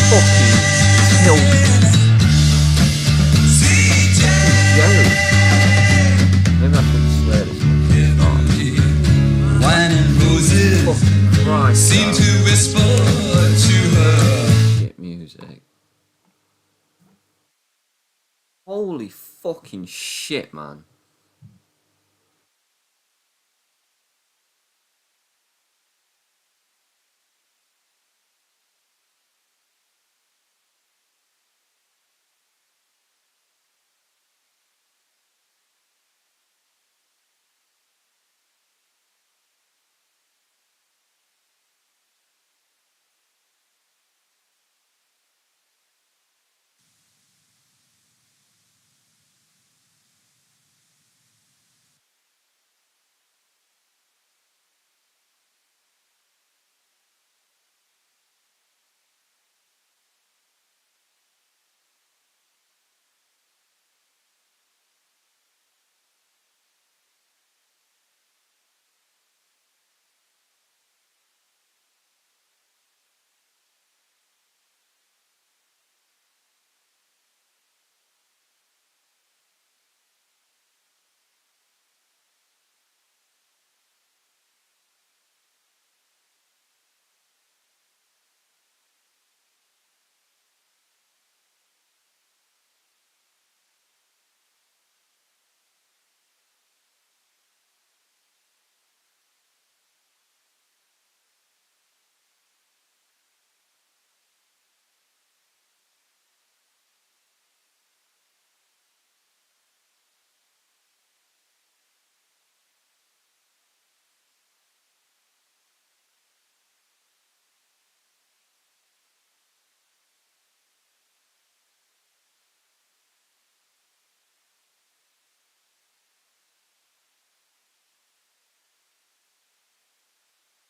fucking tilt. Maybe I shouldn't swear this much. Wine and roses Fucking Christ, seem to whisper to her. shit music. Holy fucking shit, man.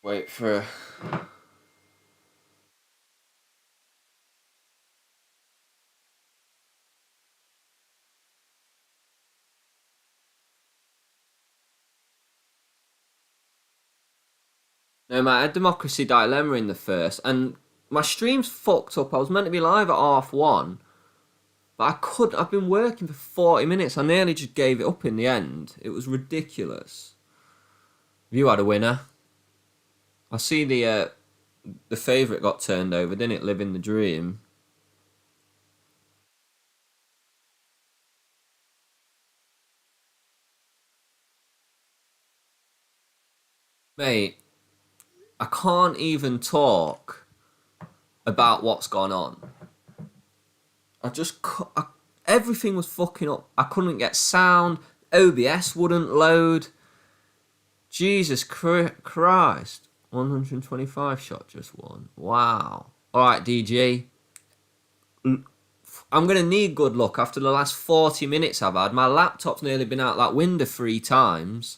Wait for... No, mate, I had Democracy Dilemma in the first, and my stream's fucked up. I was meant to be live at 1:30, but I couldn't. I've been working for 40 minutes. I nearly just gave it up in the end. It was ridiculous. You had a winner. I see the favourite got turned over, didn't it? Living the Dream. Mate, I can't even talk about what's gone on. Everything was fucking up. I couldn't get sound. OBS wouldn't load. Jesus Christ. 125 shot just won. Wow. Alright, DG. I'm going to need good luck after the last 40 minutes I've had. My laptop's nearly been out that window 3 times.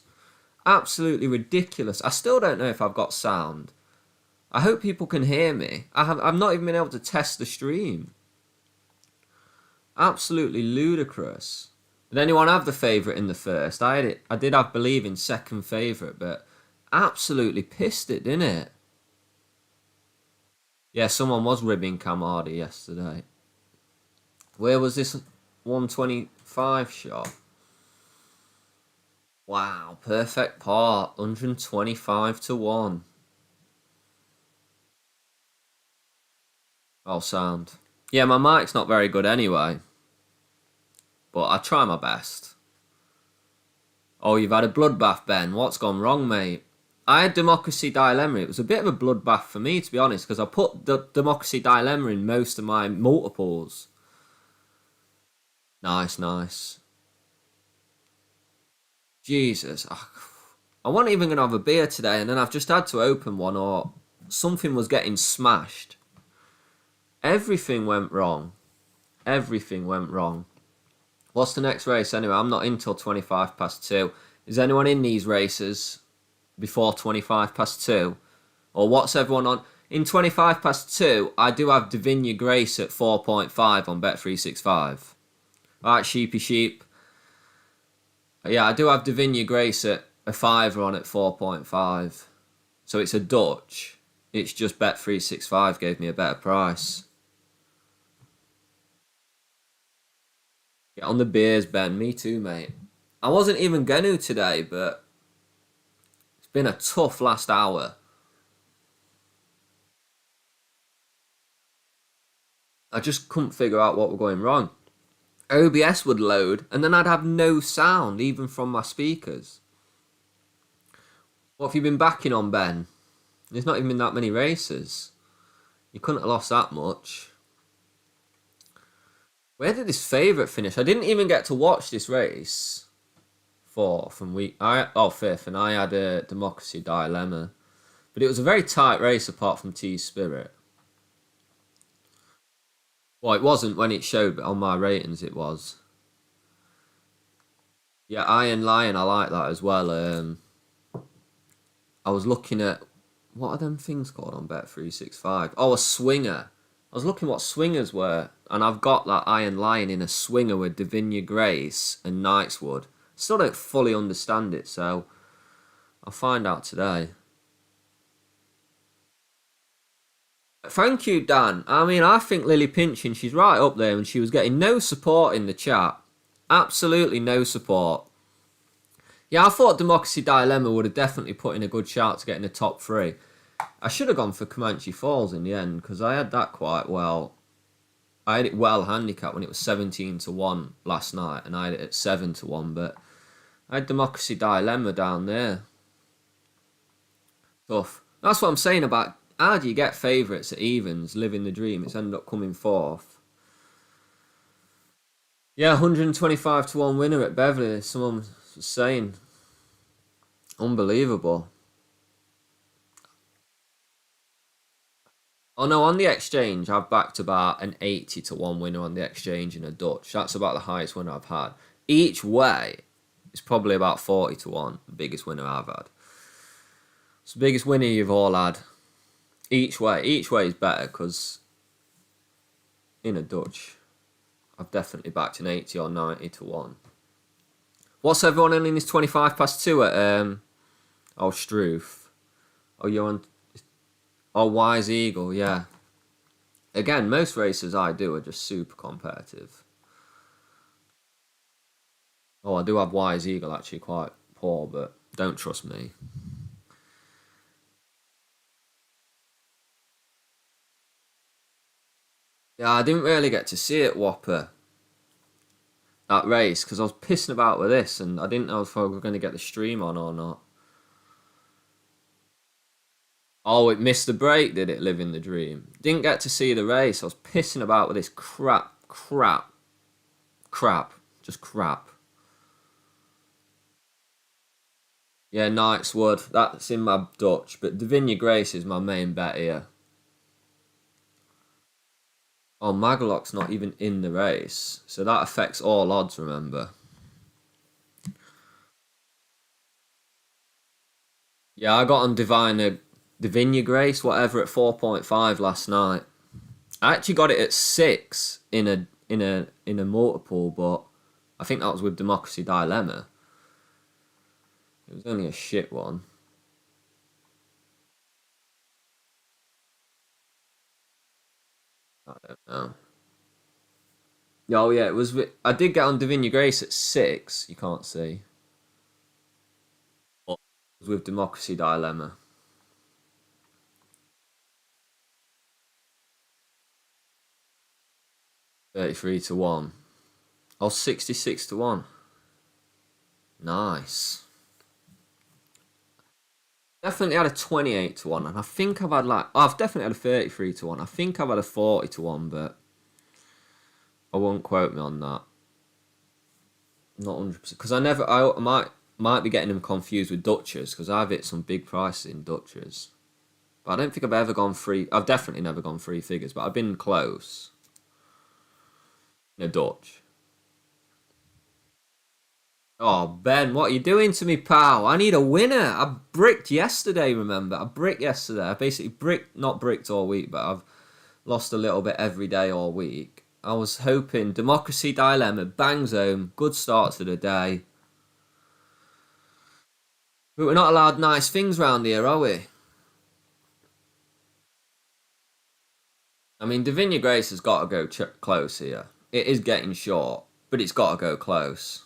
Absolutely ridiculous. I still don't know if I've got sound. I hope people can hear me. I've not even been able to test the stream. Absolutely ludicrous. Did anyone have the favourite in the first? I did have Believe in second favourite, but absolutely pissed it, didn't it? Yeah, someone was ribbing Camardi yesterday. Where was this 125 shot? Wow, perfect part. 125 to 1. Oh, sound. Yeah, my mic's not very good anyway. But I try my best. Oh, you've had a bloodbath, Ben. What's gone wrong, mate? I had Democracy Dilemma. It was a bit of a bloodbath for me, to be honest, because I put the Democracy Dilemma in most of my multiples. Nice, nice. Jesus. I wasn't even going to have a beer today, and then I've just had to open one, or something was getting smashed. Everything went wrong. Everything went wrong. What's the next race anyway? I'm not in till 25 past 2. Is anyone in these races before 25 past 2? Or what's everyone on? In 25 past 2, I do have Davinia Grace at 4.5 on Bet365. Alright, sheepy sheep. Yeah, I do have Davinia Grace at a 5 on at 4.5. So it's a Dutch. It's just Bet365 gave me a better price. Get on the beers, Ben. Me too, mate. I wasn't even going to today, but it's been a tough last hour. I just couldn't figure out what was going wrong. OBS would load, and then I'd have no sound, even from my speakers. What have you been backing on, Ben? There's not even been that many races. You couldn't have lost that much. Where did his favourite finish? I didn't even get to watch this race. Fifth, and I had a Democracy Dilemma. But it was a very tight race apart from T-Spirit. Well, it wasn't when it showed, but on my ratings it was. Yeah, Iron Lion, I like that as well. I was looking at, what are them things called on Bet365? Oh, a swinger. I was looking what swingers were, and I've got that Iron Lion in a swinger with Davinia Grace and Knightswood. Still don't fully understand it, so I'll find out today. Thank you, Dan. I mean, I think Lily Pinchin, she's right up there, and she was getting no support in the chat. Absolutely no support. Yeah, I thought Democracy Dilemma would have definitely put in a good shout to get in the top 3. I should have gone for Comanche Falls in the end, because I had that quite well. I had it well handicapped when it was 17-1 last night, and I had it at 7-1, but I had Democracy Dilemma down there. Tough. That's what I'm saying about how do you get favourites at evens, living the dream. It's ended up coming 4th. Yeah, 125-1 winner at Beverley. Someone was saying. Unbelievable. Oh no, on the exchange, I've backed about an 80-1 winner on the exchange in a Dutch. That's about the highest winner I've had. Each way, it's probably about 40-1, the biggest winner I've had. It's the biggest winner you've all had. Each way is better because in a Dutch, I've definitely backed an 80 or 90-1. What's everyone in this 25-2 at Struth? Oh, you're on. Oh, Wise Eagle, yeah. Again, most races I do are just super competitive. Oh, I do have Wise Eagle actually quite poor, but don't trust me. Yeah, I didn't really get to see it, Whopper. That race, because I was pissing about with this, and I didn't know if I was going to get the stream on or not. Oh, it missed the break, did it, Living the Dream? Didn't get to see the race. I was pissing about with this crap. Just crap. Yeah, Knightswood. That's in my Dutch, but Davinia Grace is my main bet here. Oh, Magalock's not even in the race, so that affects all odds, remember. Yeah, I got on Davinia Grace, whatever, at 4.5 last night. I actually got it at 6 in a multiple, but I think that was with Democracy Dilemma. It was only a shit one. I don't know. Oh yeah, it was. I did get on Davinia Grace at 6. You can't see. But it was with Democracy Dilemma. 33-1. Oh, 66-1. Nice. Definitely had a 28-1, and I think I've had I've definitely had a 33-1. I think I've had a 40-1, but I won't quote me on that. Not 100%, because I might be getting them confused with Dutchers, because I've hit some big prices in Dutchers. But I don't think I've ever gone free. I've definitely never gone 3 figures, but I've been close in a Dutch. Oh, Ben, what are you doing to me, pal? I need a winner. I bricked yesterday, remember? I bricked yesterday. I basically not bricked all week, but I've lost a little bit every day all week. I was hoping Democracy Dilemma, bangs home, good start to the day. But we're not allowed nice things round here, are we? I mean, Davinia Grace has got to go close here. It is getting short, but it's got to go close.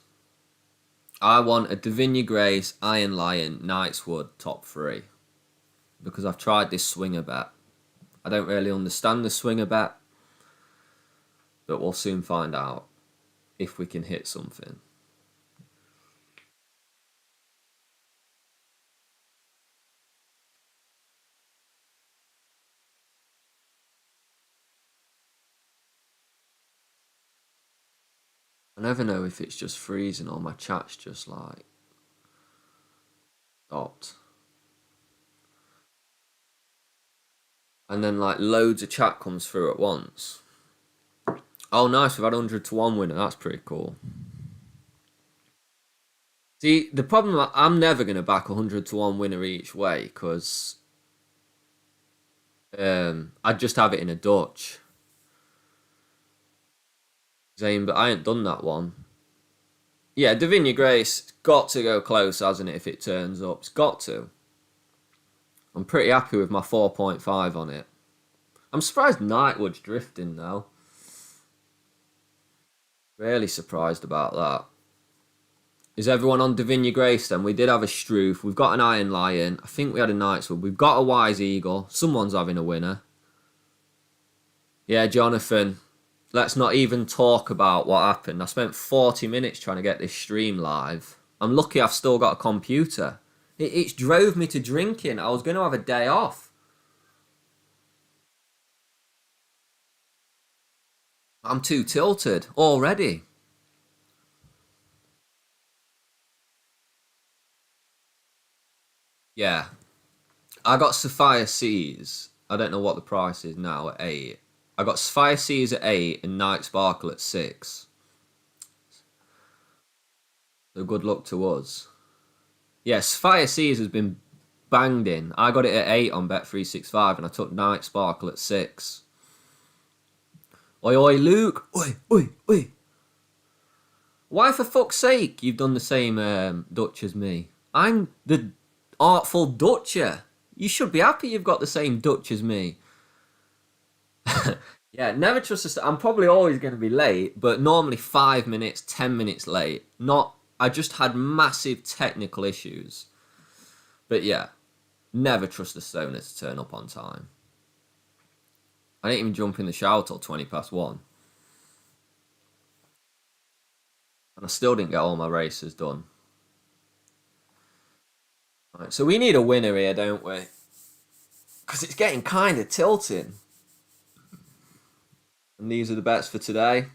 I want a Davinia Grace, Iron Lion, Knightswood top three because I've tried this swinger bet. I don't really understand the swinger bet, but we'll soon find out if we can hit something. I never know if it's just freezing or my chat's just like stopped. And then like loads of chat comes through at once. Oh, nice, we've had 100 to 1 winner. That's pretty cool. See, the problem, I'm never going to back 100 to 1 winner each way because I'd just have it in a Dutch. Zane, but I ain't done that one. Yeah, Davinia Grace, got to go close, hasn't it, if it turns up? It's got to. I'm pretty happy with my 4.5 on it. I'm surprised Knightwood's drifting now. Really surprised about that. Is everyone on Davinia Grace then? We did have a Struth. We've got an Iron Lion. I think we had a Knightswood. We've got a Wise Eagle. Someone's having a winner. Yeah, Jonathan. Let's not even talk about what happened. I spent 40 minutes trying to get this stream live. I'm lucky I've still got a computer. It drove me to drinking. I was going to have a day off. I'm too tilted already. Yeah. I got Sapphire Seas. I don't know what the price is now at 8. I got Sapphire Seas at 8 and Night Sparkle at 6. So good luck to us. Yeah, Sapphire Seas has been banged in. I got it at 8 on Bet365 and I took Night Sparkle at 6. Oi, oi, Luke. Oi, oi, oi. Why for fuck's sake you've done the same Dutch as me? I'm the artful Dutcher. You should be happy you've got the same Dutch as me. Yeah, never trust us. I'm probably always going to be late, but normally 5 minutes, 10 minutes late. I just had massive technical issues. But yeah, never trust the stoner to turn up on time. I didn't even jump in the shower till 20 past 1. And I still didn't get all my races done. Right, so we need a winner here, don't we? Because it's getting kind of tilting. And these are the bets for today.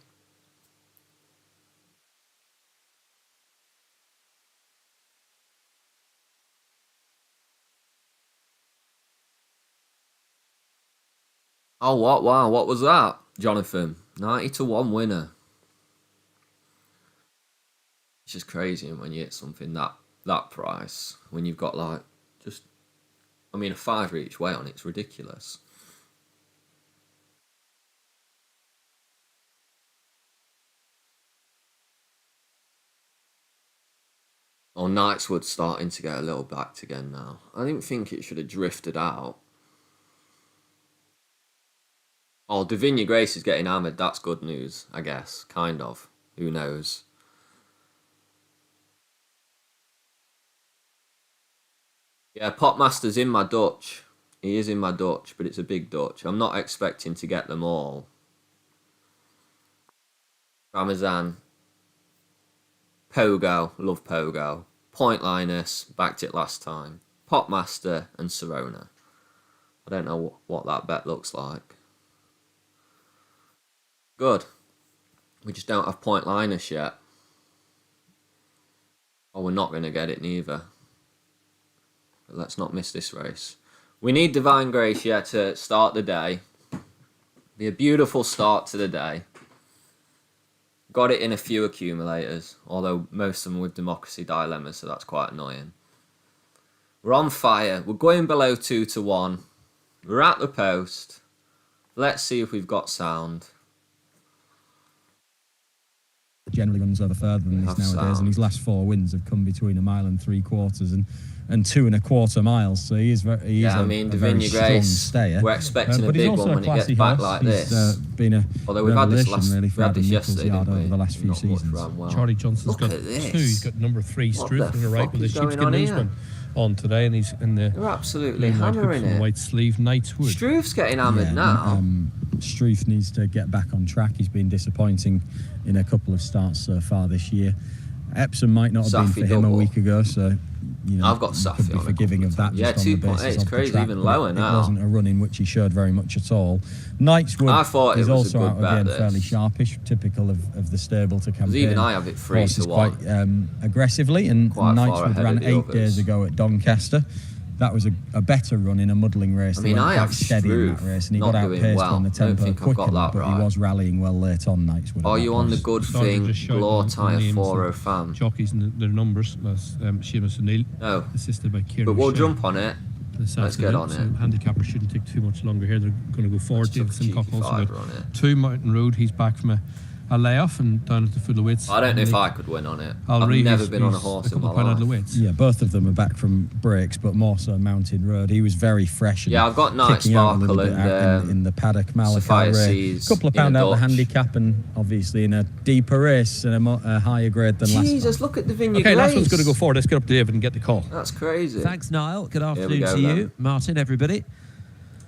Oh, what? Wow, what was that, Jonathan? 90 to 1 winner. It's just crazy when you hit something that price. When you've got like, just, I mean, a fiver each way on it's ridiculous. Oh, Knightswood's starting to get a little backed again now. I didn't think it should have drifted out. Oh, Davinia Grace is getting hammered. That's good news, I guess. Kind of. Who knows? Yeah, Popmaster's in my Dutch. He is in my Dutch, but it's a big Dutch. I'm not expecting to get them all. Ramazan. Pogo. Love Pogo. Point Linus. Backed it last time. Popmaster and Serona. I don't know what that bet looks like. Good. We just don't have Point Linus yet. Oh, we're not going to get it neither. But let's not miss this race. We need Divine Grace, yeah, to start the day. Be a beautiful start to the day. Got it in a few accumulators, although most of them with Democracy Dilemma, so that's quite annoying. We're on fire. We're going below 2 to 1. We're at the post. Let's see if we've got sound. generally runs over further than this nowadays, and his last 4 wins have come between 1 mile and 3/4 and 2 1/4 miles. So he is a very strong stayer. We're expecting a big one when it gets back like this. Been a although we've had this really we had this yesterday over the last few seasons. Well. Charlie Johnson's got 2. He's got number 3 Struth on the right with the sheepskin newsman on today, and he's in the They're absolutely hammering it. White sleeve Knightswood. Struth's getting hammered now. Struth needs to get back on track. He's been disappointing in a couple of starts so far this year. Epsom might not have been for him a week ago, so I've got Safi could be forgiving of that. Yeah, 2.8. It's crazy, even lower now. It wasn't a run in which he showed very much at all. Knightswood is also out again, fairly sharpish, typical of the stable to campaign. Even I have it 3 to 1. Quite aggressively, and Knightswood ran 8 days ago at Doncaster. That was a better run in a muddling race. I mean, I have steady in that race, and he got outpaced on the tempo quickly, but he was rallying well late on Knightswood. Are you on the good thing, Glow Tyre 4 fan? Jockeys and their numbers. Seamus and Neil. No. Assisted by Kieran. But we'll jump on it. Let's get on it. Handicappers shouldn't take too much longer here. They're going to go forward. Davidson Cock also got 2 Mountain Road. He's back from a layoff and down at the full of weights. I don't know if I could win on it. I've never been on a horse in my life. Yeah, both of them are back from breaks, but more so Mountain Road. He was very fresh. And I've got Night Sparkle and in the paddock Malachal race. A couple of pound out the handicap, and obviously in a deeper race and a higher grade than last time. Jesus, look at the Vineyard Okay, last one's going to go forward. Let's get up to David and get the call. That's crazy. Thanks, Niall. Good afternoon to you, Martin, everybody.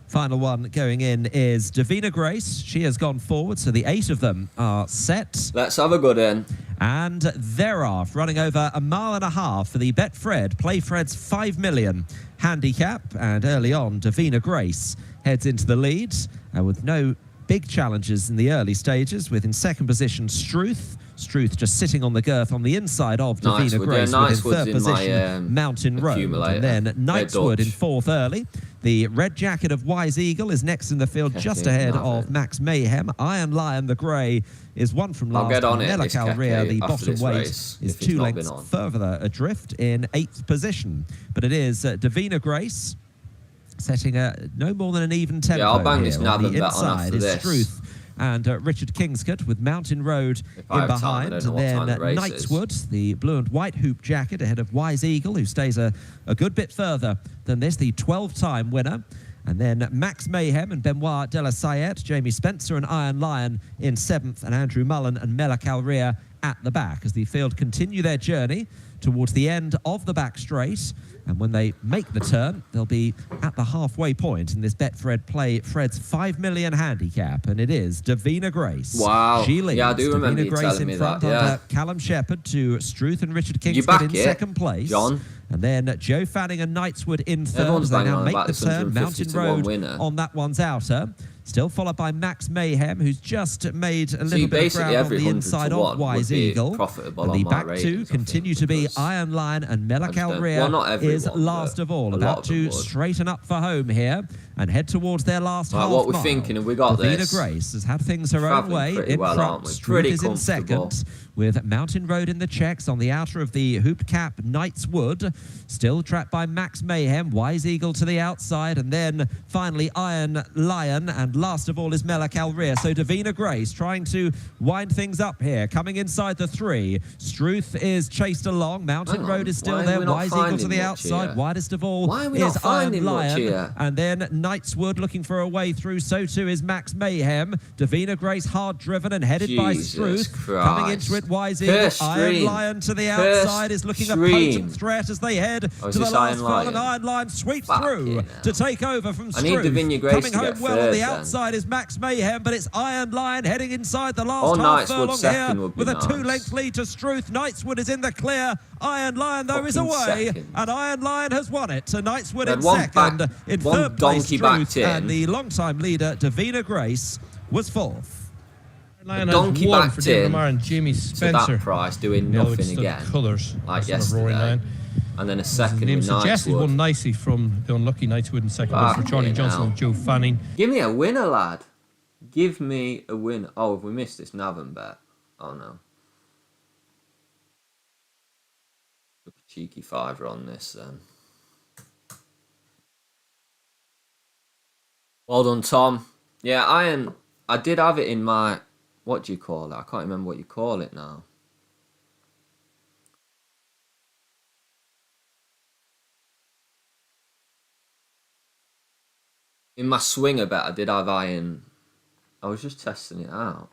Final one going in is Davina Grace. She has gone forward, so the 8 of them are set. Let's have a good in. And thereafter, running over 1.5 miles for the Betfred, Play Fred's 5 million handicap. And early on, Davina Grace heads into the lead with no big challenges in the early stages, with in second position Struth. Struth just sitting on the girth on the inside of Davina Grace, with in third position Mountain Road. And then Knightswood in fourth early. The red jacket of Wise Eagle is next in the field, just ahead of Max Mayhem. Iron Lion, the grey, is one from last. Melachal Rear, the bottom weight, is 2 lengths further adrift in 8th position. But it is Davina Grace setting no more than an even tempo. Yeah, I'll bang this on the inside is Struth and Richard Kingscote, with Mountain Road in behind. And then Knightswood, the blue and white hoop jacket, ahead of Wise Eagle, who stays a good bit further than this, the 12-time winner. And then Max Mayhem and Benoit de la Sayette, Jamie Spencer and Iron Lion in 7th, and Andrew Mullen and Melachal Rear at the back, as the field continue their journey towards the end of the back straight. And when they make the turn, they'll be at the halfway point in this Betfred Play Fred's 5 million handicap, and it is Davina Grace. Wow. She leads. Yeah, I do remember Davina you Grace telling in me front that, yeah. under Callum Shepherd to Struth and Richard Kingscote in second place. John. And then Joe Fanning and Knightswood in third. Everyone's They now banging make the turn. Mountain Road on that one's outer. Still followed by Max Mayhem, who's just made a little bit of ground on the inside of Wise Eagle. And the back two continue to be Iron Lion and Melachal Rear is last of all, about to straighten up for home here and head towards their last half what we're mile. thinking, and we got this. Davina Grace has had things her own way in front. Struth is in second, with Mountain Road in the checks on the outer of the hooped cap Knightswood. Still trapped by Max Mayhem, Wise Eagle to the outside, and then finally Iron Lion, and last of all is Melachal Rear. So Davina Grace trying to wind things up here, coming inside the 3. Struth is chased along, Mountain Road is still there, Wise Eagle to the outside, widest of all is Iron Lion, and then Knightswood looking for a way through, so too is Max Mayhem. Davina Grace hard driven and headed by Struth, coming into it Wise Eagle. Iron Lion to the outside is looking a potent threat as they head to the last furlong, and Iron Lion sweeps through to take over from Struth. Coming home well on the outside is Max Mayhem, but it's Iron Lion heading inside the last half furlong here with a 2-length lead to Struth. Knightswood is in the clear. Iron Lion though is away, and Iron Lion has won it. So Knightswood in second, in third place Struth, and the long-time leader Davina Grace was fourth. Lion donkey has backed in and Jamie Spencer. To that price, doing nothing again, colours like yesterday. And then a second with Knightswood. He won nicely from the unlucky Knightswood in second place for Charlie Johnson and Joe Fanning. Give me a winner, lad. Give me a winner. Oh, have we missed this Navan bet? Oh no. Look a cheeky fiver on this then. Well done, Tom. Yeah, I did have it in my, what do you call it? I can't remember what you call it now. In my swinger bet, I did have iron. I was just testing it out.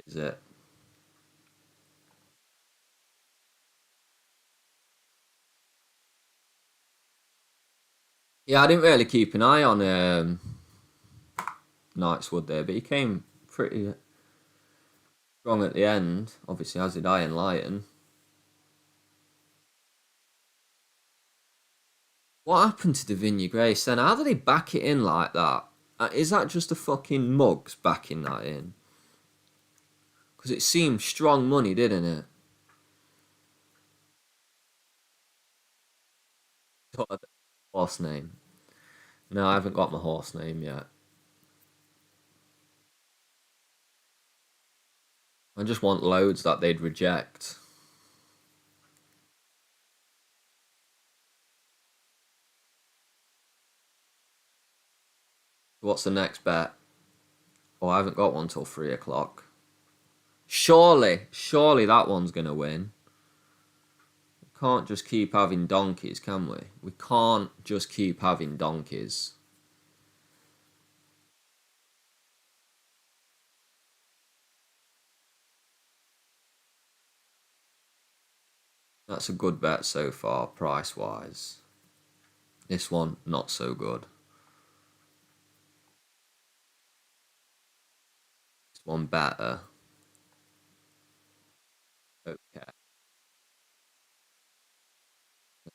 Is it? Yeah, I didn't really keep an eye on Knightswood there, but he came pretty strong at the end. Obviously, as did Iron Lion. What happened to Davinia Grace then? How did he back it in like that? Is that just the fucking mugs backing that in? Because it seemed strong money, didn't it? Horse name. No, I haven't got my horse name yet. I just want loads that they'd reject. What's the next bet? Oh, I haven't got one till 3 o'clock. Surely that one's going to win. We can't just keep having donkeys, can we? We can't just keep having donkeys. That's a good bet so far, price-wise. This one, not so good. This one better. Okay.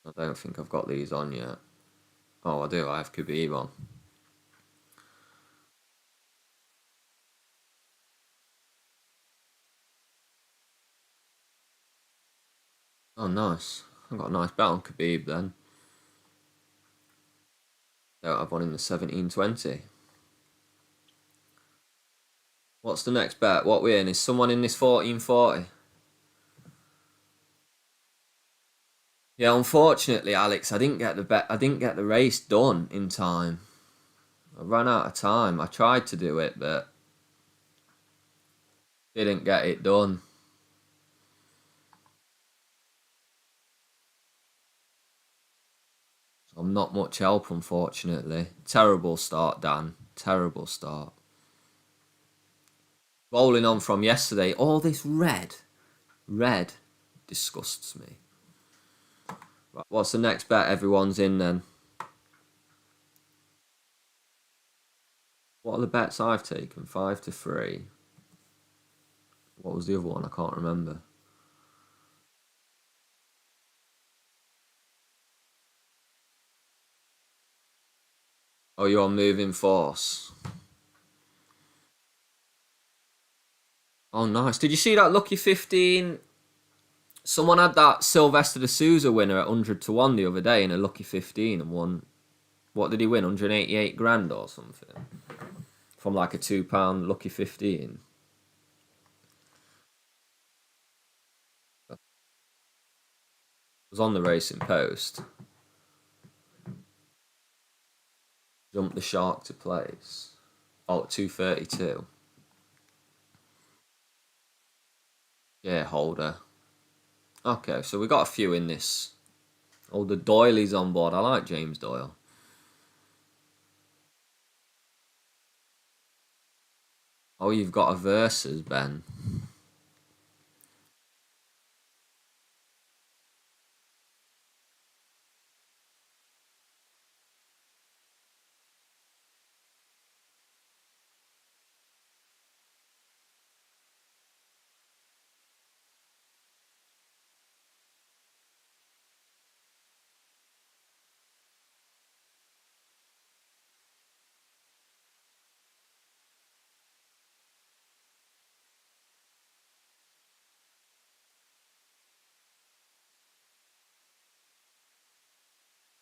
I don't think I've got these on yet. Oh, I do. I have Khabib on. Oh, nice. I've got a nice bet on Khabib then. Don't have one in the 1720. What's the next bet? What we in? Is someone in this 1440? Yeah, unfortunately, Alex, I didn't get the bet. I didn't get the race done in time. I ran out of time. I tried to do it, but didn't get it done. So I'm not much help, unfortunately. Terrible start, Dan. Terrible start. Rolling on from yesterday, all this red disgusts me. Right, what's the next bet everyone's in then? What are the bets I've taken? 5 to 3. What was the other one? I can't remember. Oh, you're on moving force. Oh, nice. Did you see that lucky 15? Someone had that Sylvester de Souza winner at 100 to 1 the other day in a lucky 15 and won. What did he win? 188 grand or something? From like a £2 lucky 15. It was on the Racing Post. Jumped the shark to place. Oh, 232. Yeah, holder. Okay, so we got a few in this. Oh, the Doyley's on board. I like James Doyle. Oh, you've got a versus, Ben.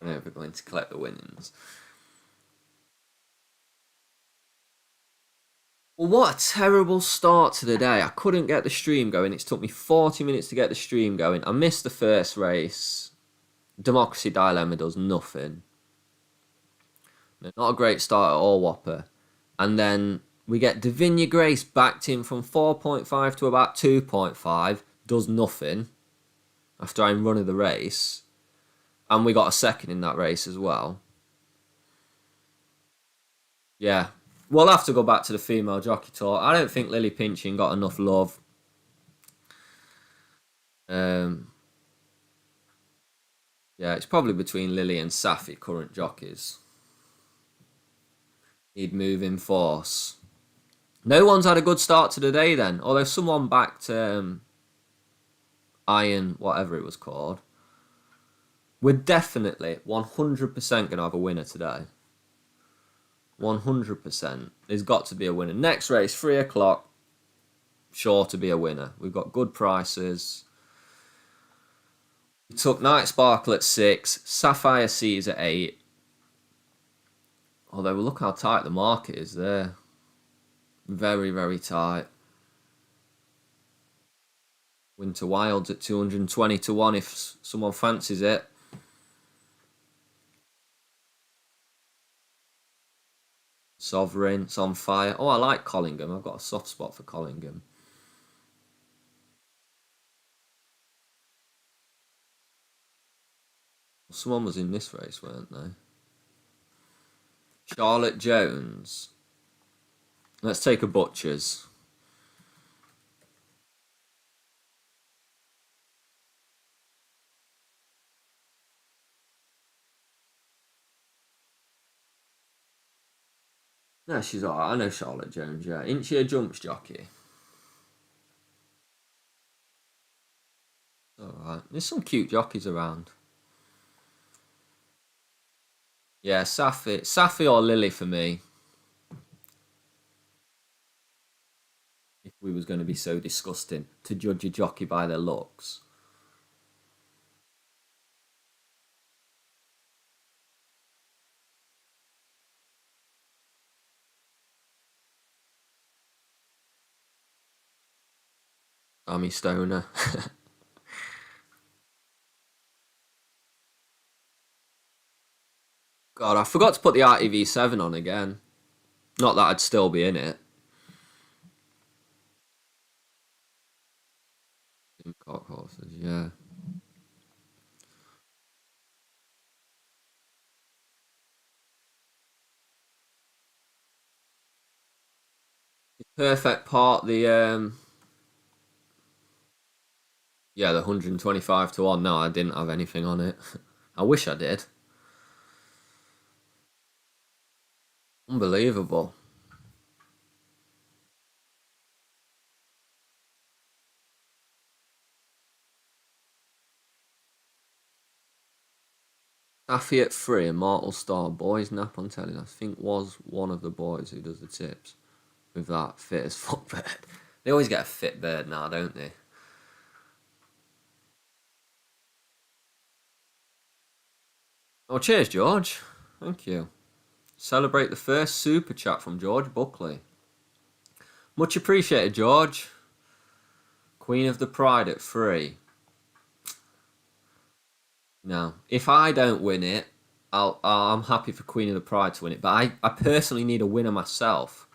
I'm never going to collect the winnings. Well, what a terrible start to the day. I couldn't get the stream going. It took me 40 minutes to get the stream going. I missed the first race. Democracy Dilemma does nothing. Not a great start at all, Whopper. And then we get Davinia Grace backed in from 4.5 to about 2.5. does nothing after I'm running the race, and we got a second in that race as well. Yeah, we'll have to go back to the female jockey talk. I don't think Lily Pinchin got enough love. Yeah, it's probably between Lily and Safi, current jockeys. Need moving force. No one's had a good start to the day then. Although someone backed Iron, whatever it was called. We're definitely 100% going to have a winner today. 100%. There's got to be a winner. Next race, 3 o'clock. Sure to be a winner. We've got good prices. We took Night Sparkle at 6. Sapphire Seas at 8. Although look how tight the market is there. Very, very tight. Winter Wilds at 220 to 1 if someone fancies it. Sovereign, it's on fire. Oh, I like Collingham. I've got a soft spot for Collingham. Someone was in this race, weren't they? Charlotte Jones. Let's take a Butchers. No, she's alright. I know Charlotte Jones, yeah. Isn't she a jumps jockey? Alright. There's some cute jockeys around. Yeah, Safi or Lily for me. If we was going to be so disgusting to judge a jockey by their looks. Amy Stoner. God, I forgot to put the RTV7 on again. Not that I'd still be in it. Cock horses, yeah. Perfect part, the 125 to 1. No, I didn't have anything on it. I wish I did. Unbelievable. Taffy at 3, Immortal Star, Boys Nap on telly. I think was one of the boys who does the tips with that fit as fuck bird. They always get a fit bird now, don't they? Oh, cheers, George. Thank you. Celebrate the first super chat from George Buckley. Much appreciated, George. Queen of the Pride at 3. No, if I don't win it, I'm happy for Queen of the Pride to win it. But I personally need a winner myself.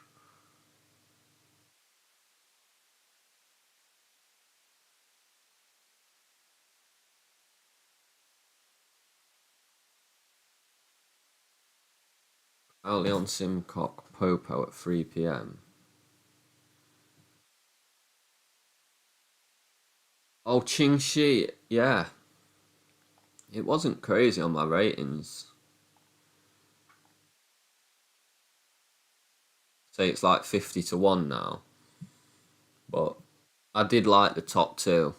Leon Simcock Popo at 3 p.m. Oh, Ching Shi, yeah. It wasn't crazy on my ratings. Say it's like 50 to 1 now. But I did like the top 2.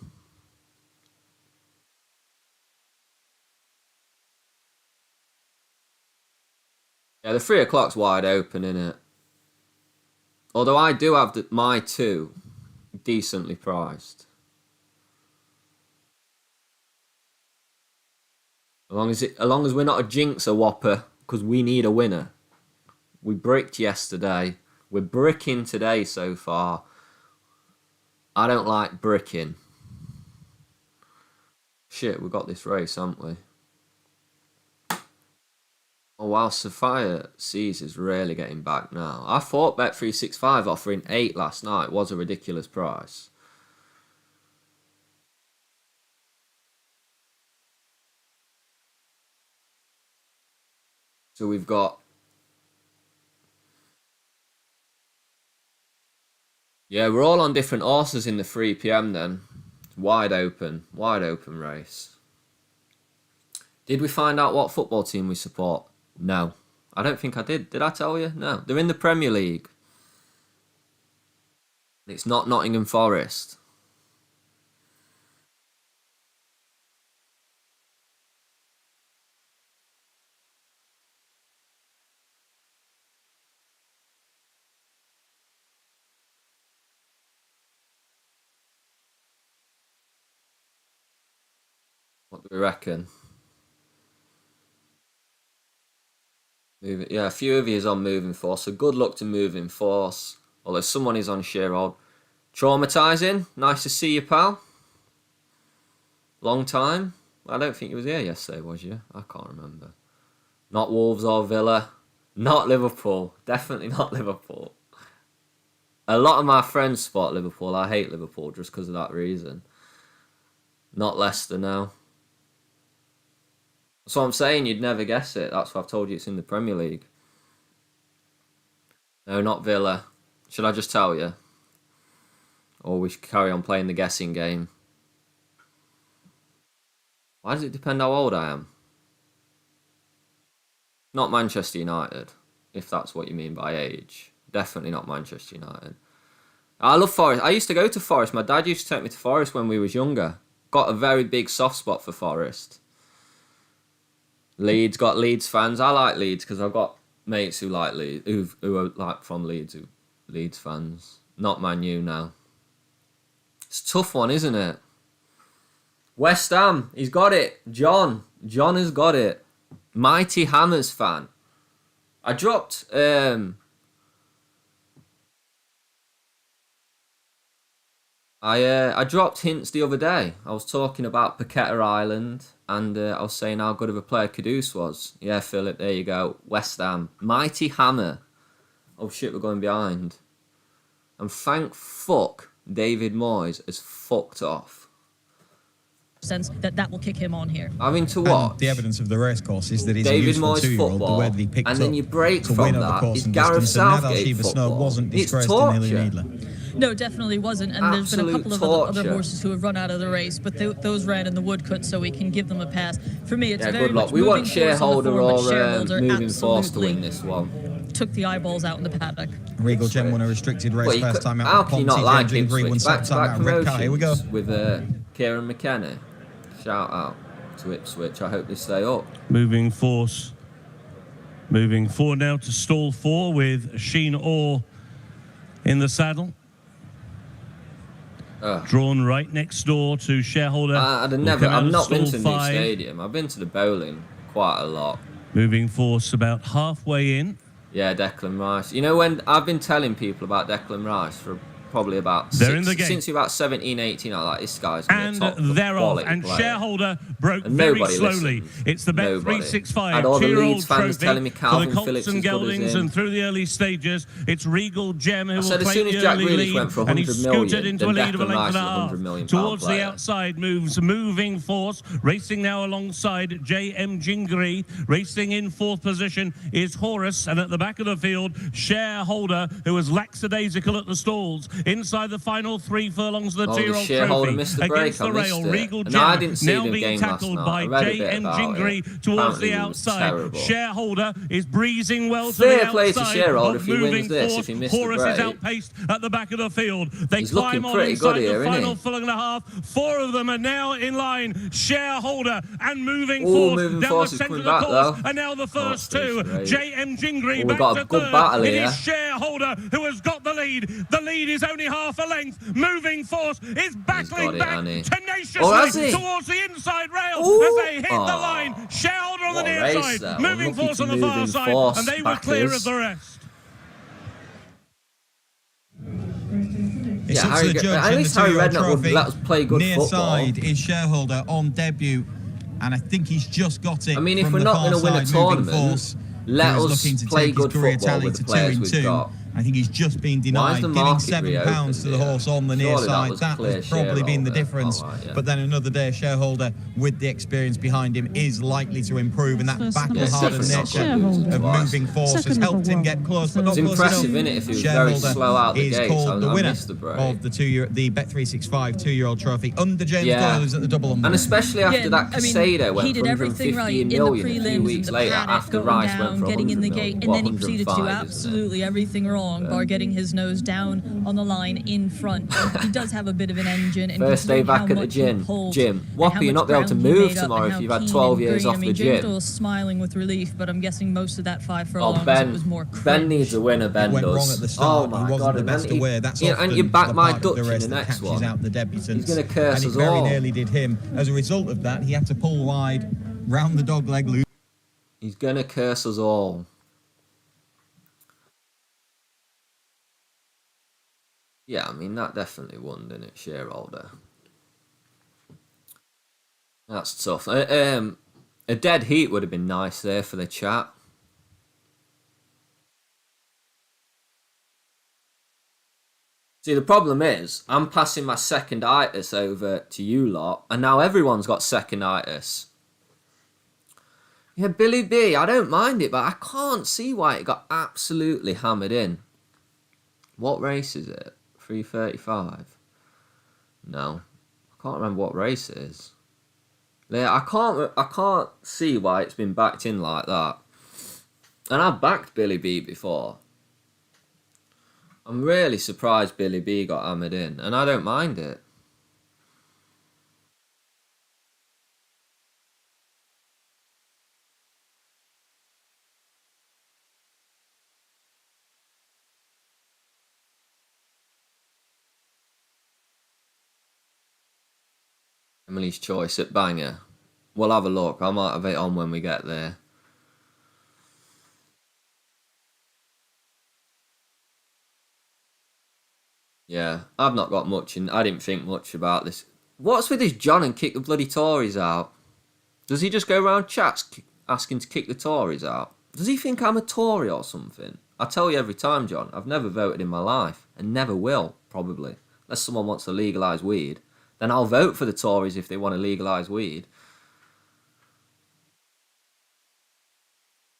Yeah, the 3 o'clock's wide open, innit? Although I do have my 2 decently priced. As long as we're not a jinxer whopper, because we need a winner. We bricked yesterday. We're bricking today so far. I don't like bricking. Shit, we got this race, haven't we? Oh wow, Sapphire Seas is really getting back now. I thought Bet365 offering 8 last night was a ridiculous price. So we've got... Yeah, we're all on different horses in the 3 PM then. Wide open race. Did we find out what football team we support? No. I don't think I did. Did I tell you? No. They're in the Premier League. It's not Nottingham Forest. What do we reckon? Yeah, a few of you is on Moving Force, so good luck to Moving Force. Although someone is on Sheerhold. Traumatising. Nice to see you, pal. Long time. I don't think you was here yesterday, was you? I can't remember. Not Wolves or Villa. Not Liverpool. Definitely not Liverpool. A lot of my friends support Liverpool. I hate Liverpool just because of that reason. Not Leicester now. So I'm saying you'd never guess it. That's why I've told you it's in the Premier League. No, not Villa. Should I just tell you? Or we should carry on playing the guessing game? Why does it depend how old I am? Not Manchester United, if that's what you mean by age. Definitely not Manchester United. I love Forest. I used to go to Forest. My dad used to take me to Forest when we was younger. Got a very big soft spot for Forest. Leeds, got Leeds fans. I like Leeds because I've got mates who like Leeds, who are like from Leeds, who Leeds fans. Not Man U now. It's a tough one, isn't it? West Ham, he's got it. John has got it. Mighty Hammers fan. I dropped I dropped hints the other day. I was talking about Paqueta Island, and I was saying how good of a player Kudus was. Yeah, Philip, there you go. West Ham. Mighty Hammer. Oh shit, we're going behind. And thank fuck David Moyes has fucked off. Sense that will kick him on here. Having to watch. And the evidence of the race course is that he's David a useful Moyes 2-year-old, the way that he picked and then you break to from win over that course is and Gareth distance, and Southgate Nadal Snow football. wasn't It's disgraced in torture. Hilly Needler. No, definitely wasn't. And there's been a couple of other horses who have run out of the race, but those ran in the woodcut, so we can give them a pass. For me, it's very good luck. much We want Moving Force Shareholder on the or form, but Moving Force to absolutely win this one. took the eyeballs out in the paddock. Regal Gem won a restricted race Well, first time out. how can you not like him? Back-to-back promotions Here we go. with Kieran McKenna. Shout out to Ipswich. I hope they stay up. Moving Force. Moving forward now to stall 4 with Sheen Orr in the saddle. Drawn right next door to Shareholder. I've not been to the new stadium. I've been to the bowling quite a lot. Moving Force about halfway in. Yeah, Declan Rice. You know, when I've been telling people about Declan Rice for probably about since about 17, 18, I like this guy's and thereof, and player. Shareholder broke very slowly. Listens. It's the Bet 365 all the two-year-old Leeds fans trophy telling me for the Colts Phillips and Geldings, and through the early stages, it's Regal Gem who will as take soon as the Jack early Grealish lead, went for and he 100 million, scooted into a lead of a length and a half. Towards the outside moves Moving Force, racing now alongside J.M. Jingri. Racing in 4th position is Horus, and at the back of the field, Shareholder, who was lackadaisical at the stalls. Inside the final 3 furlongs of the 2-year-old trophy against the rail. Regal Gem now being tackled by J.M. Jingri towards the outside. Shareholder is breezing well to the outside of Moving Force. Horus is outpaced at the back of the field. They climb on inside the final furlong and a half. 4 of them are now in line. Shareholder and Moving Force down the centre of the course. And now the first 2. J.M. Jingri back to 3rd. It is Shareholder who has got the lead. The lead is only half a length. Moving Force is battling back tenaciously towards the inside rail as they hit the line. Shareholder on the near side, Moving Force on the far side, and they were clear of the rest. It's up to the judge at in least the Harry 2-year-old Redknapp would trophy. let us play good Near football. side is Shareholder on debut, and I think he's just got it. I mean, if from we're the not far going to win a side. Moving tournament, Force, let who is us looking to play take his good career football tally with to the players 2-2. we've got. I think he's just been denied giving £7 to the horse on the near side. That has probably been the difference. But then another day shareholder with the experience behind him is likely to improve, and that battle-hardened nature of moving force has helped him get close. But not it's close impressive, enough. isn't it? If he was very slow out the gates, called the winner of the Bet365 2-year-old trophy under James Doyle, who's at the double under. And especially after that Casado went for 150 million a few weeks later after Rice went for getting in the 100 gate, million. and then he proceeded to do absolutely everything wrong, bar getting his nose down on the line in front. He does have a bit of an engine. And first day back at the gym. Whopper, you're not be able to move tomorrow if you've had 12 years off the gym. James Doyle's smiling with relief, but I'm guessing most of that 5 furlongs it was more cringe. Ben needs a winner, Ben went does. wrong at the start. Oh my he wasn't God, the best aware. That's and you back my Dutch the in the next one. Out the debutants. He's going to curse us all. And it very all. nearly did him. As a result of that, he had to pull wide, round the dog leg loose. He's going to curse us all. Yeah, I mean, that definitely won, didn't it, shareholder? That's tough. A dead heat would have been nice there for the chat. See, the problem is, I'm passing my second-itis over to you lot, and now everyone's got second-itis. Yeah, Billy B, I don't mind it, but I can't see why it got absolutely hammered in. What race is it? 3:35? No. I can't remember what race it is. Yeah, I can't see why it's been backed in like that. And I've backed Billy B before. I'm really surprised Billy B got hammered in, and I don't mind it. Emily's Choice at Banger. We'll have a look. I might have it on when we get there. Yeah, I've not got much in. I didn't think much about this. What's with this John and kick the bloody Tories out? Does he just go around chats asking to kick the Tories out? Does he think I'm a Tory or something? I tell you every time, John, I've never voted in my life, and never will, probably. Unless someone wants to legalise weed. Then I'll vote for the Tories if they want to legalise weed.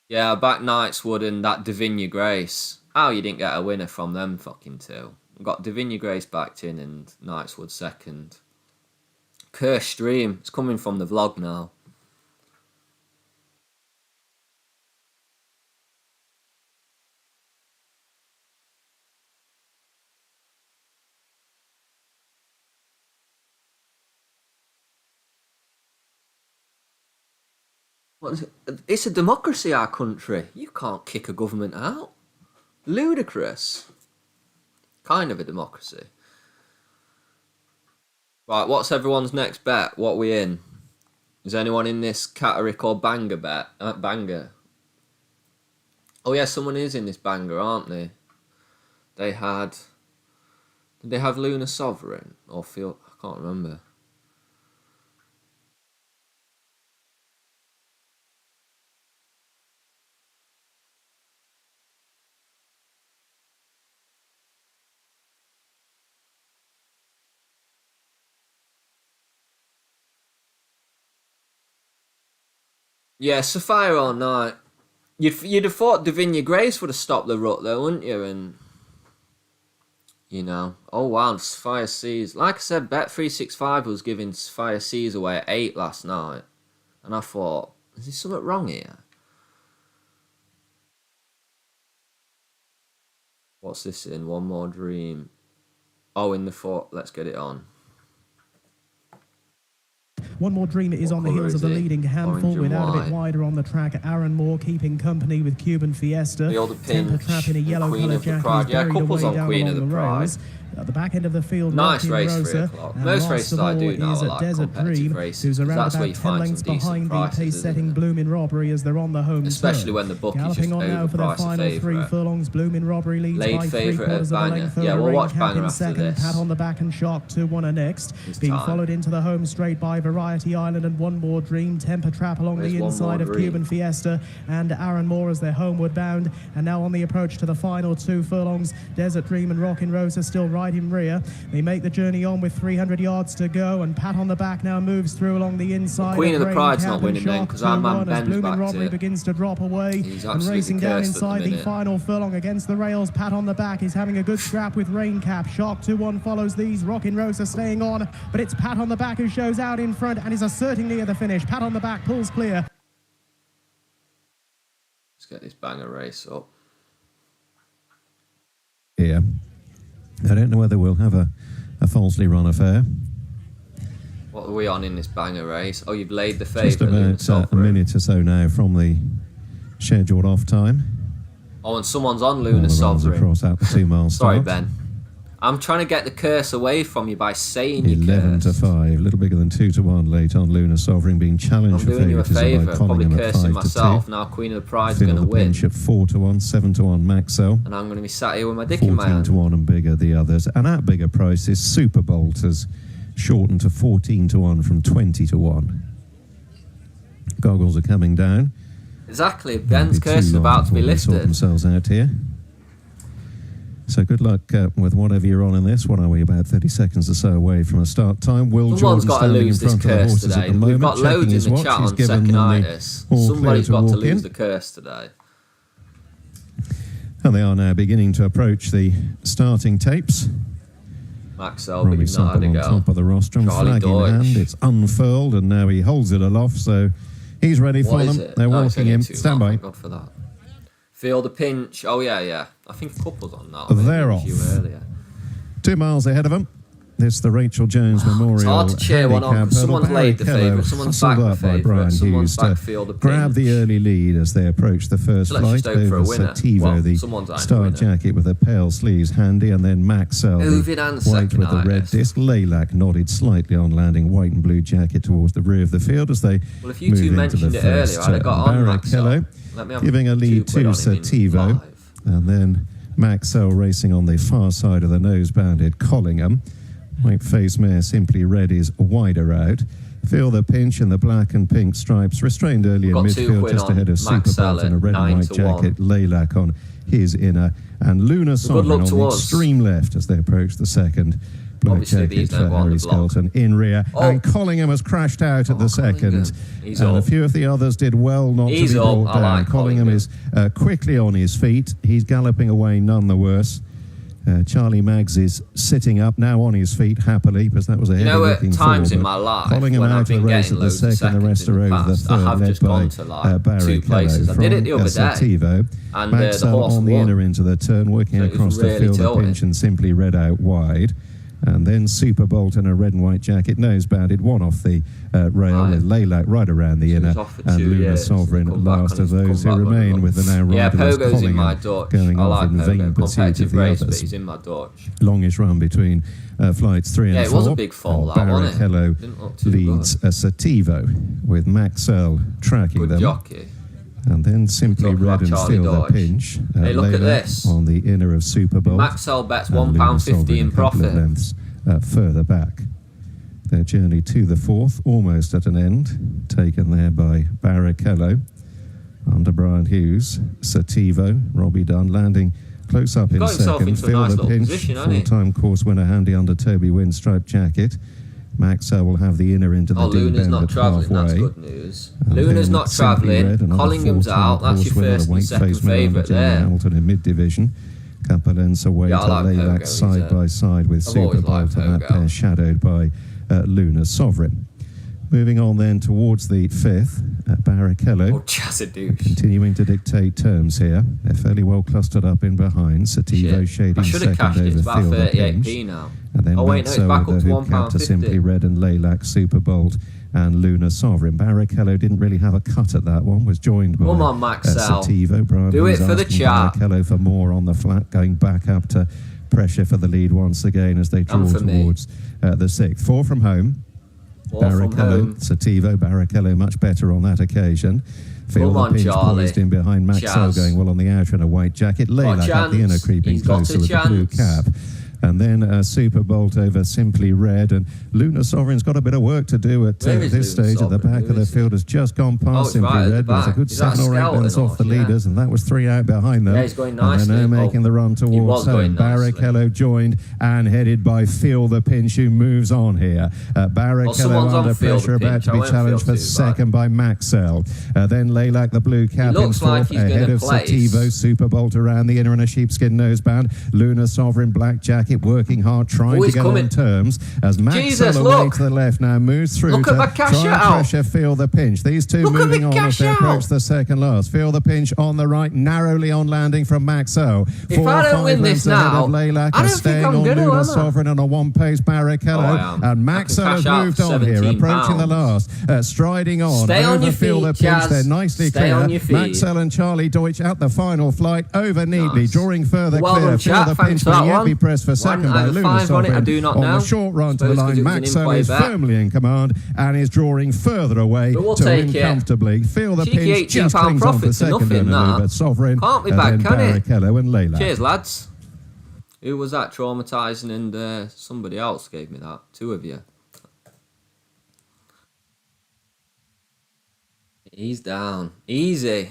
Yeah, back Knightswood and that Davinia Grace. How you didn't get a winner from them fucking two. We've got Davinia Grace backed in and Knightswood second. Curse stream. It's coming from the vlog now. What is it? It's a democracy, our country. You can't kick a government out. Ludicrous. Kind of a democracy. Right, what's everyone's next bet? What are we in? Is anyone in this Catterick or Banger bet? Banger. Oh yeah, someone is in this Banger, aren't they? They had... Did they have Lunar Sovereign? Or Field... I can't remember. Yeah, Sapphire all night. You'd have thought Davinia Grace would have stopped the rut though, wouldn't you? And you know, oh wow, Sapphire Seas. Like I said, Bet365 was giving Sapphire Seas away at 8 last night, and I thought, is there something wrong here? What's this in? One More Dream. Oh, in the fort. Let's get it on. One More Dream is on the heels of the leading handful, without a bit wider on the track. Aaron Moore keeping company with Cuban Fiesta. Temper Trap in a yellow coloured jacket is buried away down along the rows. At the back end of the field, nice race, 3 o'clock. Most races I do now are like Desert Dream, who's around about 10 lengths behind the pace-setting Bloomin' Robbery as they're on the home especially when the bookies just overprice a favourite. 3 furlongs, Bloomin' Robbery leads by 3/4 of a length. Yeah, we'll watch Banger after second, this. Pat on the back and Shock to 1 next. Being followed into the home straight by Variety. Variety Island and One More Dream. Temper Trap along the inside of Cuban Fiesta and Aaron Moore as they're homeward bound. And now on the approach to the final 2 furlongs, Desert Dream and Rockin' Rose are still right in rear. They make the journey on with 300 yards to go, and Pat on the Back now moves through along the inside. Queen of the Pride's not winning then, because our man Ben's back Robbery begins to drop away. And racing down inside the final furlong against the rails. Pat on the Back is having a good scrap with Rain Cap. Shark 2-1 follows these. Rockin' Rose are staying on, but it's Pat on the Back who shows out in front and is asserting near the finish. Pat on the Back pulls clear. Let's get this banger race up. Yeah. I don't know whether we'll have a falsely run affair. What are we on in this banger race? Oh, you've laid the favourite. Just about a minute or so now from the scheduled off time. Oh, and someone's on Lunar Sovereign. Across out the 2 mile start. Sorry, Ben. I'm trying to get the curse away from you by saying 11 to 5, a little bigger than 2 to 1 late on Lunar Sovereign, being challenged for favouritism by favour, probably cursing myself. 5 now Queen of the Pride's going to win. Pinch at 4 to 1, 7 to 1 Maxwell. And I'm going to be sat here with my dick in my hand. 14 to 1 and bigger the others. And at bigger prices, Super Bolt has shortened to 14 to 1 from 20 to 1. Goggles are coming down. Exactly, Ben's curse is about to be lifted. Sort themselves out here. So good luck with whatever you're on in this. What are we, about 30 seconds or so away from a start time? Will Someone's Jordan got to lose this curse today. We've got loads in the chat on second-itis. Somebody's got to lose the curse today. And they are now beginning to approach the starting tapes. Maxwell, but he's not had a go. On top of the rostrum, flag in hand. It's unfurled, and now he holds it aloft, so he's ready for them. They're walking him. Stand by. Thank God for that. Feel the pinch. Oh, yeah. I think a couple's on that. They're off. 2 miles ahead of them. This is the Rachel Jones Memorial. It's hard to cheer one on because someone's laid the favourite, someone's back the favourite, someone's back field the pinch. Grab the early lead as they approach the first flight. Over Sativo, the star jacket with the pale sleeves handy, and then Maxwell, the white with the red disc. Laylac nodded slightly on landing, white and blue jacket towards the rear of the field as they if you two mentioned it earlier, I'd have got on Maxwell. Giving a lead to Sativo, and then Maxwell racing on the far side of the nose-bounded Collingham. White face mare Simply Red is wider out. Feel the pinch in the black and pink stripes. Restrained early in midfield just ahead of Super Bolt in a red and white jacket. Laylac on his inner. And Lunar Sovereign on the extreme left as they approach the second. Black jacket for Harry Skelton in rear. And Collingham has crashed out at the second. And a few of the others did well not to be brought down. Collingham is quickly on his feet. He's galloping away none the worse. Charlie Maggs is sitting up now on his feet happily because that was a heavy looking times in my life Collingham out of the race at the second, the rest are over the third, I have just gone to like Barry 2 places. I did it the other day. And Max the horse on the won. inner into the turn, working across the field, the pinch and Simply Red out wide. And then Super Bolt in a red and white jacket, nose-bounded, one off the rail, with Laylac right around the inner, and Lunar Sovereign last of those who remain with the now riderless Collingham going off in vain pursuit of the others. He's in my Dutch. Longish run between flights 3 and 4. Yeah, it was a big fall, that wasn't it? Barrichello leads Sativo, with Maxwell tracking them. Jockey. And then Simply Red and Feel the Pinch. Hey, look at this. On the inner of Super Bowl. Maxwell bets £1.50 in profit. Lengths further back. Their journey to the fourth, almost at an end, taken there by Barrichello. Under Brian Hughes, Sativo, Robbie Dunn landing close up in second. Feel the Pinch, full-time course winner handy under Toby Winstripe jacket. Maxwell will have the inner into the deep end at halfway. That's good news. Luna's not travelling. Collingham's out. That's your first and second favourite there. Hamilton in mid-division. Couple lengths away to Laylac side by side with Super Bolt, and that pair shadowed by Lunar Sovereign. Moving on then towards the fifth, Barrichello. Continuing to dictate terms here. They're fairly well clustered up in behind. Sativo shading second over It's about Field 38p now. And then Maxwell with the hoop cap to Simply Red and Laylac, Super Bolt and Lunar Sovereign. Barrichello didn't really have a cut at that one, was joined by Sativo. Brian do it for the chat. Barrichello for more on the flat, going back up to pressure for the lead once again as they draw towards the sixth. 4 from home. Barrichello, Sativo, Barrichello much better on that occasion. Feel the pinch poised in behind Maxwell going well on the outer in a white jacket. Laylac up the inner creeping closer with the blue cap. And then Super Bolt over Simply Red. And Lunar Sovereign's got a bit of work to do at this stage. At the back of the field has just gone past Simply Red. There's a good 7 or 8 lengths off the leaders, and that was 3 out behind them. Yeah, he's going nicely. And they're now making the run towards home. Barrichello joined and headed by Feel the Pinch, who moves on here. Barrichello under pressure, about to be challenged for second by Maxell. Then Laylac, the blue cap, in fourth, ahead of Sativo. Super Bolt around the inner and a sheepskin noseband. Lunar Sovereign, Black Jacket, working hard, trying to get on terms. As Maxell away to the left now moves through to try and pressure Feel the Pinch. These two moving on as they approach the second last. Feel the Pinch on the right, narrowly on landing from Maxell. If I don't win this now, Laylac are staying on Lunar Sovereign on a one-pace Barrichello. And Maxell has moved on here, approaching the last, striding on. Stay on your feet, Feel the Pinch, they're nicely clear. Maxell and Charlie Deutsch at the final flight, over neatly, drawing further clear. Feel the Pinch will yet be pressed for second by Lunar Sovereign. On the short run to the line, Maxell is firmly in command and is drawing further away to win comfortably. Feel the Pinch just clings on for second in the move at Sovereign. Can't be bad, can it? Barrichello and Laylac. Cheers, lads. Who was that traumatising? And somebody else gave me that. 2 of you. He's down. Easy.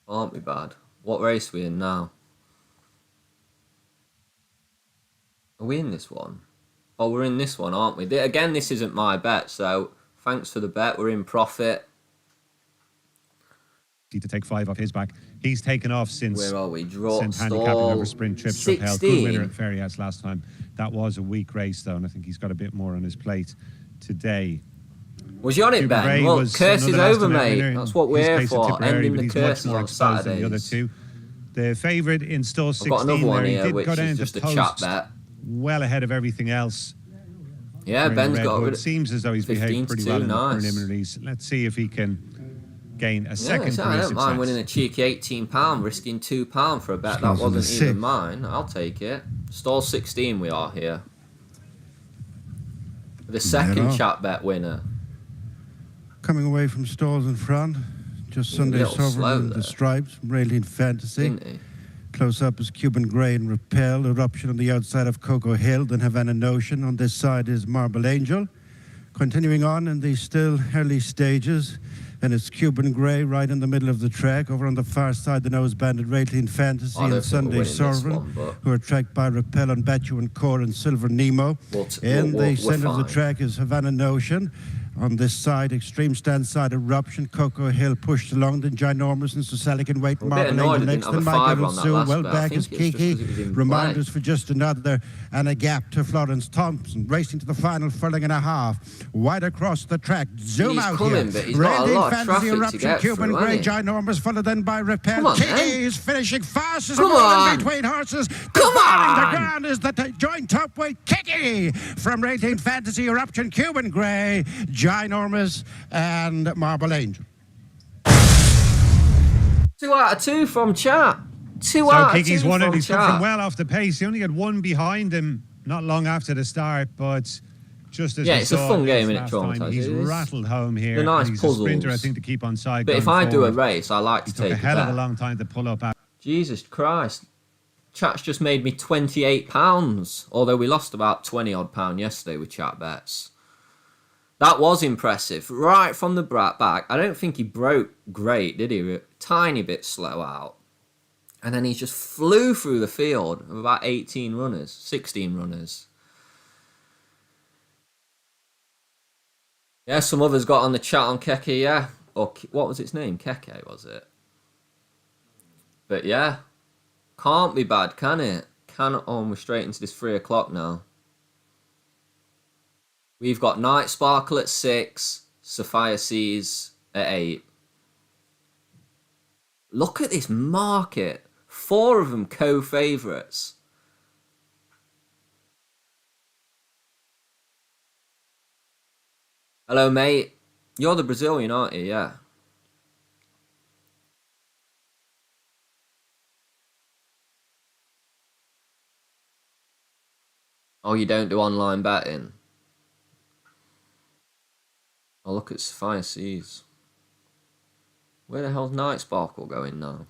Can't be bad. What race are we in now? Are we in this one? Oh, we're in this one, aren't we? Again, this isn't my bet, so thanks for the bet. We're in profit. To take 5 off his back. He's taken off since. Where are we? Drop, since handicapping over sprint trips. Rappel. Good winner at Ferryhouse last time. That was a weak race, though, and I think he's got a bit more on his plate today. Was you on it, Ben? Well, curse is over, mate. That's what we're here for. Ending the curses on Saturdays. The other two. The favourite in stall 16. I've got another one here, which is just a chat bet. Well ahead of everything else. Yeah, Ben's got it. Seems as though he's behaved pretty well in the preliminaries. Let's see if he can gain a second. I don't mind winning a cheeky £18, risking £2 for a bet that wasn't even mine. I'll take it. Stall 16 we are here. The second chat bet winner. Coming away from stalls in front, just Sunday Sovereign and the Stripes, Radiant Fantasy. Close up is Cuban Grey and Rappel. Eruption on the outside of Cocoa Hill, then Havana Notion. On this side is Marble Angel. Continuing on in the still early stages, and it's Cuban Grey right in the middle of the track. Over on the far side, the nose banded Radiant Fantasy and Sunday Sovereign, who are tracked by Rappel and Batu and Core and Silver Nemo. In the center of the track is Havana Notion. On this side, extreme stand side Eruption, Cocoa Hill pushed along, then Ginormous and Suselic and Wait, Marble Angel next, then Michael and Sue, well back is Kiki, reminders for just another, and a gap to Florence Thompson, racing to the final furlong and a half, wide across the track, zoom out here, Radiant Fantasy, Eruption, Cuban Grey, Ginormous, followed then by Rappel, Kiki is finishing fast as a ball in between horses, dividing the ground is the joint top weight, Kiki, from Radiant Fantasy, Eruption, Cuban Grey, Ginormous and Marble Angel. 2 out of 2 from chat. 2 out of 2 Kiki's won it. He's come from well off the pace. He only had 1 behind him not long after the start, but just as it's a fun game in it, traumatizing. He's rattled home here. The nice he's puzzles. A sprinter, I think, to keep on side. But if I do a race, I like to take a hell of a long time to pull up. Jesus Christ. Chat's just made me £28, although we lost about £20 yesterday with chat bets. That was impressive. Right from the back. I don't think he broke great, did he? A tiny bit slow out. And then he just flew through the field of about 16 runners. Yeah, some others got on the chat on Keke, yeah. Or what was its name? Keke, was it? But yeah. Can't be bad, can it? We're straight into this 3 o'clock now. We've got Night Sparkle at 6, Sapphire Seas at 8. Look at this market. 4 of them co-favourites. Hello, mate. You're the Brazilian, aren't you? Yeah. Oh, you don't do online betting? Oh, look at Sapphire Seas. Where the hell's Night Sparkle going now?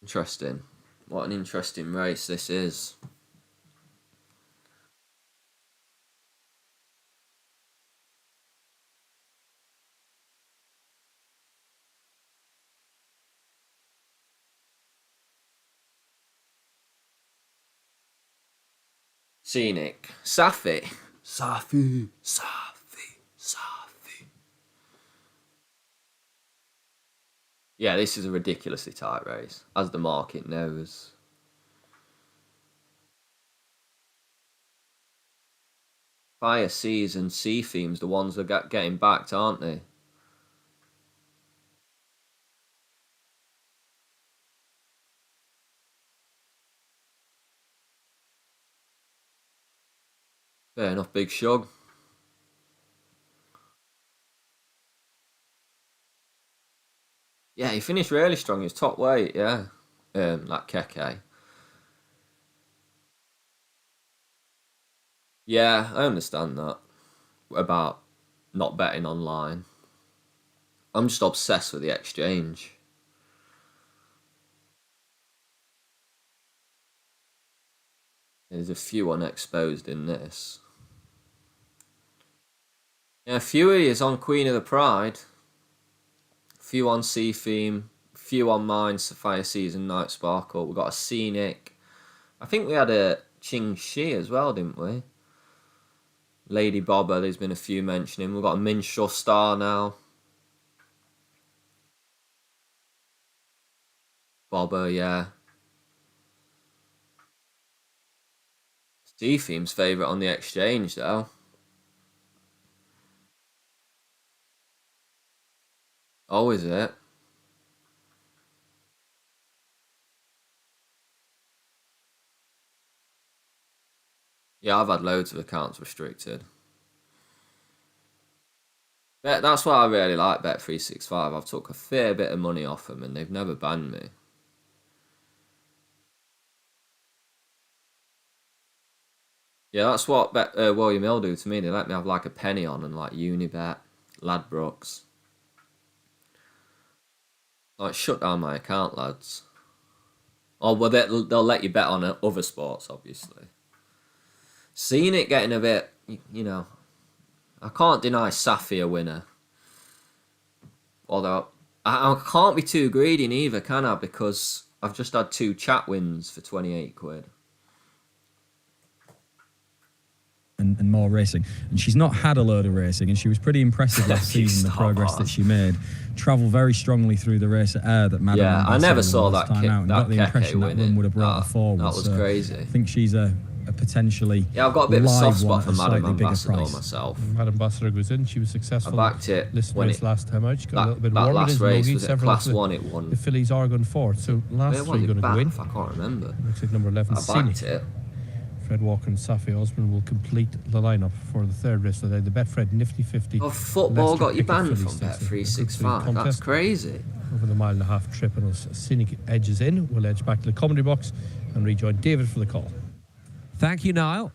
Interesting. What an interesting race this is. Scenic. Safi. Yeah, this is a ridiculously tight race, as the market knows. Fire Seas and Sea Themes, the ones that are getting backed, aren't they? Fair enough, Big Shug. Yeah, he finished really strong. He was top weight, yeah. That Keke. Yeah, I understand that. About not betting online. I'm just obsessed with the exchange. There's a few unexposed in this. Yeah, Fury is on Queen of the Pride. Few on Sea Theme. Few on mine, Sapphire Seas and Night Sparkle. We've got a Scenic. I think we had a Ching Shi as well, didn't we? Lady Bobber, there's been a few mentioning. We've got a Minstrel Star now. Bobber, yeah. Sea Theme's favourite on the exchange, though. Oh, is it? Yeah, I've had loads of accounts restricted. That's why I really like Bet365. I've took a fair bit of money off them and they've never banned me. Yeah, that's what William Hill do to me. They let me have like a penny on and like Unibet, Ladbrokes. Like, shut down my account, lads. Oh, well, they'll let you bet on other sports, obviously. Seeing it getting a bit, you know, I can't deny Safi a winner. Although, I can't be too greedy neither, can I? Because I've just had 2 chat wins for 28 quid. And more racing. And she's not had a load of racing, and she was pretty impressive last season, the progress that she made. Travelled very strongly through the race at Ayr that Madam Yeah, I never saw that time out, and got the impression that run would have brought her forward. That was crazy. I think she's a potentially I've got a bit of a soft spot for Madam Ambassador myself. Madam Ambassador goes in, she was successful. I backed it when it last time out. She got a little bit that warm. last race was at Class 1 it won. The fillies are going forward, so last 3 going to go in. I can't remember. Looks like number 11, I backed it. Fred Walker and Safi Osman will complete the lineup for the 3rd race of the day. The Betfred Nifty 50. Oh, football Leicester got you banned from Bet365. That's crazy. Over the 1.5 trip, and as Scenic edges in, we'll edge back to the comedy box and rejoin David for the call. Thank you, Niall.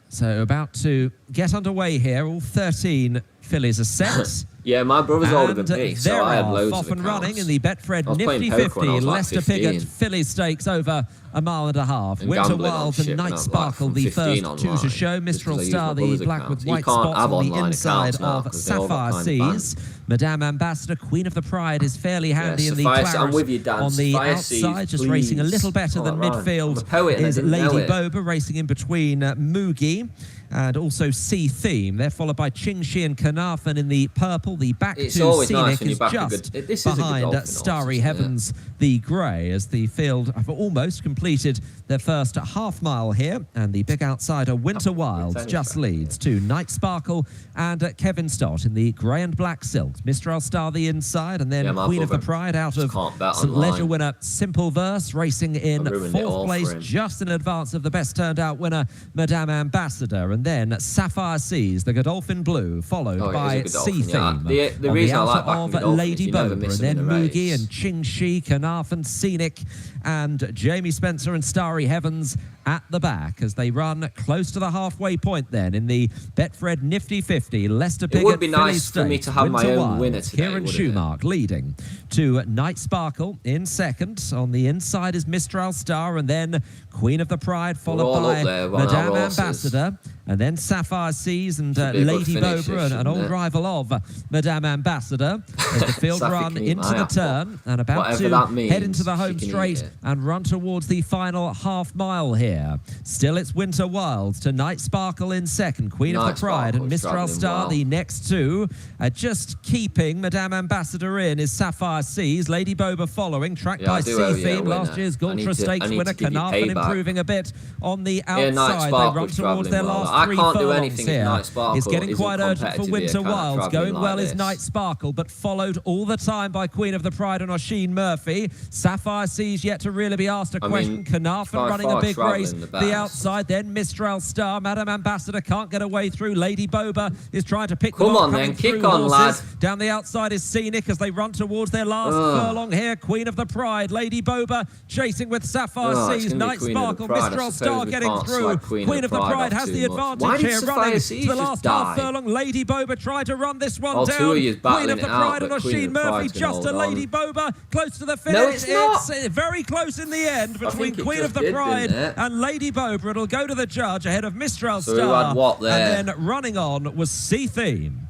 So about to get underway here. All 13 fillies are set. Yeah, my brother's older than me, so I had loads off of and accounts. running in the Betfred Nifty 50 Leicester Piggott Filly Stakes over 1.5 miles. Winter Wild and Night Sparkle, the first 2 to show. Mistral Star, the black with white spots on the inside of Sapphire Seas. Madame Ambassador, Queen of the Pride, is fairly handy in the claret. I'm with you, Dan. On the outside, just racing a little better than midfield, is Lady Boba, racing in between Moogie and also Sea Theme. They're followed by Ching Shi and Carnarvon in the purple. The back to Scenic is just behind Starry Heavens, the grey, as the field have almost completed their first half mile here. And the big outsider, Winter Wild, just leads to Night Sparkle and Kevin Stott in the grey and black silks. Mistral Star the inside, and then Queen of the Pride out of St. Leisure winner Simple Verse, racing in 4th place, just in advance of the best turned out winner, Madame Ambassador. And then Sapphire Seas, the Godolphin Blue, followed by Sea Theme. The reason I like of Lady Boba, and then Moogie and Ching Shi, Carnarvon, Scenic, and Jamie Spencer and Starry Heavens at the back as they run close to the halfway point then in the Betfred Nifty 50. Leicester Piggott. It would be nice for me to have my own winner today, Kieran Schumacher leading to Night Sparkle in second. On the inside is Mistral Star, and then Queen of the Pride, followed by Madame Ambassador, and then Sapphire Seas and Lady Boba, an old rival of Madame Ambassador, as the field run into the turn and about to head into the home straight and run towards the final half mile here. Still, it's Winter Wilds to Night Sparkle in second, Queen of the Pride and Mistral Star, the next two. Just keeping Madame Ambassador in is Sapphire Seas, Lady Boba following, tracked by Sea Theme, last year's Gultra Stakes winner, Carnarvon improving a bit on the outside. They run towards their last 3 furlongs here. It's getting quite urgent for Winter Wilds. Going well is Night Sparkle, but followed all the time by Queen of the Pride and Oisin Murphy. Sapphire Seas yet to really be asked a question. Carnarvon running a big race. The outside, then Mistral Star. Madame Ambassador can't get away through. Lady Boba is trying to pick them up. Come on then, kick on, lad. Down the outside is Scenic as they run towards their last furlong here. Queen of the Pride, Lady Boba chasing with Sapphire Seas. Night Sparkle, Mistral Star getting through. Queen of the Pride has the advantage here, running to the last half furlong. Lady Boba tried to run this one down. Queen of the Pride and Oisin Murphy just to Lady Boba, close to the finish. No, it's not. It's very close in the end between Queen of the Pride and Lady Boba. It'll go to the judge ahead of Mistral Star. And then running on was Sea Theme.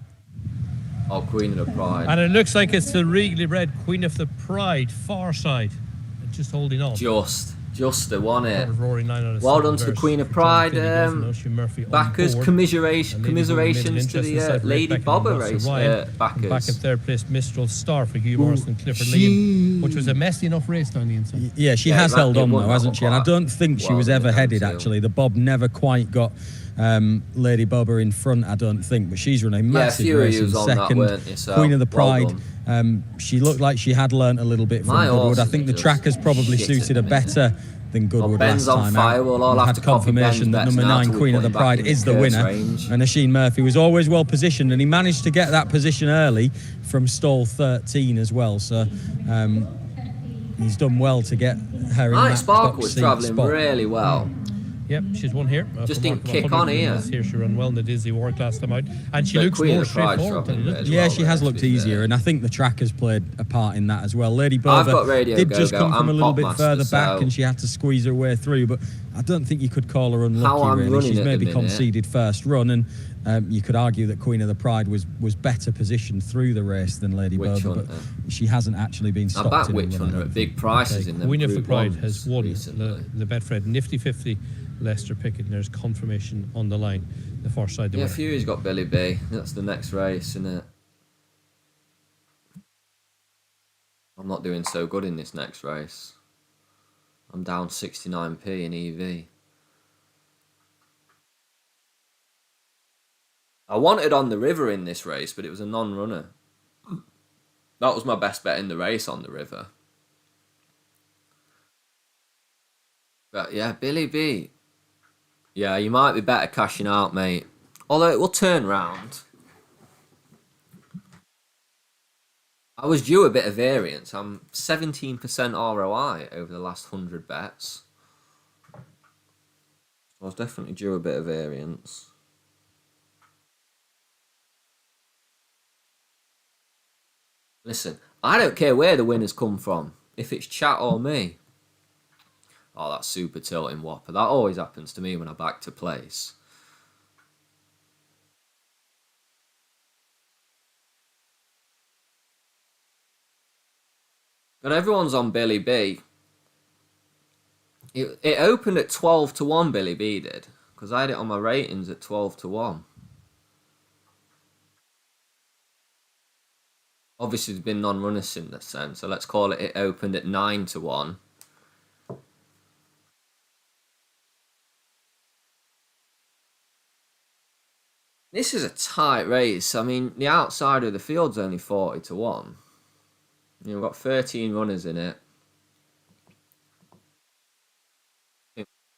Oh, Queen of the Pride. And it looks like it's the regally red Queen of the Pride, far side. Just holding on. Just the one here. Well done to the Queen of Pride. Backers, commiserations to the Lady Boba race backers. Back in third place, Mistral Star for Hugh Morris and Clifford Liam, which was a messy enough race down the inside. Yeah, she has held on though, hasn't she? And I don't think she was ever headed, actually. The bob never quite got Lady Boba in front, I don't think, but she's run a massive race in second. Queen of the Pride. She looked like she had learnt a little bit from Goodwood. I think the trackers probably suited her better than Goodwood last time out. We've had confirmation that number 9, Queen of the Pride, is the winner. And Oisin Murphy was always well positioned, and he managed to get that position early from stall 13 as well. So he's done well to get her in that Sparkle was travelling really well. Yep, she's won here. Just didn't kick on here. Here she ran well in the Disney Work last time out. And she looks more straightforward. Yeah, she has looked easier, and I think the trackers played a part in that as well. Lady Boba did just come from a little bit further back, and she had to squeeze her way through, but I don't think you could call her unlucky, really. She's maybe conceded first run, and you could argue that Queen of the Pride was better positioned through the race than Lady Boba, but she hasn't actually been stopped. I backed Witch Hunter at big prices in the Queen of the Pride has won the Betfred Nifty 50 Leicester Piggott, and there's confirmation on the line. The far side. Yeah, Fury's got Billy B. That's the next race, isn't it? I'm not doing so good in this next race. I'm down 69p in EV. I wanted On the River in this race, but it was a non-runner. That was my best bet in the race, On the River. But yeah, Billy B. Yeah, you might be better cashing out, mate. Although it will turn round. I was due a bit of variance. I'm 17% ROI over the last 100 bets. I was definitely due a bit of variance. Listen, I don't care where the winners come from. If it's chat or me. Oh, that's super tilting whopper. That always happens to me when I back to place. But everyone's on Billy B. It opened at 12-1, Billy B did. Because I had it on my ratings at 12-1. Obviously, there's been non-runners in this sense. So let's call it opened at 9-1. This is a tight race. I mean, the outside of the field's only 40-1. You've got 13 runners in it.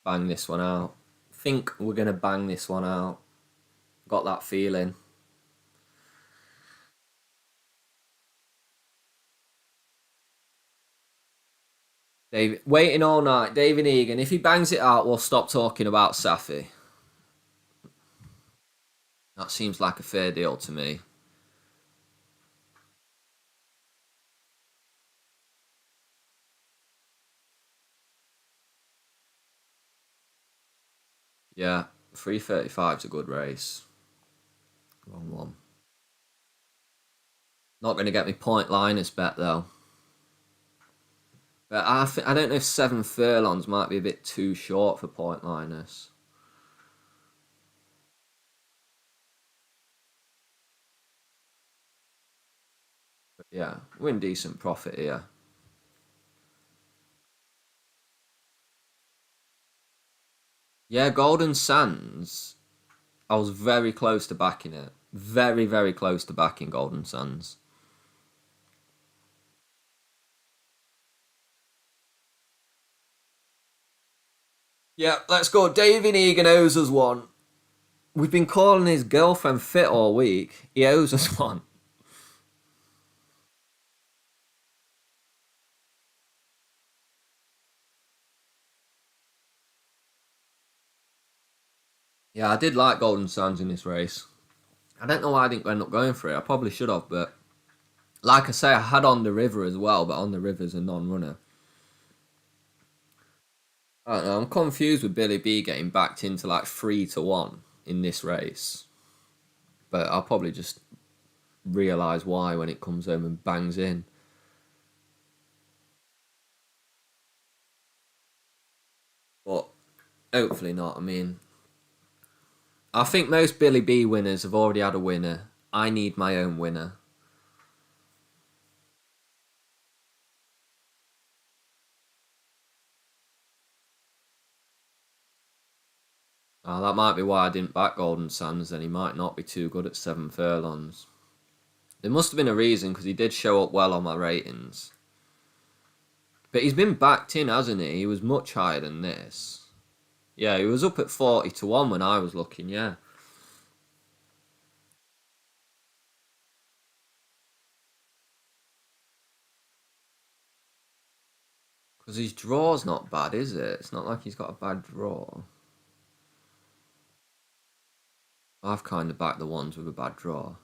Bang this one out. Think we're going to bang this one out. Got that feeling. David, waiting all night. David Egan. If he bangs it out, we'll stop talking about Safi. That seems like a fair deal to me. Yeah, 3:35 is a good race. Wrong one. Not going to get me point liners bet though. But I don't know if 7 furlongs might be a bit too short for point liners. But yeah, we're in decent profit here. Yeah, Golden Sands. I was very close to backing it. Very, very close to backing Golden Sands. Yeah, let's go. David Egan owes us one. We've been calling his girlfriend fit all week. He owes us one. Yeah, I did like Golden Sands in this race. I don't know why I didn't end up going for it. I probably should have, but like I say, I had On the River as well, but On the River's a non-runner. I don't know, I'm confused with Billy B getting backed into like 3-1 in this race. But I'll probably just realise why when it comes home and bangs in. But hopefully not. I mean, I think most Billy B winners have already had a winner. I need my own winner. Oh, that might be why I didn't back Golden Sands, then he might not be too good at 7 furlongs. There must have been a reason, because he did show up well on my ratings. But he's been backed in, hasn't he? He was much higher than this. Yeah, he was up at 40-1 when I was looking, yeah. Because his draw's not bad, is it? It's not like he's got a bad draw. I've kind of backed the ones with a bad draw.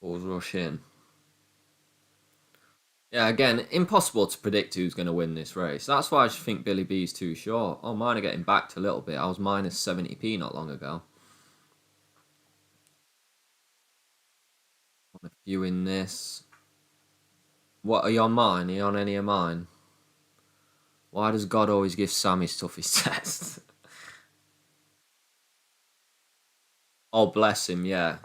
Balls rush in. Yeah, again, impossible to predict who's going to win this race. That's why I just think Billy B's too short. Oh, mine are getting backed a little bit. I was minus 70p not long ago. I'm viewing this. What, are you on mine? Are you on any of mine? Why does God always give Sam his toughest test? Oh, bless him, yeah.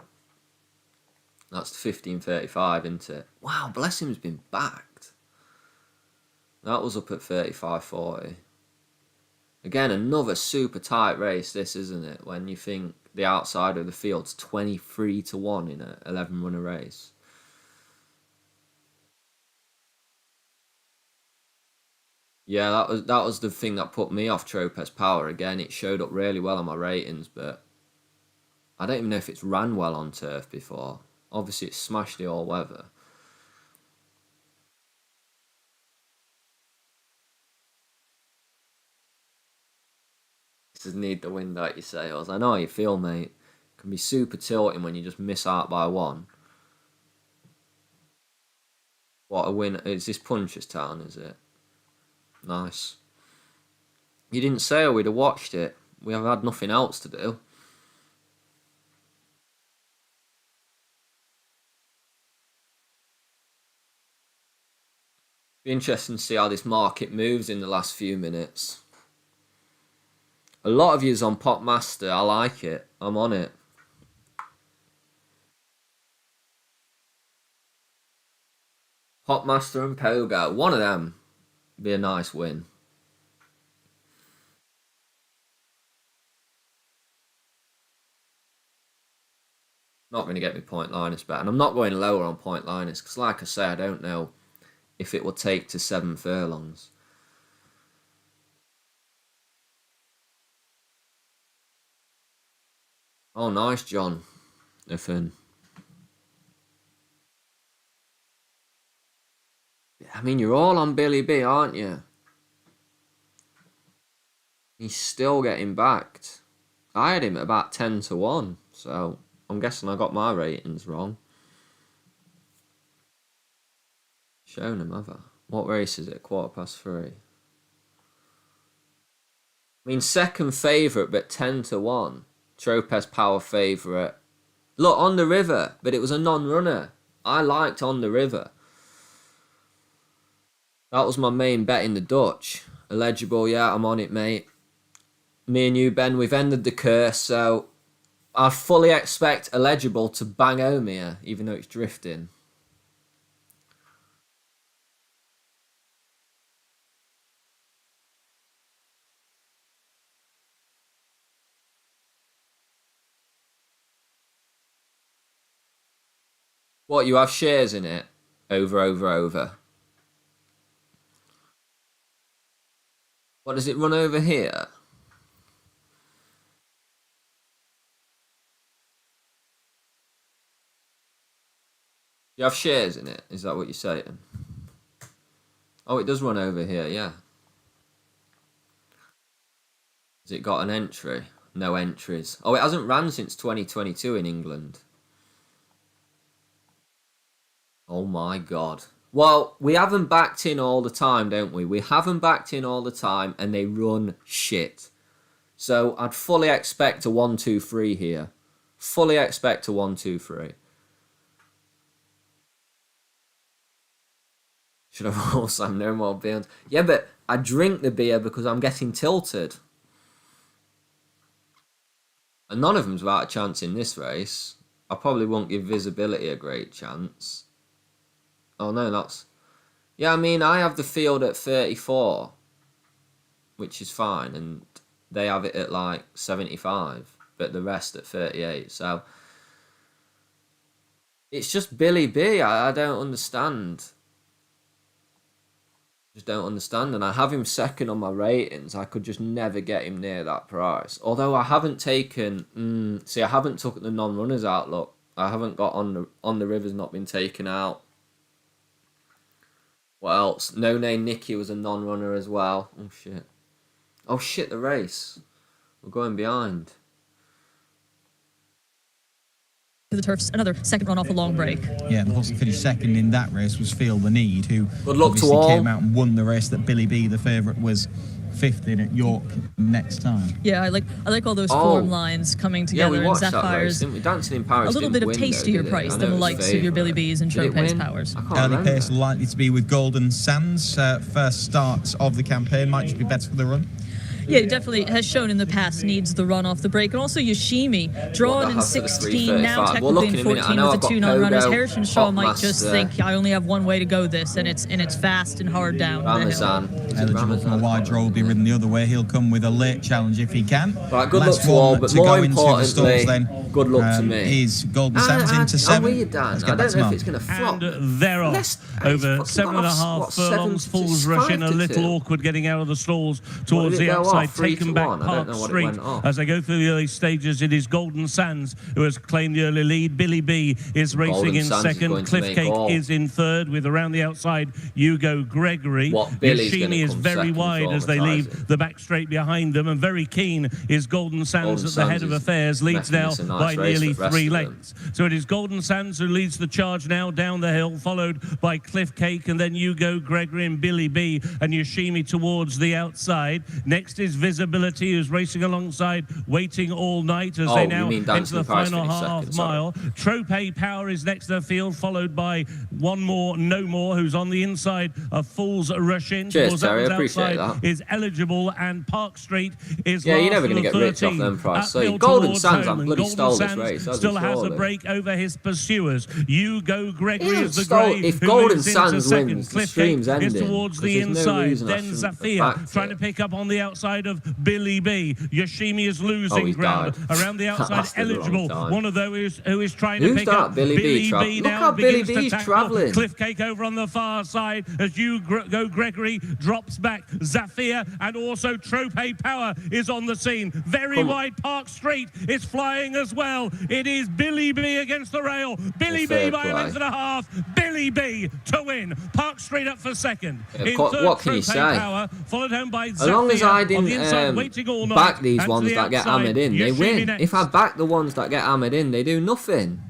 That's 15:35, isn't it? Wow, bless him's been backed. That was up at 35:40. Again, another super tight race, this, isn't it? When you think the outside of the field's 23-1 in an 11-runner race. Yeah, that was the thing that put me off Tropez Power. Again, it showed up really well on my ratings, but I don't even know if it's ran well on turf before. Obviously, it's smashed the all-weather. This is need the wind out your sails. I know how you feel, mate. It can be super tilting when you just miss out by one. What a win. It's this Punchestown, is it? Nice. You didn't say we'd have watched it. We have had nothing else to do. Be interesting to see how this market moves in the last few minutes. A lot of yous on Popmaster. I like it. I'm on it. Popmaster and Pogo. One of them be a nice win. Not going to get me point liners back. And I'm not going lower on point liners. Because like I say, I don't know if it will take to 7 furlongs. Oh, nice, John. Nothing. I mean, you're all on Billy B, aren't you? He's still getting backed. I had him at about 10-1, so I'm guessing I got my ratings wrong. Shown him, have I? What race is it? 3:15. I mean, second favourite, but 10-1. Tropez power favourite. Look, On the River, but it was a non-runner. I liked On the River. That was my main bet in the Dutch. Eligible, yeah, I'm on it, mate. Me and you, Ben, we've ended the curse, so I fully expect Eligible to bang home here, even though it's drifting. What, you have shares in it? Over. What, does it run over here? You have shares in it? Is that what you're saying? Oh, it does run over here, yeah. Has it got an entry? No entries. Oh, it hasn't ran since 2022 in England. Oh my God. Well, we haven't backed in all the time, don't we? We haven't backed in all the time, and they run shit. So I'd fully expect a 1-2-3 here. Fully expect a 1-2-3. Should have also no more beers. Yeah, but I drink the beer because I'm getting tilted. And none of them's without a chance in this race. I probably won't give Visibility a great chance. Oh no, that's... Yeah, I mean, I have the field at 34, which is fine, and they have it at like 75, but the rest at 38, so... It's just Billy B, I don't understand. Just don't understand, and I have him second on my ratings. I could just never get him near that price. Although I haven't taken... see, I haven't took the non-runners out, look. I haven't got on the River's not been taken out. What else? No Name Nicky was a non-runner as well. Oh, shit. Oh, shit, the race. We're going behind. The turfs, another second run off a long break. Yeah, the horse that finished second in that race was Feel the Need, who good luck to all. Came out and won the race that Billy B, the favourite, was fifth in at York next time. Yeah, I like all those form lines coming together. Yeah, we watched and Sapphire's that race, Dancing in Paris a little bit of tastier price than the likes of your Billy B's and Tropez Powers. Early pace likely to be with Golden Sands. First start of the campaign might just be better for the run. Yeah, he definitely has shown in the past needs the run off the break. And also Yoshimi, drawn in 16, now technically in 14 with the two non-runners. Harrison Shaw might just think, I only have one way to go this, and it's fast and hard down the hill. Eligible for a wide draw will be ridden the other way. He'll come with a late challenge if he can. Right, good luck to all, but more importantly, good luck to me. Is Golden Sands into 7. I don't know if it's going to flop. And they're off. Over 7.5 furlongs. Fools rushing a little awkward getting out of the stalls towards the outside. Taken back Park Street as they go through the early stages. It is Golden Sands who has claimed the early lead. Billy B is racing in second. Cliff Cake is in third with around the outside Hugo Gregory. Yoshimi is very wide as they leave the back straight behind them, and very keen is Golden Sands at the head of affairs. Leads now by nearly 3 lengths. So it is Golden Sands who leads the charge now down the hill, followed by Cliff Cake and then Hugo Gregory and Billy B, and Yoshimi towards the outside. Next is Visibility, who's racing alongside Waiting All Night as they now enter the final half mile. Tropez Power is next to the field, followed by One More, No More, who's on the inside of Fools Rush In. Cheers, Terry, I appreciate that. Is Eligible, and Park Street is you're never going to get rich off them price. So Golden Sands, I'm bloody stole this race. Still has a break over his pursuers. Hugo Gregory is the grey. If Golden Sands wins, the stream's ending. Is towards the inside. Then Zafir trying to pick up on the outside outside of Billy B. Yoshimi is losing ground. Around the outside, Eligible. One of those who is trying to pick up Billy B now. Look how Billy B's travelling. Cliffcake over on the far side as you go. Gregory drops back. Zafir and also Trope Power is on the scene. Very wide. Park Street is flying as well. It is Billy B against the rail. Billy B by a length and a half. Billy B to win. Park Street up for second. In third, what can you say? Power, followed home by as long as I didn't back these ones that get hammered in, they win. If I back the ones that get hammered in, they do nothing.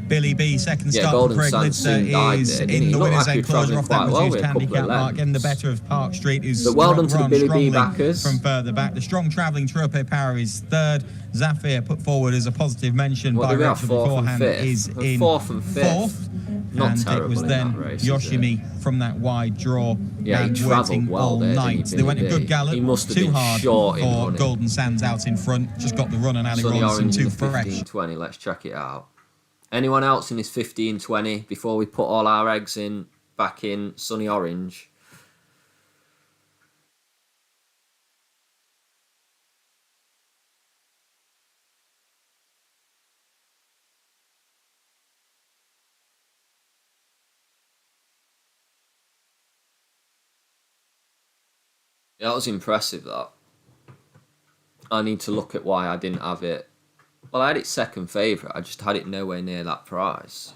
Billy B, second start for Craig Lidster, is in the winner's enclosure off that reduced handicap mark, getting the better of Park Street, who's well done to the Billy B backers from further back. The strong travelling Trope Power is third. Zafir, put forward as a positive mention by Rachel beforehand, is in fourth. Not and terrible it was then race, Yoshimi from that wide draw and waiting well all night. They went a good gallop, too hard for Golden Sands out in front. Just got the run on Ali Ronson, too fresh. 15-20, let's check it out. Anyone else in this 15-20 before we put all our eggs back in Sunny Orange? Yeah, that was impressive, that. I need to look at why I didn't have it. Well, I had it second favourite. I just had it nowhere near that price.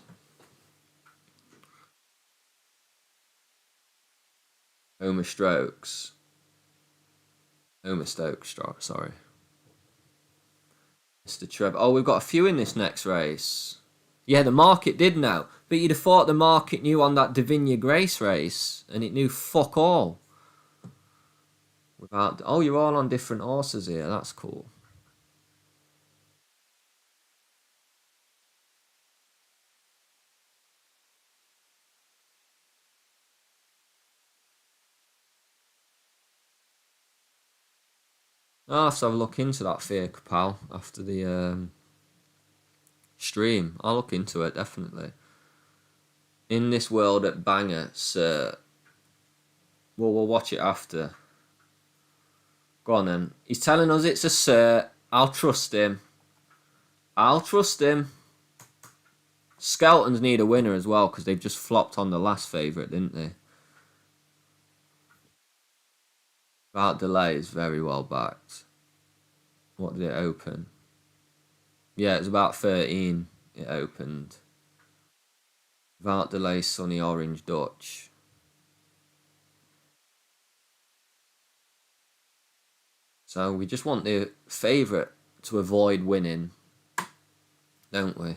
Homer Stokes, sorry. Mr. Trevor. Oh, we've got a few in this next race. Yeah, the market did know. But you'd have thought the market knew on that Davinia Grace race. And it knew fuck all. Oh, you're all on different horses here. That's cool. I'll have to have a look into that Fiacre pal after the stream. I'll look into it, definitely. In this world at Banger, sir. Well, we'll watch it after. Go on then. He's telling us it's a sir. I'll trust him. Skeltons need a winner as well because they've just flopped on the last favourite, didn't they? Without delay is very well backed. What did it open? Yeah, it was about 13 it opened. Without delay, Sunny Orange Dutch. So we just want the favourite to avoid winning, don't we?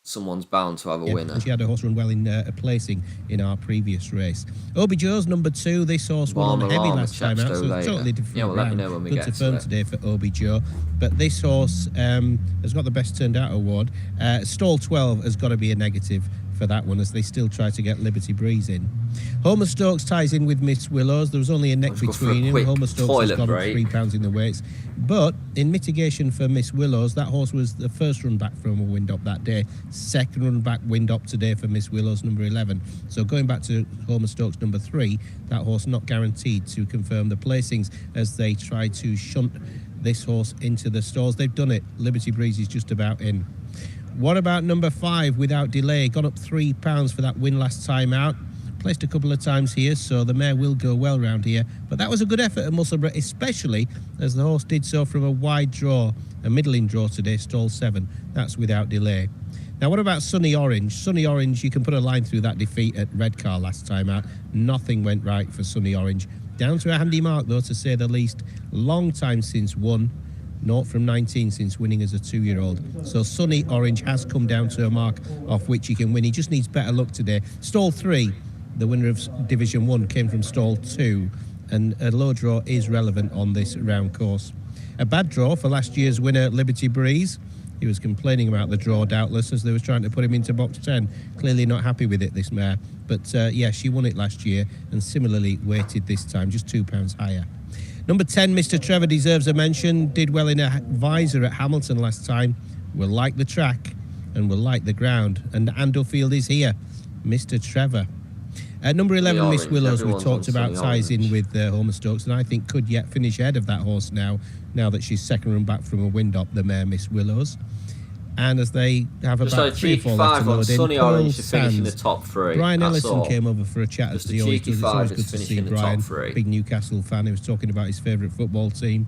Someone's bound to have a winner. She had a horse run well in a placing in our previous race. Obi Joe's number 2. This horse won on heavy last time out, so it's totally different. Yeah, well, let me know when we get to it. Good to firm today for Obi Joe. But this horse has got the best turned out award. Stall 12 has got to be a negative for that one as they still try to get Liberty Breeze in. Homer Stokes ties in with Miss Willows. There was only a neck between him. Homer Stokes has gone up 3 pounds in the weights. But in mitigation for Miss Willows, that horse was the first run back from a wind up that day. Second run back wind up today for Miss Willows, number 11. So going back to Homer Stokes, number 3, that horse not guaranteed to confirm the placings as they try to shunt this horse into the stalls. They've done it. Liberty Breeze is just about in. What about number 5, Without Delay? Got up 3 pounds for that win last time out. Placed a couple of times here, so the mare will go well round here. But that was a good effort at Musselburgh, especially as the horse did so from a wide draw, a middling draw today, stall 7. That's Without Delay. Now, what about Sunny Orange? Sunny Orange, you can put a line through that defeat at Redcar last time out. Nothing went right for Sunny Orange. Down to a handy mark, though, to say the least. Long time since won. 0 from 19 since winning as a 2-year-old. So Sunny Orange has come down to a mark off which he can win. He just needs better luck today. Stall 3, the winner of Division 1, came from stall 2, and a low draw is relevant on this round course. A bad draw for last year's winner, Liberty Breeze. He was complaining about the draw, doubtless, as they was trying to put him into box 10. Clearly not happy with it, this mare. But yeah, she won it last year and similarly weighted this time, just 2 pounds higher. Number 10, Mr. Trevor, deserves a mention. Did well in a visor at Hamilton last time. Will like the track and will like the ground. And Andofield is here. Mr. Trevor. Number 11, Miss Willows, we talked about, ties in with Homer Stokes, and I think could yet finish ahead of that horse now that she's second run back from a wind-up, the mare Miss Willows. And as they have about 3 or 4 left to load in, Sunny Orange to finish in the top 3. Brian Ellison came over for a chat at the Orange. It's always good to see Brian, big Newcastle fan. He was talking about his favourite football team.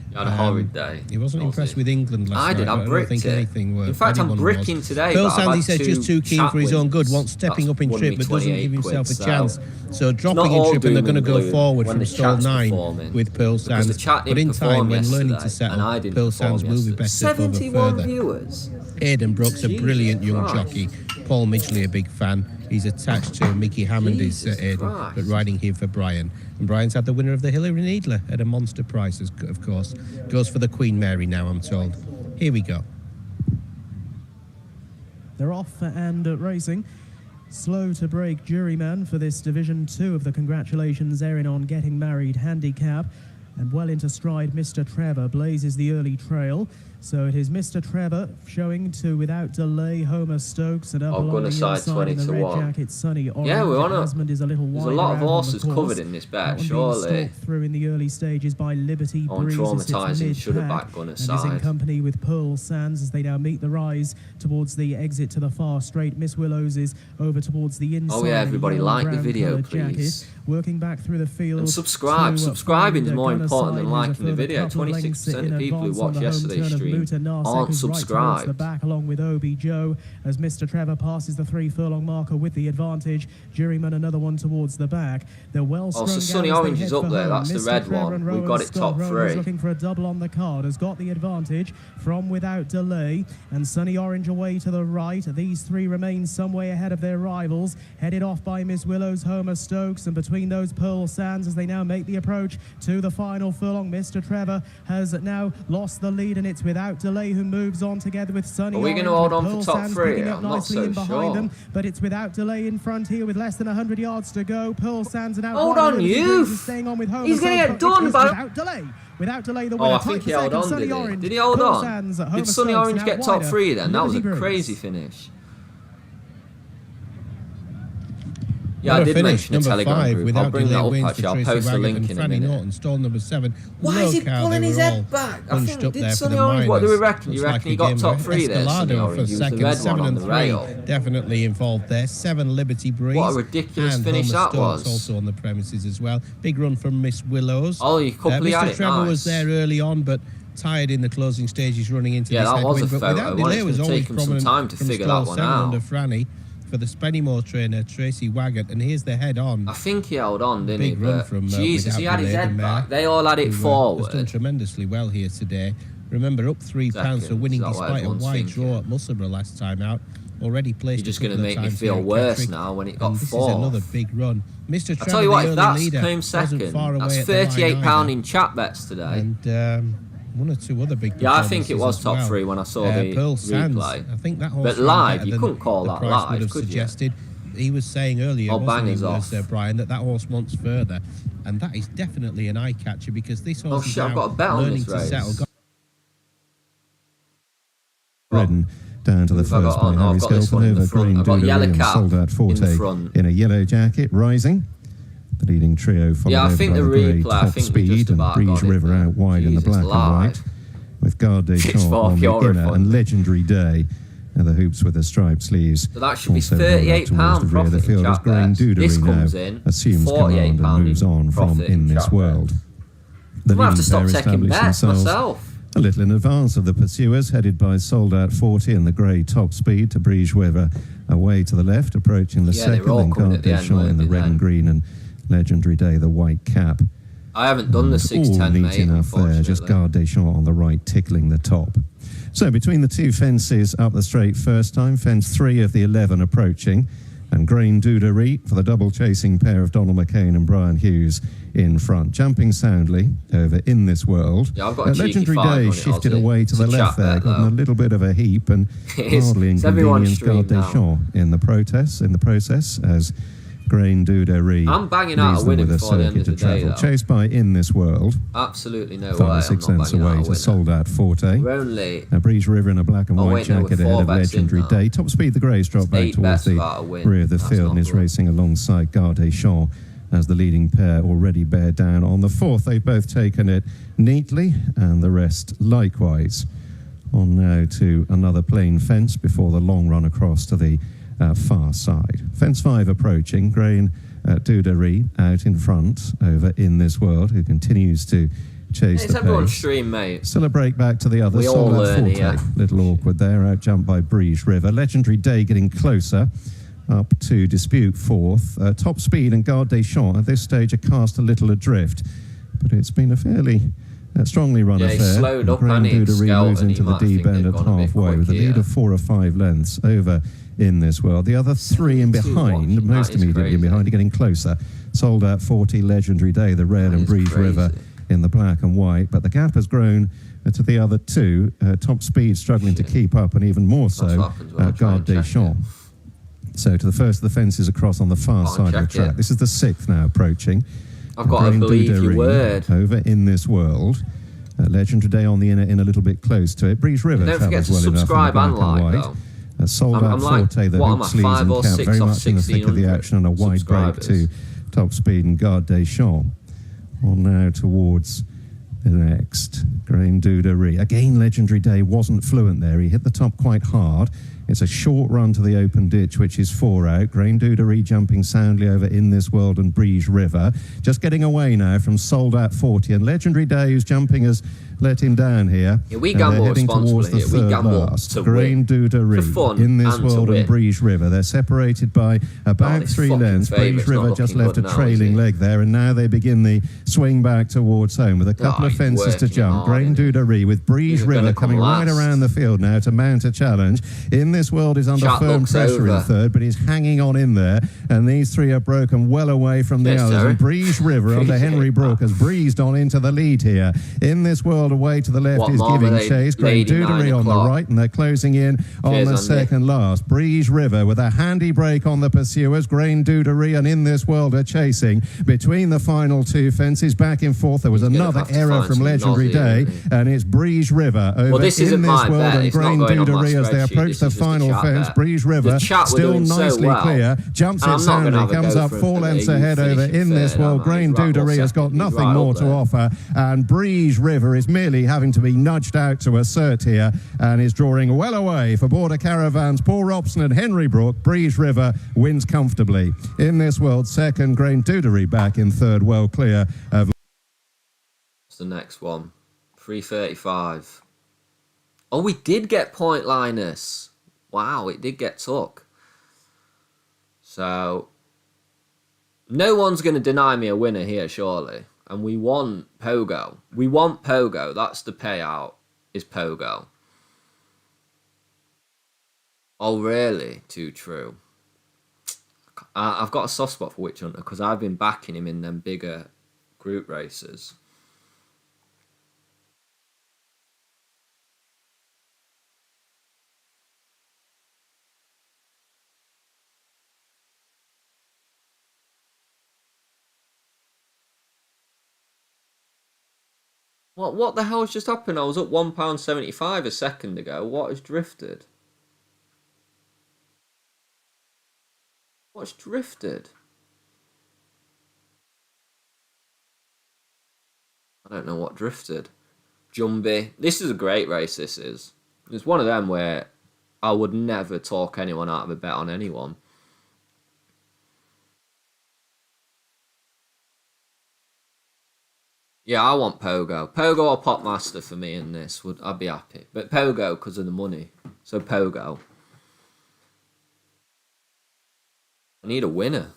He had a horrid day. He wasn't impressed with England last night. I did. I bricked don't think anything worked. In fact, I'm bricking today. Pearl Sandy says just too keen for his own good, wants stepping up in trip, but doesn't give himself a chance. So dropping in trip, and they're going to go forward from stall 9 with Pearl Sands. But in time, when learning to settle, Pearl Sands will be better over further. Viewers. Aidan Brooks, a brilliant young jockey. Paul Midgley, a big fan. He's attached to Mickey Hammond, is Aidan, but riding here for Brian. And Brian's had the winner of the Hillary Needler at a monster price, of course. Goes for the Queen Mary now, I'm told. Here we go. They're off and racing. Slow to break juryman for this Division 2 of the Congratulations Erin on Getting Married handicap. And well into stride, Mr. Trevor blazes the early trail. So it is Mr. Trevor showing to, without delay, Homer Stokes and up along the inside in the red jacket, Sunny Orange. Yeah, we're on it. Is a little There's a lot of horses covered in this bet, surely. Through in the early stages by Liberty Breeze. Traumatising, should have back gunner side. And is in company with Pearl Sands as they now meet the rise towards the exit to the far straight. Miss Willows is over towards the inside. Oh yeah, everybody like the video, please. Jacket, working back through the field. And subscribe. Subscribing is more important than liking the video. 26% of people who watched yesterday's stream aren't subscribed. The back along with Obi Joe as Mr. Trevor passes the 3 furlong marker with the advantage. Juryman another one towards the back. They're well strung. So Sunny Orange is up there. That's the red one. We've got it top 3. Looking for a double on the card. Has got the advantage from Without Delay. And Sunny Orange away to the right. These 3 remain some way ahead of their rivals. Headed off by Miss Willows, Homer Stokes, and between those Pearl Sands as they now make the approach to the final furlong. Mr. Trevor has now lost the lead, and it's Without Delay who moves on together with Sunny Orange. Are we going to hold on for top 3? I'm not so sure. Them, but it's Without Delay in front here with less than 100 yards to go. Pearl Sands and out. Hold on, you. Staying on with Homer. He's going to get done, Without Delay. Without Delay, the winner. I think he held on, did he? Did he hold on? Did Sunny Orange get top 3 then? That was a crazy finish. Yeah, I did mention a Telegram group. I'll bring that up actually. I'll post a link in a minute. Norton, stall number 7. Why is he pulling his head back? I think, did Sunny Orange, what do we reckon? You reckon he got top 3 there, Sunny Orange? He was the red one on the rail. Definitely involved there. 7 Liberty Breeze. What a ridiculous finish that was. Also on the premises as well. Big run from Miss Willows. Oh, you couple had it, Mr. Trevor was there early on, but tired in the closing stages running into this headwind. Yeah, that was a photo. It was taken some time to figure that one out. Under Franny. For the Spennymoor trainer, Tracy Waggett, and here's the head on. I think he held on, didn't he? Big run from Jesus, he had his head back. They all had it forward. He's done tremendously well here today. Remember, up £3 for winning despite a wide draw at Musselburgh last time out. Already placed. You're just going to make me feel worse now when it got 4. This is another big run. Mr. Trevor, I tell you what, if that's leader, came second, that's £38 in chat bets today. And 1 or 2 other big. Yeah, I think it was top 3 when I saw the Pearl Sands, replay. I think that horse but live, you couldn't call that live, could suggested. He was saying earlier, off. Brian, that horse wants further, and that is definitely an eye catcher because this horse is I've got a bet on this race. Ridden down to the first by Harry Skelton over Green Doodle, sold out Forte in a yellow jacket, rising. The leading trio followed over by the grey Top Speed and Breeze River out wide in the black and white, with Garde des Champs on the inner and Legendary Day and the hoops with the striped sleeves. So that should be £38 profit. The field as Green Doodle now assumes command and moves on from In This World. The leading pair established themselves a little in advance of the pursuers, headed by Sold Out 40 and the grey Top Speed to Breeze River away to the left, approaching the second, then Garde des Champs in the red and green and Legendary Day, the white cap. I haven't done the 610, mate, enough there, just Garde des Champs on the right, tickling the top. So between the 2 fences up the straight first time, fence 3 of the 11 approaching, and Green Doodery for the double chasing pair of Donald McCain and Brian Hughes in front, jumping soundly over In This World. Yeah, I've got a Legendary Day shifted away to the left there, got a little bit of a heap and hardly inconvenienced Garde des Champs in the process as Grain Duderie. I'm banging out a winner before the end of the day, though. Chased by In This World. Absolutely no way. 5 or 6 cents away to Sold Out Forte. We're only... Breeze River in a black and white jacket ahead of Legendary Day. Top Speed, the Greys drop back towards the rear of the field and is racing alongside Garde Champ as the leading pair already bear down on the 4th. They've both taken it neatly, and the rest likewise. On now to another plain fence before the long run across to the far side. Fence 5 approaching. Grain Duderie out in front over In This World, who continues to chase the pace. Stream, mate. Still a break back to the other. We all learn here. Little awkward there, out jumped by Breeze River. Legendary Day getting closer up to dispute 4th. Top Speed and Garde Champ at this stage are cast a little adrift, but it's been a fairly strongly run affair. Slowed up Grain Duderie moves into the D bend at halfway with a lead of 4 or 5 lengths over In This World. The other 3 in behind, most immediately in behind, are getting closer. Sold Out 40, Legendary Day, the red, and Breeze River in the black and white. But the gap has grown to the other 2. Top Speed struggling to keep up, and even more so Garde Champ. So to the first of the fences across on the far side of the track. This is the 6th now approaching. I've got to believe your word. Over In This World. Legendary Day on the inner in a little bit close to it. Breeze River don't forget to well subscribe and like, though. Sold Out Forte, the hook sleeves and cap, very much in the thick of the action, and a wide break to Top Speed and Garde Champ. On now towards the next. Grain Duderie. Again, Legendary Day wasn't fluent there. He hit the top quite hard. It's a short run to the open ditch, which is 4 out. Grain Duderie jumping soundly over In This World and Breeze River. Just getting away now from Sold Out 40. And Legendary Day, who's jumping, has let him down here. Yeah, we gamble responsibly here. We gamble to Grain Duderie, In This World and Breeze River. They're separated by about 3 lengths. Breeze River just left a trailing leg there, and now they begin the swing back towards home with a couple of fences to jump. Grain Duderie with Breeze River coming right around the field now to mount a challenge. In This World is under firm pressure in 3rd, but he's hanging on in there, and these 3 are broken well away from the others. And Breeze River under Henry Brook has breezed on into the lead here. In This World away to the left is giving chase. Grain Duderie on the right, and they're closing in on the second last. Breeze River with a handy break on the pursuers. Grain Duderie and In This World are chasing between the final 2 fences. Back in 4th, there was another error from Legendary Day, and it's Breeze River over In This World and Grain Duderie as they approach the final fence. Breeze River still nicely clear, jumps it soundly, comes up 4 lengths ahead over In This World. Grain Duderie has got nothing more to offer, and Breeze River is merely having to be nudged out to assert here, and is drawing well away for Border Caravans, Paul Robson and Henry Brook. Breeze River wins comfortably. In This World 2nd, Grain Duderie back in 3rd, well clear of... What's the next one? 3:35. Oh, we did get Point Linus. Wow, it did get took. So, no one's going to deny me a winner here, surely. And we want Pogo. We want Pogo. That's the payout, is Pogo. Oh, really? Too true. I've got a soft spot for Witch Hunter because I've been backing him in them bigger group races. What the hell's just happened? I was up £1.75 a second ago. What has drifted? What's drifted? I don't know what drifted. Jumby. This is a great race, this is. It's one of them where I would never talk anyone out of a bet on anyone. Yeah, I want Pogo. Pogo or Popmaster for me in this. I'd be happy. But Pogo because of the money. So Pogo. I need a winner.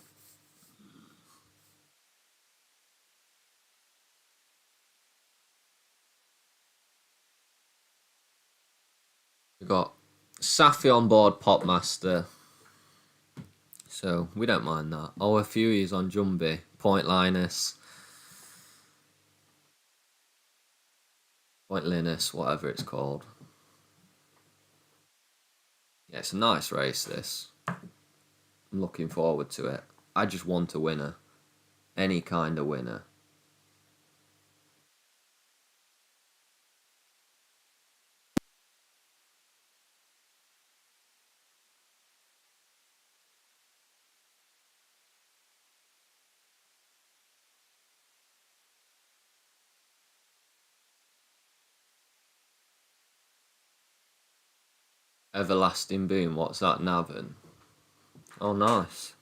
We've got Safi on board, Popmaster. So we don't mind that. Oh, a few is on Jumby. Point Linus. Point Linus, whatever it's called. Yeah, it's a nice race, this. I'm looking forward to it. I just want a winner. Any kind of winner. Everlasting Boom. What's that, Navan? Oh, nice.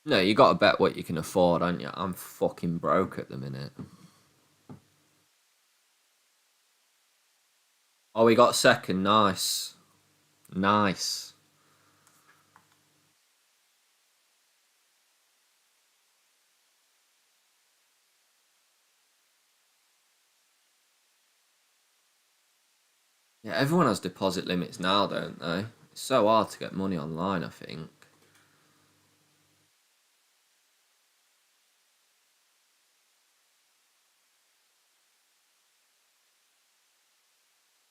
No, you got to bet what you can afford, aren't you? I'm fucking broke at the minute. Oh, we got second. Nice. Nice. Yeah, everyone has deposit limits now, don't they? It's so hard to get money online, I think.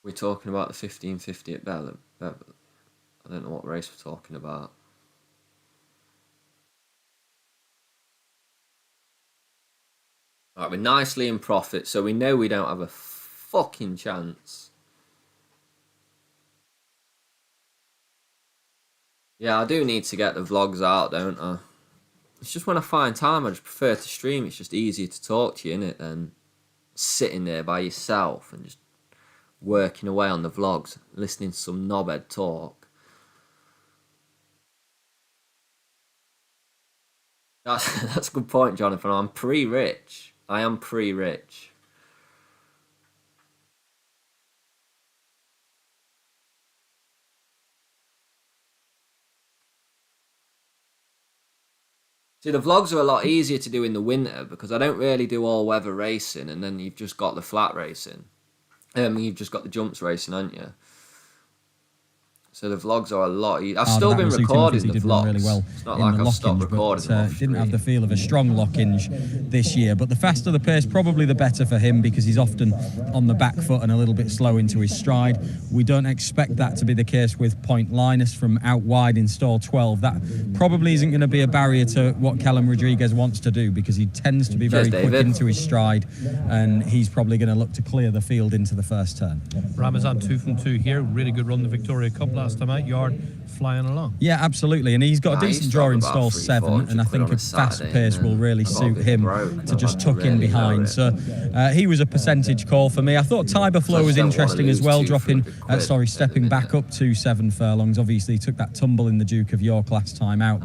We're talking about the 1550 at Bevel. I don't know what race we're talking about. Right, we're nicely in profit, so we know we don't have a fucking chance. Yeah, I do need to get the vlogs out, don't I? It's just when I find time, I just prefer to stream. It's just easier to talk to you, innit, than sitting there by yourself and just working away on the vlogs, listening to some knobhead talk. That's a good point, Jonathan. I'm pre-rich. I am pre-rich. See, the vlogs are a lot easier to do in the winter because I don't really do all-weather racing, and then you've just got the flat racing. You've just got the jumps racing, haven't you? So the vlogs are a lot easier. I've still been recording the vlogs. Really well, it's not like I've stopped recording them. Didn't have the feel of a strong lock-hinge this year. But the faster the pace, probably the better for him because he's often on the back foot and a little bit slow into his stride. We don't expect that to be the case with Point Linus from out wide in stall 12. That probably isn't going to be a barrier to what Callum Rodriguez wants to do because he tends to be very quick into his stride, and he's probably going to look to clear the field into the first turn. Ramazan 2 from 2 here. Really good run the Victoria Cup last time out. Yard flying along. Yeah, absolutely. And he's got a decent draw in stall 7, and I think a fast pace will really suit him to just tuck in behind. So he was a percentage call for me. I thought Tiber Flow was interesting as well, stepping back up to 7 furlongs. Obviously, he took that tumble in the Duke of York last time out.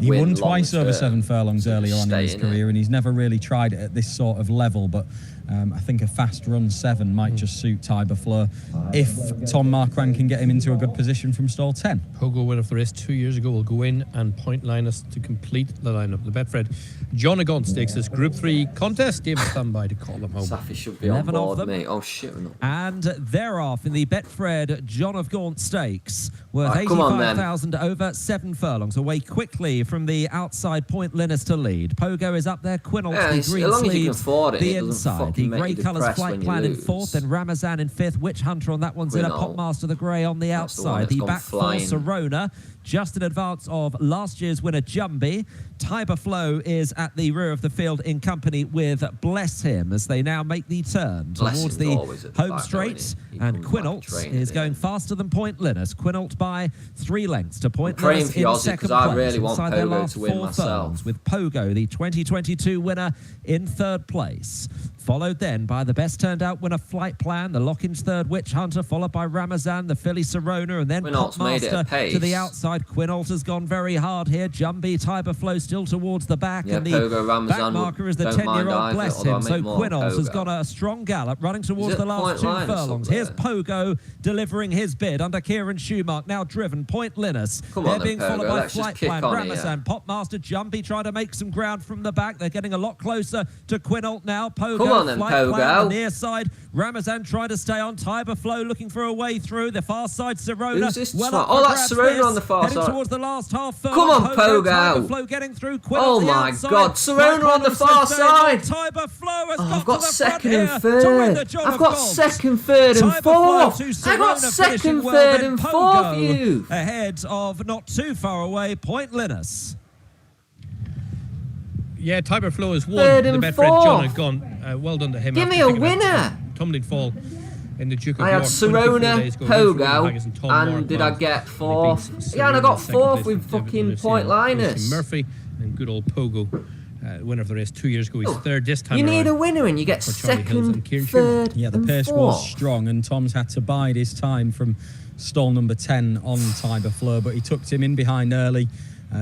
He won twice over 7 furlongs earlier on in his career, and he's never really tried it at this sort of level. But I think a fast run 7 might just suit Tiber Flow if Tom Marquand can get him into a good position from stall 10. Pogo winner of the race 2 years ago will go in and Point Linus to complete the lineup. The Betfred John O'Gaunt Stakes this Group 3 contest. David, stand by to call them home. Safi should be on board, mate. Oh shit. And they're off in the Betfred John of Gaunt Stakes worth 85,000 over 7 furlongs. Away quickly from the outside, Point Linus to lead. Pogo is up there. Quinault, the green sleeves, the inside. The grey colours Flight Plan in 4th, then Ramazan in 5th. Witch Hunter on that one's in a Popmaster the grey on the outside. The back four, Serona, just in advance of last year's winner Jumbie. Tiber Flow is at the rear of the field in company with Bless Him as they now make the turn towards the home straight. And Quinault is going faster than Point Linus. Quinault by 3 lengths to Point Linus in second place. I really want Pogo to win myself. With Pogo, the 2022 winner, in 3rd place. Followed then by the best turned out winner Flight Plan, the Lockins 3rd Witch Hunter, followed by Ramazan, the filly Serona, and then Popmaster to the outside. Quinault has gone very hard here. Jumbie, Tiber Flow still towards the back, and the Pogo, back marker is the 10-year-old Bless Him. So Quinault has got a strong gallop running towards the last 2 furlongs. Here's Pogo delivering his bid under Kieran Schumacher, now driven. Point Linus. They're being followed by Flight Plan, Ramazan, Popmaster, Jumbie trying to make some ground from the back. They're getting a lot closer to Quinault now. Pogo on then, Pogo. On the near side, Ramazan trying to stay on. Tiber Flow looking for a way through. The far side, Serona. Who's this? That's Serona on the far side. Towards the last half. Come on, Pogo. Tiber Flow getting through. Oh my God, Serona on the far side. Tiber Flow has I've got second and third. I've got second, third and fourth. I've got second, third and fourth, you. Ahead of not too far away, Point Linus. Yeah, Tiber Flow has won the Betfred. John had gone. Well done to him. Give me a winner. Tumbling fall in the Duke of I York. had Serona, Pogo, and did I get fourth? Yeah, and I got fourth with fucking Point Linus. Murphy and good old Pogo, winner of the race 2 years ago. He's third this time. You need a winner and you get second, third. Yeah, the pace was strong, and Tom's had to bide his time from stall number 10 on Tiber Flow, but he tucked him in behind early.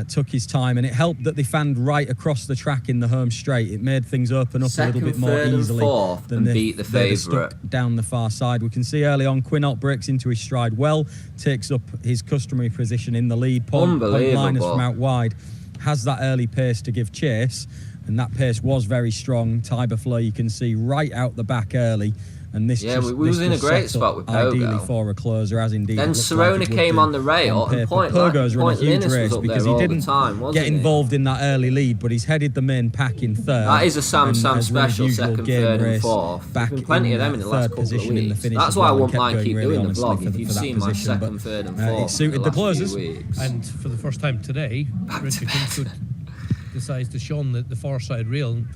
Took his time, and it helped that they fanned right across the track in the home straight. It made things open up a little bit more easily than beat the favourite stuck down the far side. We can see early on Quinault breaks into his stride well, takes up his customary position in the lead. Point Linus from out wide has that early pace to give chase, and that pace was very strong. Tiber Flow you can see right out the back early. And this we was in a great spot with Pogo. Ideally for a closer, as indeed. Then Serona came on the rail, and Pogo's run a huge race because he didn't get involved in that early lead, but he's headed the main pack in third. That is a Sam special, second, third, and fourth. Back There's been plenty of them in the last couple of weeks. That's why I wouldn't mind keep doing the vlog. If you've seen my second, third, and fourth, it suited the closers. And for the first time today, Richard Kingswood decides to shun the far side rail and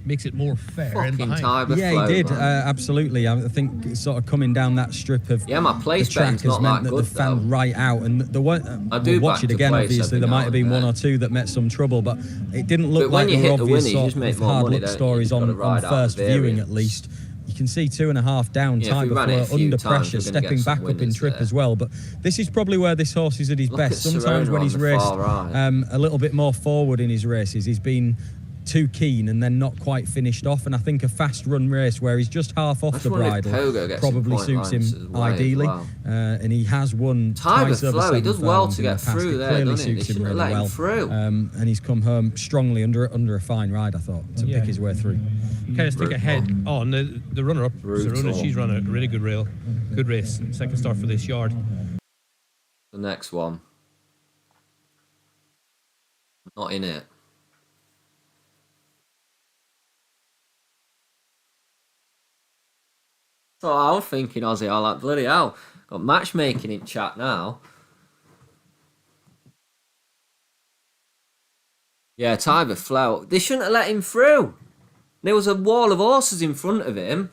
makes it more fair and behind. Yeah, he did, absolutely. I think sort of coming down that strip of my place the track has meant that they've fanned right out, and we'll watch it again. Obviously, there might have been one or two that met some trouble, but it didn't look like there were obvious sort of hard luck stories on first viewing, at least. You can see 2.5 down, Tiber Flow under pressure, stepping back up in trip as well. But this is probably where this horse is at his best. Sometimes when he's raced a little bit more forward in his races, he's been too keen and then not quite finished off, and I think a fast run race where he's just half off the bridle probably suits him ideally, and he has won twice over 7 he does well to get through there, clearly suits him really well, and he's come home strongly under a fine ride, I thought, to pick his way through. Kind of stick ahead on the runner-up, Serona. She's run a really good race, second start for this yard. The next one, not in it. So I was thinking, Ozzy, I like bloody hell. Got matchmaking in chat now. Yeah, Tiber Flow. They shouldn't have let him through. There was a wall of horses in front of him.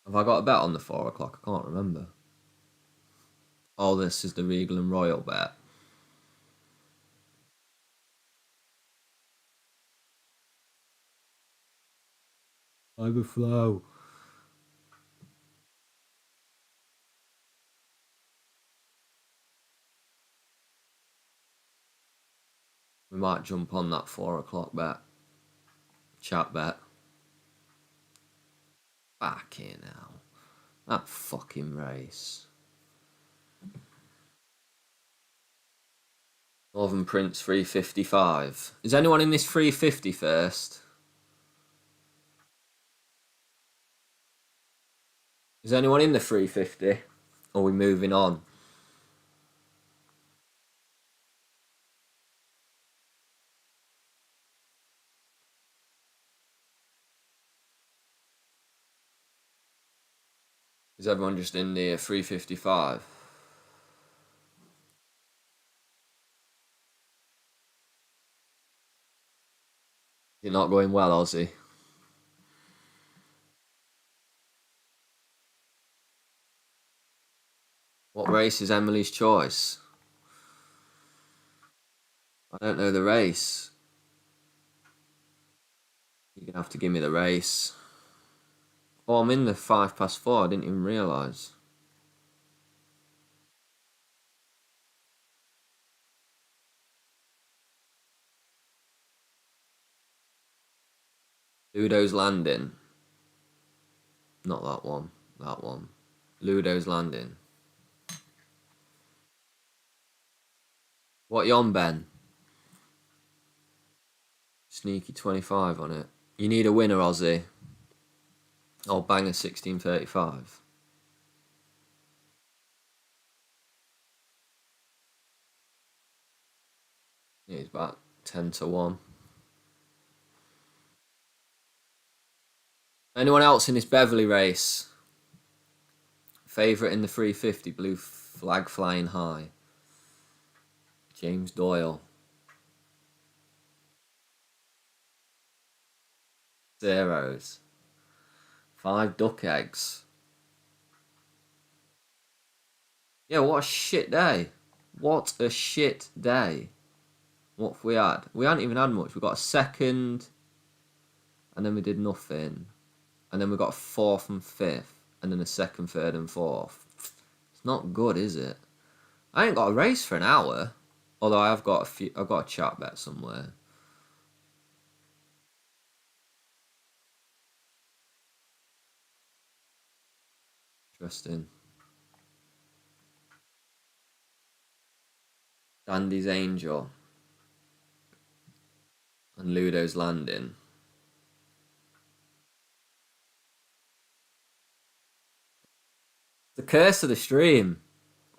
Have I got a bet on the 4 o'clock? I can't remember. Oh, this is the Regal and Royal bet. Tiber Flow. We might jump on that 4 o'clock bet. Chat bet. Fucking hell. That fucking race. Northern Prince 355. Is anyone in this 350 first? Is anyone in the 350? Or are we moving on? Is everyone just in the 355? You're not going well, Ozzy. What race is Emily's choice? I don't know the race. You're going to have to give me the race. Oh, I'm in the 4:05. I didn't even realise. Ludo's Landing. Not that one. That one. Ludo's Landing. What you on, Ben? Sneaky 25 on it. You need a winner, Aussie. Or bang a 16.35. Yeah, he's about 10 to 1. Anyone else in this Beverley race? Favourite in the 350, blue flag flying high. James Doyle. Zeros. 5 duck eggs. Yeah, what a shit day. What a shit day. What have we had? We hadn't even had much. We got a second, and then we did nothing. And then we got a fourth and fifth, and then a second, third, and fourth. It's not good, is it? I ain't got a race for an hour. Although I've got a chat bet somewhere. Interesting. Dandy's Angel. And Ludo's Landing. The curse of the stream.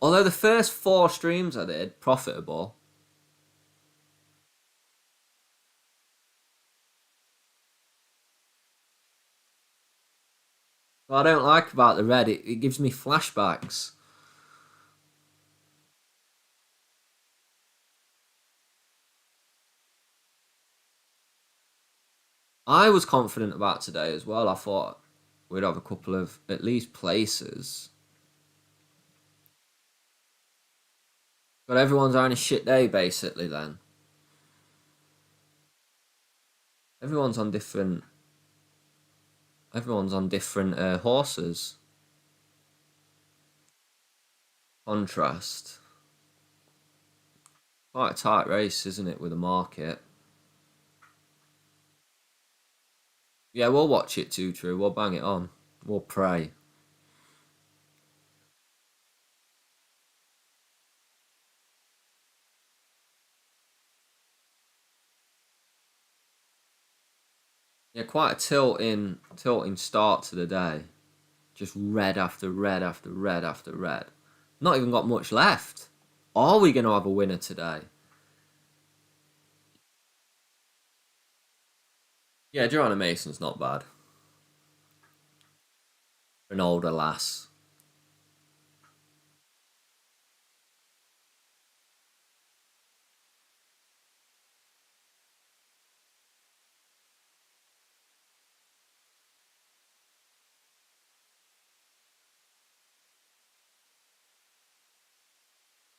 Although the first 4 streams I did, profitable. What I don't like about the red, it gives me flashbacks. I was confident about today as well. I thought we'd have a couple of, at least, places. But everyone's having a shit day, basically, then. Everyone's on different horses. Contrast. Quite a tight race, isn't it, with the market? Yeah, we'll watch it too, True. We'll bang it on. We'll pray. Yeah, quite a tilting start to the day. Just red after red after red after red. Not even got much left. Are we going to have a winner today? Yeah, Joanna Mason's not bad. An older lass.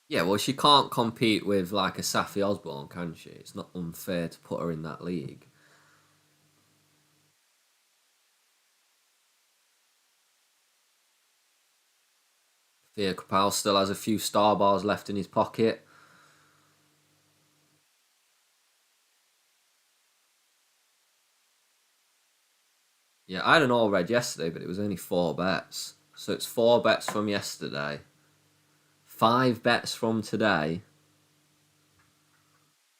Yeah, well, she can't compete with like a Safi Osborne, can she? It's not unfair to put her in that league. Thea Kapal still has a few star bars left in his pocket. Yeah, I had an all red yesterday, but it was only 4 bets. So it's 4 bets from yesterday. 5 bets from today.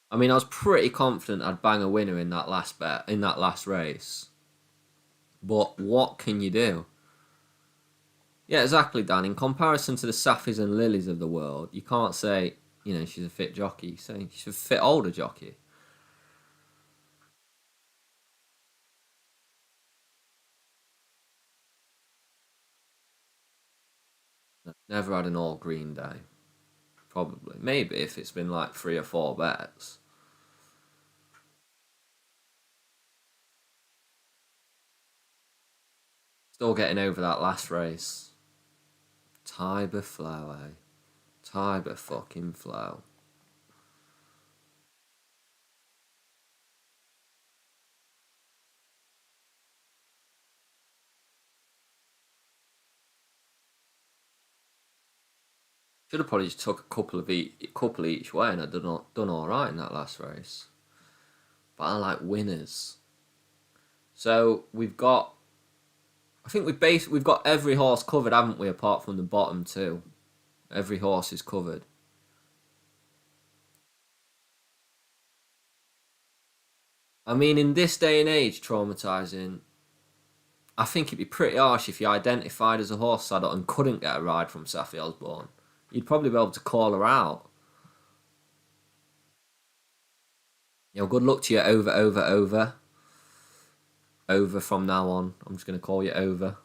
I mean, I was pretty confident I'd bang a winner in that last bet, in that last race. But what can you do? Yeah, exactly, Dan. In comparison to the Safis and Lilies of the world, you can't say, you know, she's a fit jockey. You say she's a fit older jockey. Never had an all green day. Probably. Maybe if it's been like 3 or 4 bets. Still getting over that last race. Tiber Flow, eh? Tiber fucking Flow. Should have probably just took a couple each way, and I'd done all right in that last race. But I like winners. So we've got, I think we've got every horse covered, haven't we? Apart from the bottom 2, every horse is covered. I mean, in this day and age, traumatising, I think it'd be pretty harsh if you identified as a horse saddle and couldn't get a ride from Saffie Osborne. You'd probably be able to call her out. Good luck to you, over. Over from now on. I'm just going to call you over.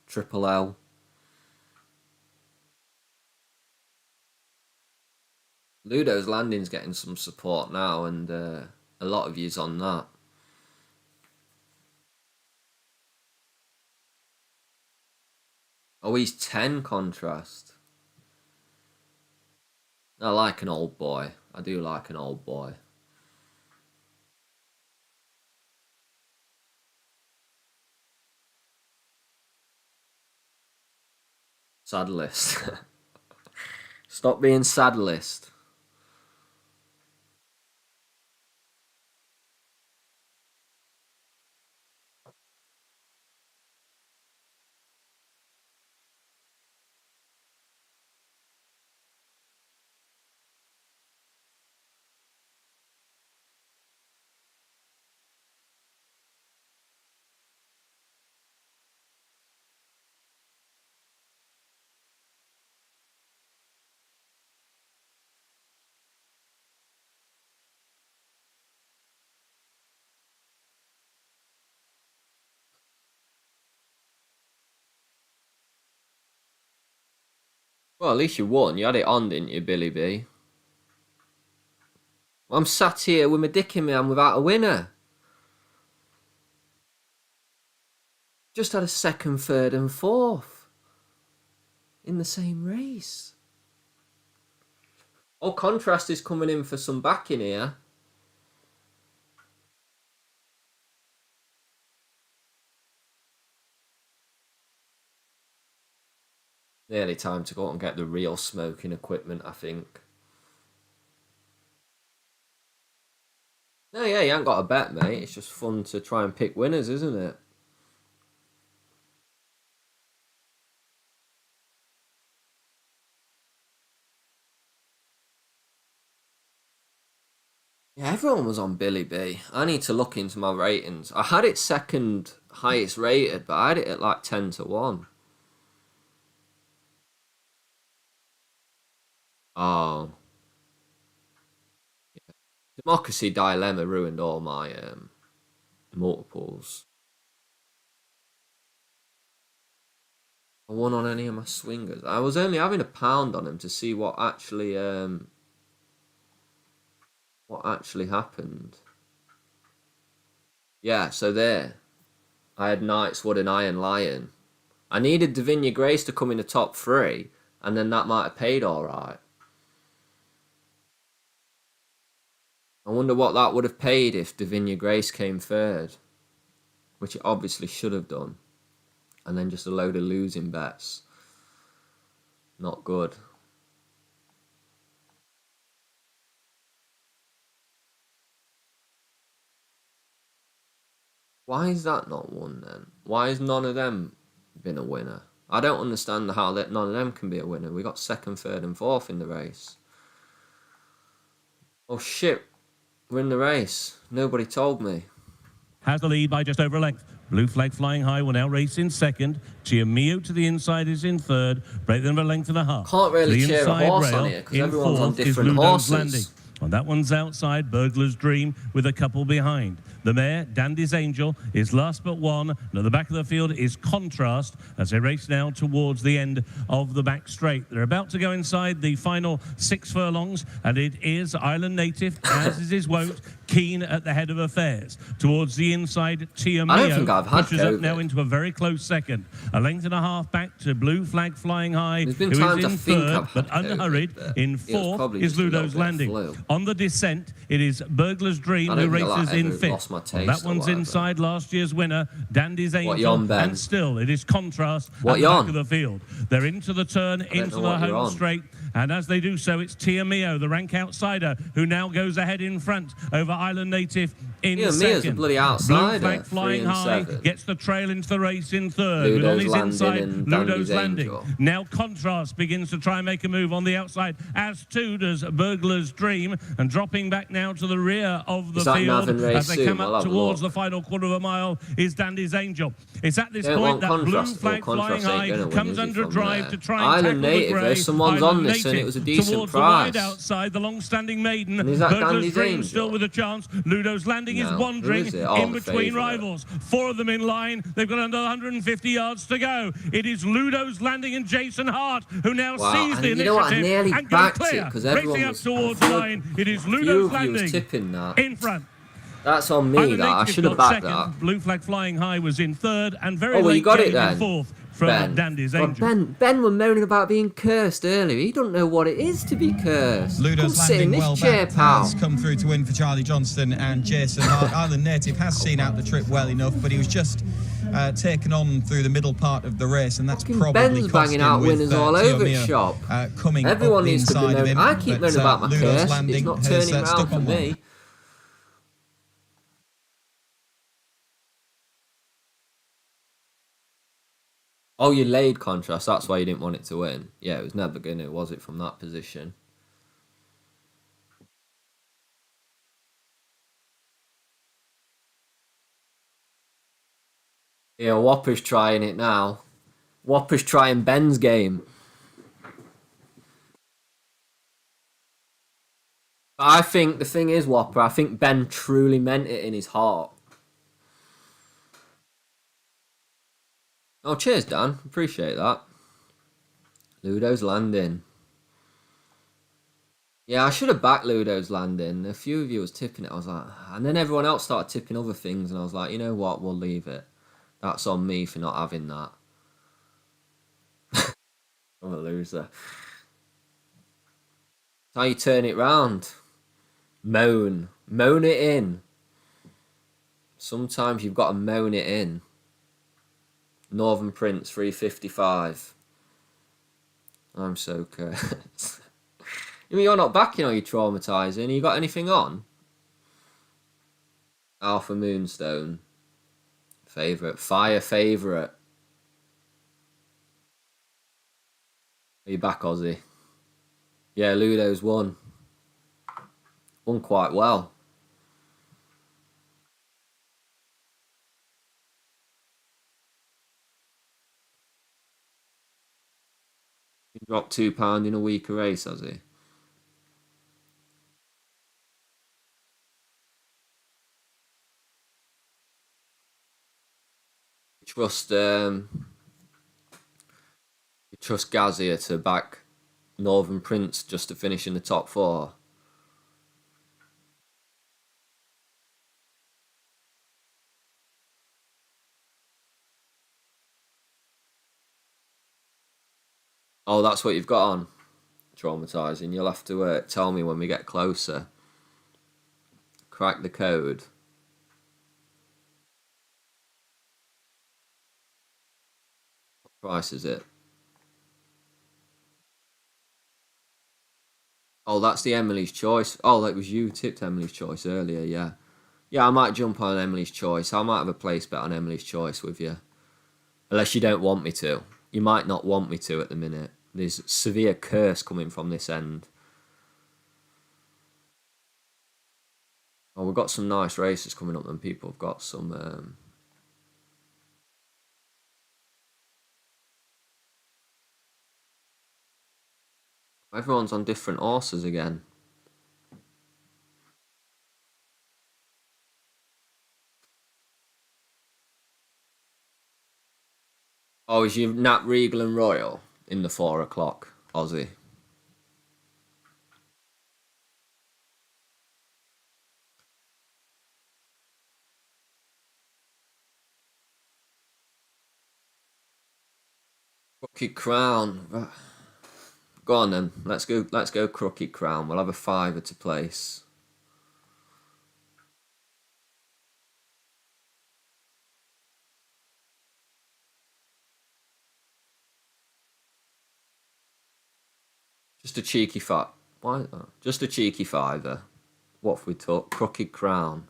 Triple L. Ludo's Landing's getting some support now, and a lot of yous on that. Oh, he's 10 contrast. I like an old boy. I do like an old boy. Saddlist. Stop being saddlist. Well, at least you won. You had it on, didn't you, Billy B? I'm sat here with my dick in my hand without a winner. Just had a second, third and fourth in the same race. Oh, Contrast is coming in for some backing here. Nearly time to go out and get the real smoking equipment, I think. No, yeah, you ain't got a bet, mate. It's just fun to try and pick winners, isn't it? Yeah, everyone was on Billy B. I need to look into my ratings. I had it second highest rated, but I had it at like 10-1. Oh. Yeah. Democracy Dilemma ruined all my multiples. I won on any of my swingers. I was only having £1 on him to see what actually happened. Yeah, so there. I had Knightswood and Iron Lion. I needed Davinia Grace to come in the top 3, and then that might have paid alright. I wonder what that would have paid if Davinia Grace came third, which it obviously should have done. And then just a load of losing bets. Not good. Why is that not won then? Why has none of them been a winner? I don't understand how that none of them can be a winner. We got second, third and fourth in the race. Oh shit. We're in the race. Nobody told me. Has the lead by just over a length. Blue Flag Flying High will now race in second. Mio to the inside is in third. Break them a length and a half. Can't really cheer a horse on here because everyone's on different horses. Landing. And that one's outside, Burglar's Dream, with a couple behind. The mare, Dandy's Angel, is last but one. And at the back of the field is Contrast as they race now towards the end of the back straight. They're about to go inside the final 6 furlongs, and it is Island Native, as is his wont, keen at the head of affairs. Towards the inside, Tia Mio pushes up now into a very close second. A length and a half back to Blue Flag Flying High, who is in third, but unhurried. In fourth is Ludo's Landing. On the descent, it is Burglar's Dream who races in fifth. That one's inside last year's winner, Dandy's Angel, and still it is Contrast at the back of the field. They're into the turn, into the home straight, and as they do so, it's Tia Mio, the rank outsider, who now goes ahead in front over Island Native in Mia's second. a bloody outsider. Blue Flag Flying High gets the trail into the race in third. Ludo's With on his inside, Ludo's Landing. Angel. Now Contrast begins to try and make a move on the outside, as too does Burglar's Dream, and dropping back now to the rear of the field as they come up towards the final quarter of a mile is Dandy's Angel. It's at this point that Blue Flag Flying High comes under a drive to try and tackle the grey. Someone's on this and it was a decent towards price. the wide outside, the long-standing maiden. Burglar's Dream still with a chance. Ludo's Landing is wandering in between rivals. Four of them in line. They've got under 150 yards to go. It is Ludo's Landing and Jason Hart who now sees the initiative and goes clear. Racing up towards the line. It is Ludo's Landing in front. That's on me, that. I should have backed that. Blue Flag Flying High was in third and very late you got it then. In fourth from Dandy's Angel. Ben were moaning about being cursed earlier. He don't know what it is to be cursed. Ludo's Landing well back has come through to win for Charlie Johnston and Jason Hart. Island native has seen out the trip well enough, but he was just taken on through the middle part of the race, and that's probably Ben's banging out winners all over the shop. Everyone needs to be known. I keep moaning about my curse. It's not turning around for me. Oh, you laid Contrast. That's why you didn't want it to win. Yeah, it was never going to, was it, from that position? Yeah, Whopper's trying it now. Whopper's trying Ben's game. I think the thing is, Whopper, I think Ben truly meant it in his heart. Oh, cheers, Dan. Appreciate that. Ludo's Landing. Yeah, I should have backed Ludo's Landing. A few of you was tipping it. I was like... And then everyone else started tipping other things. And I was like, you know what? We'll leave it. That's on me for not having that. I'm a loser. That's how you turn it round. Moan. Moan it in. Sometimes you've got to moan it in. Northern Prince 355. I'm so cursed. You mean you're not backing, or you traumatising? You got anything on? Alpha Moonstone. Favourite. Fire favourite. Are you back, Aussie? Yeah, Ludo's won. Won quite well. He dropped £2 in a week of race, has he? Trust Gazia to back Northern Prince just to finish in the top 4. Oh, that's what you've got on. Traumatising. You'll have to tell me when we get closer. Crack the code. What price is it? Oh, that's the Emily's Choice. Oh, that was you tipped Emily's Choice earlier, yeah. Yeah, I might jump on Emily's Choice. I might have a place bet on Emily's Choice with you. Unless you don't want me to. You might not want me to at the minute. There's severe curse coming from this end. Oh, we've got some nice races coming up and people have got some... Everyone's on different horses again. Oh, is you Nat Regal and Royal in the 4 o'clock, Aussie? Crooked Crown. Go on then. Let's go Crooked Crown. We'll have a £5 to place. Just a cheeky Why? Just a cheeky £5. What if we took Crooked Crown?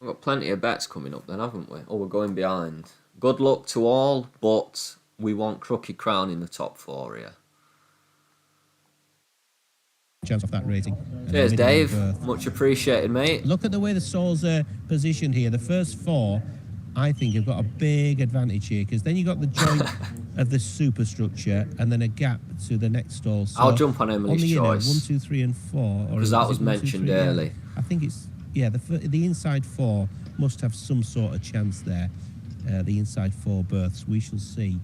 We've got plenty of bets coming up then, haven't we? Oh, we're going behind. Good luck to all, but we want Crooked Crown in the top 4 here. Chance off that rating. Cheers, Dave. Much appreciated, mate. Look at the way the stalls are positioned here. The first 4, I think, have got a big advantage here, because then you've got the joint of the superstructure and then a gap to the next stall. So I'll jump on Emily's choice. 1, 2, 3, and 4. Because that was mentioned early. I think it's, yeah, the inside 4 must have some sort of chance there. The inside 4 berths, we shall see.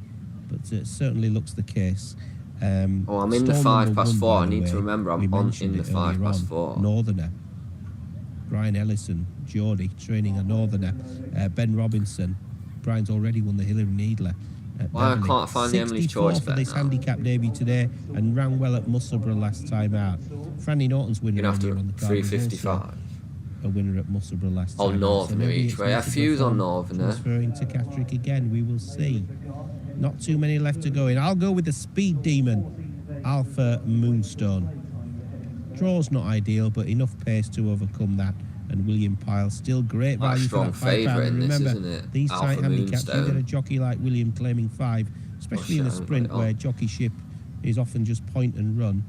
But it certainly looks the case. I'm in the 5 past 4. I need to remember I'm in the 5 past 4. Northerner. Brian Ellison, Geordie, training a Northerner. Ben Robinson. Brian's already won the Hillary Needler. Why can't I find the Emily's choice for this handicap debut today, and ran well at Musselburgh last time out. Franny Norton's winner on the card. 355. A winner at Musselburgh last time. Oh, Northerner each way. I fuse on Northerner. Transferring to Catterick again, we will see. Not too many left to go in. I'll go with the Speed Demon, Alpha Moonstone. Draw's not ideal, but enough pace to overcome that. And William Pyle, still great value for that £5. And remember, these Alpha tight handicaps, Moonstone. you get a jockey like William claiming 5, especially in the sprint where jockeyship is often just point and run.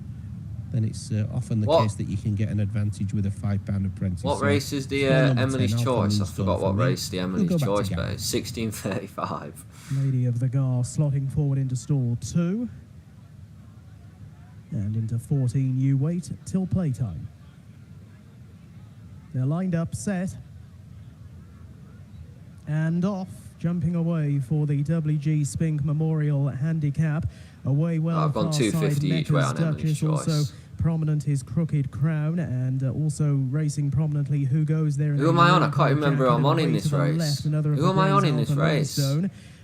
Then it's often the case that you can get an advantage with a £5 apprentice. What race is the Emily's Choice? I forgot what race the Emily's Choice is. 1635. Lady of the Gar slotting forward into stall 2. And into 14 you wait till playtime. They're lined up, set. And off, jumping away for the WG Spink Memorial Handicap. Away well. I've gone 250 each way on Emily's Choice. Also prominent is Crooked Crown, and also racing prominently Who Goes There. Who am I on? I can't remember who I'm on in this race. Who am I on in this race?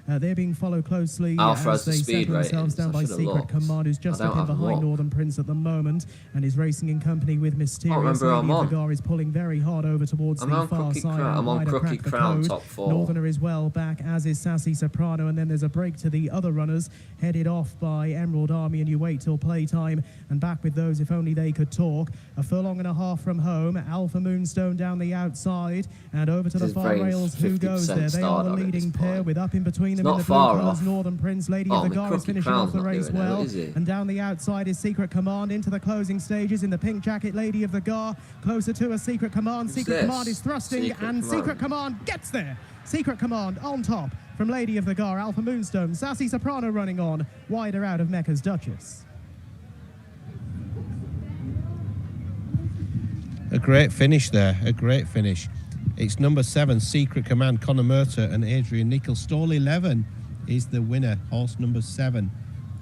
They're being followed closely Alpha as they settle themselves down by Secret Command, who's just up in behind Northern Prince at the moment and is racing in company with Mysterious. Lady of the Gar is pulling very hard over towards the far side. I'm on Crooked Crown, top 4. Northerner is well back, as is Sassy Soprano, and then there's a break to the other runners, headed off by Emerald Army, and you wait till playtime, and back with those if only they could talk. A furlong and a half from home, Alpha Moonstone down the outside, and over to the far rails. Who Goes There? They are the leading pair, with up in between them in the blue colours Northern Prince. Lady of the Gar is finishing off the race well, and down the outside is Secret Command into the closing stages in the pink jacket. Lady of the Gar closer to a Secret Command. Secret Command is thrusting, and Secret Command gets there. Secret Command on top from Lady of the Gar. Alpha Moonstone, Sassy Soprano running on, wider out of Mecca's Duchess. A great finish there, a great finish. It's number 7, Secret Command, Conor Murta and Adrian Nichols. Stall 11 is the winner, horse number 7.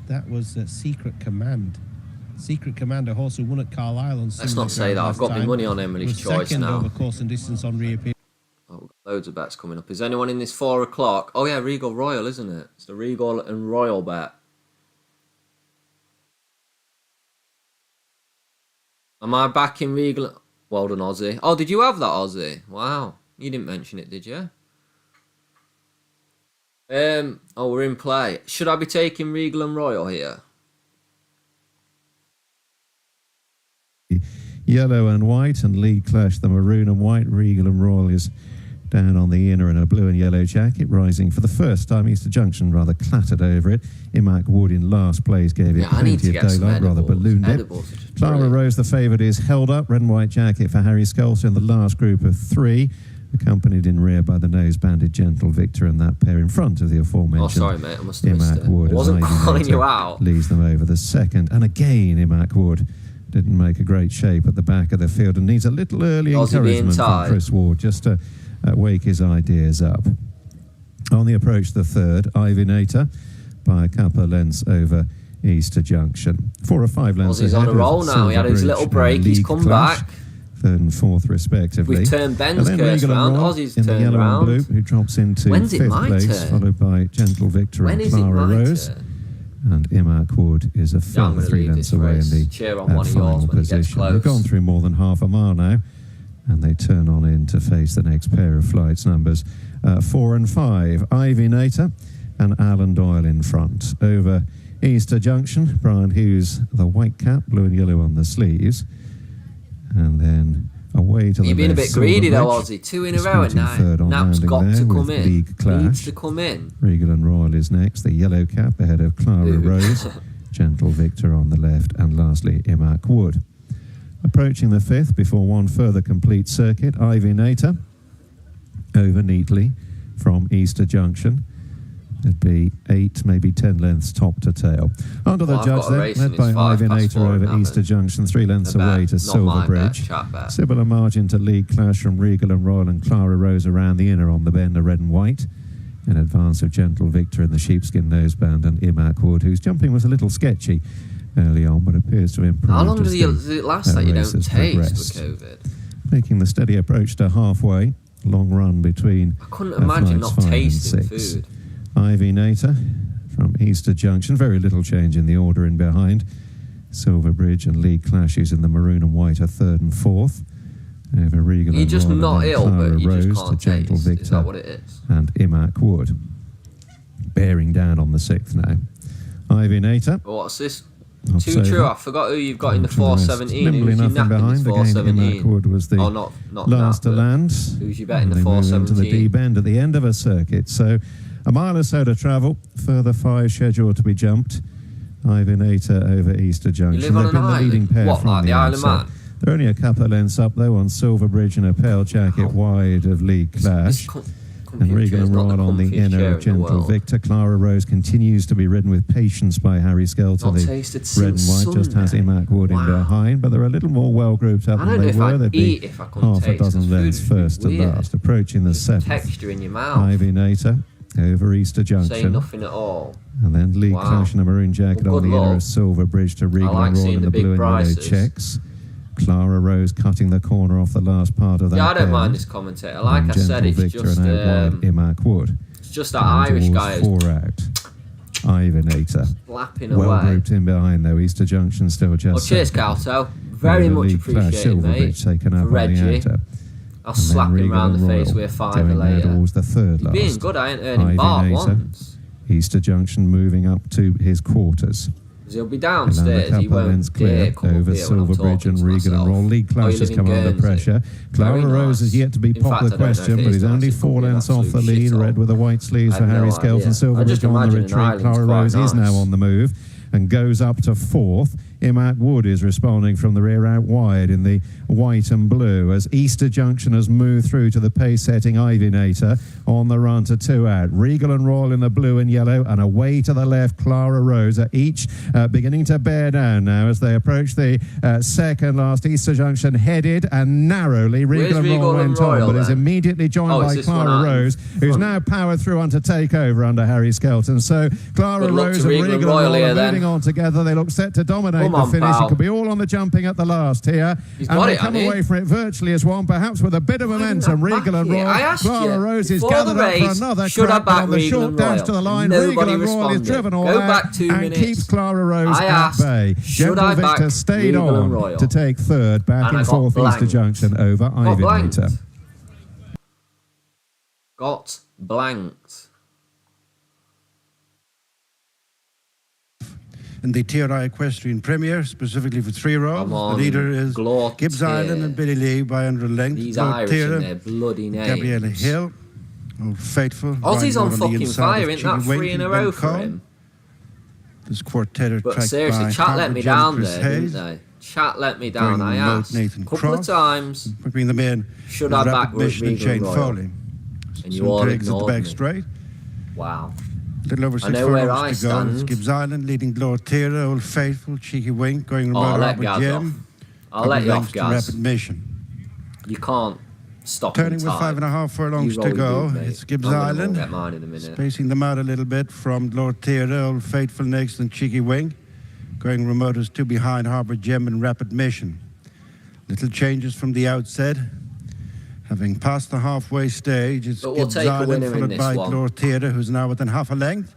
That was Secret Command. Secret Command, a horse who won at Carlisle on. Let's not say that. I've got my money on Emily's Choice now. Over course and distance on reappear. Oh, we've got loads of bets coming up. Is anyone in this 4 o'clock? Oh yeah, Regal Royal, isn't it? It's the Regal and Royal bet. Am I back in Regal? Well done, Aussie. Oh, did you have that, Aussie? Wow. You didn't mention it, did you? Oh, we're in play. Should I be taking Regal and Royal here? Yellow and white, and lead clash the maroon and white. Regal and Royal is down on the inner in a blue and yellow jacket, rising for the first time. Easter Junction rather clattered over it. Imac Wood in last place gave it plenty of daylight, rather ballooned it. Clara Rose, the favourite, is held up. Red and white jacket for Harry Sculser in the last group of 3, accompanied in rear by the nose-banded Gentle Victor, and that pair in front of the aforementioned. Oh, sorry, mate, I must have missed it. Wood, I wasn't calling you out. Leads them over the second, and again Imac Wood didn't make a great shape at the back of the field and needs a little early encouragement from Chris Ward just to wake his ideas up. On the approach, the third, Ivinator, by a couple of lengths over Easter Junction. 4 or 5 lengths he's on a roll now. He had his little break. He's come back. 3rd and 4th respectively. We've turned Ben's curse round. Aussie's turned yellow round. And blue, who drops into 5th place, followed by Gentle Victor and Clara Rose. And Imac Wood is a further 3 lengths away in the final position. They've gone through more than half a mile now, and they turn on in to face the next pair of flights, numbers 4 and 5. Ivinator and Alan Doyle in front. Over Easter Junction, Brian Hughes, the white cap, blue and yellow on the sleeves. And then Away to the You've been a bit greedy though, Aussie. 2 in a row at night. Nap's got to come in. Needs to come in. Regal and Royal is next. The yellow cap ahead of Clara Rose. Gentle Victor on the left. And lastly, Imac Wood. Approaching the 5th before one further complete circuit. Ivy Nater over neatly from Easter Junction. It'd be 8, maybe 10 lengths top to tail. Under the judge then, led by Ivy Nater over Easter Junction, 3 lengths away to Silverbridge. Similar margin to League Clash from Regal and Royal and Clara Rose around the inner on the bend of red and white. In advance of Gentle Victor in the sheepskin noseband and Imac Wood, whose jumping was a little sketchy early on, but appears to have improved. How long does it last that you don't taste with COVID? Making the steady approach to halfway. Long run between I couldn't imagine not tasting food. Ivy Nater from Easter Junction. Very little change in the order in behind. Silverbridge and League Clashes in the maroon and white are 3rd and 4th. Over Regal You're and just Royal not and ill, Clara but you Rose just can't to Gentle taste. Victor. Is that what it is? And Imac Wood. Bearing down on the 6th now. Ivy Nater. What's this? Too true. I forgot who you've got in the 417. Nimbly nothing behind. Again, Imac Wood was the last to land. Who's you bet in the 417? Into the deep end at the end of a circuit. So a mile or so to travel. Further 5 scheduled to be jumped. Ivy Nater over Easter Junction. You live on They've been an the island? leading pair What, from like the the Isle of outset. Man? They're only a couple of lengths up though on Silverbridge and a pale jacket wide of League Clash. And Regal and Royal on the inner of Gentle Victor. Clara Rose continues to be ridden with patience by Harry Skelton. The red and white just has Imac Wood in behind, but they're a little more well grouped up than they were. They'd be half a dozen lengths first to last. Approaching the 7th. Texture in your mouth. Ivy Nater over Easter Junction. Say nothing at all. And then League Clash and a maroon jacket on the inner of Silverbridge to Regal and Royal in the blue and yellow checks. Clara Rose cutting the corner off the last part of that. Yeah, I don't mind this commentator. Like I said, it's Victor just Imac Wood. It's just that Irish guy who's 4 out. Ivy Nater. Slapping well away. grouped in behind though. Easter Junction still just. Well, cheers, Calto. Very much appreciated, mate. Taken up Reggie. on the outer. I'll slap him round the face with a 5 later. Towards the 3rd last. Being good, I ain't earning bar once. Easter Junction moving up to his quarters. He'll be downstairs. He won't clear over Silverbridge and Regal and Royal. League Clash has come under pressure. Clara Rose is yet to be popped the question, but he's only 4 lengths off the lead. Red with the white sleeves for Harry Skelton. Silverbridge on the retreat. Clara Rose is now on the move and goes up to 4th. Imac Wood is responding from the rear out wide in the white and blue as Easter Junction has moved through to the pace-setting Ivy Nater on the run to 2 out. Regal and Royal in the blue and yellow, and away to the left, Clara Rose are each beginning to bear down now as they approach the second last. Easter Junction headed and narrowly. Regal and Royal went on, but is immediately joined by Clara Rose, who's now powered through on to take over under Harry Skelton. So Clara Rose and Regal and Royal are moving on together. They look set to dominate the finish. Pal. It could be all on the jumping at the last here. And they come away from it virtually as one, perhaps with a bit of momentum. Regal and Royal. Clara Rose is gathered up for another crack on the short dash to the line. Regal and Royal is driven all out and keeps Clara Rose at bay. Gentle Victor stayed on to take 3rd, back in 4th Easter Junction over Ivy Nater. Got blanked. In the TRI Equestrian Premier, specifically for 3-year-olds. The leader is Gibbs Island and Billy Lee by under a length. These Irish in their bloody names. Gabriella Hill, Old Faithful. Aussie's on fucking fire, ain't that 3 in a row for him? This quartet but seriously, chat let me down there, didn't they? Chat let me down. I asked a couple of times. Between the men, should I back Regal and Royal? Foley. And you all ignored back me. Straight. Wow. Little over 6 furlongs to go. It's Gibbs Island leading Glortera, Old Faithful, Cheeky Wink, going remote out with Jim. I'll let you off, guys. Rapid Mission. You can't stop. Turning with 5.5 furlongs to go. It's Gibbs Island. Get mine in a minute. Spacing them out a little bit from Glortera, Old Faithful next, and Cheeky Wink. Going remote as 2 behind Harbour Gem and Rapid Mission. Little changes from the outset. Having passed the halfway stage, it's Gibbs Island followed by Glortera, who's now within half a length.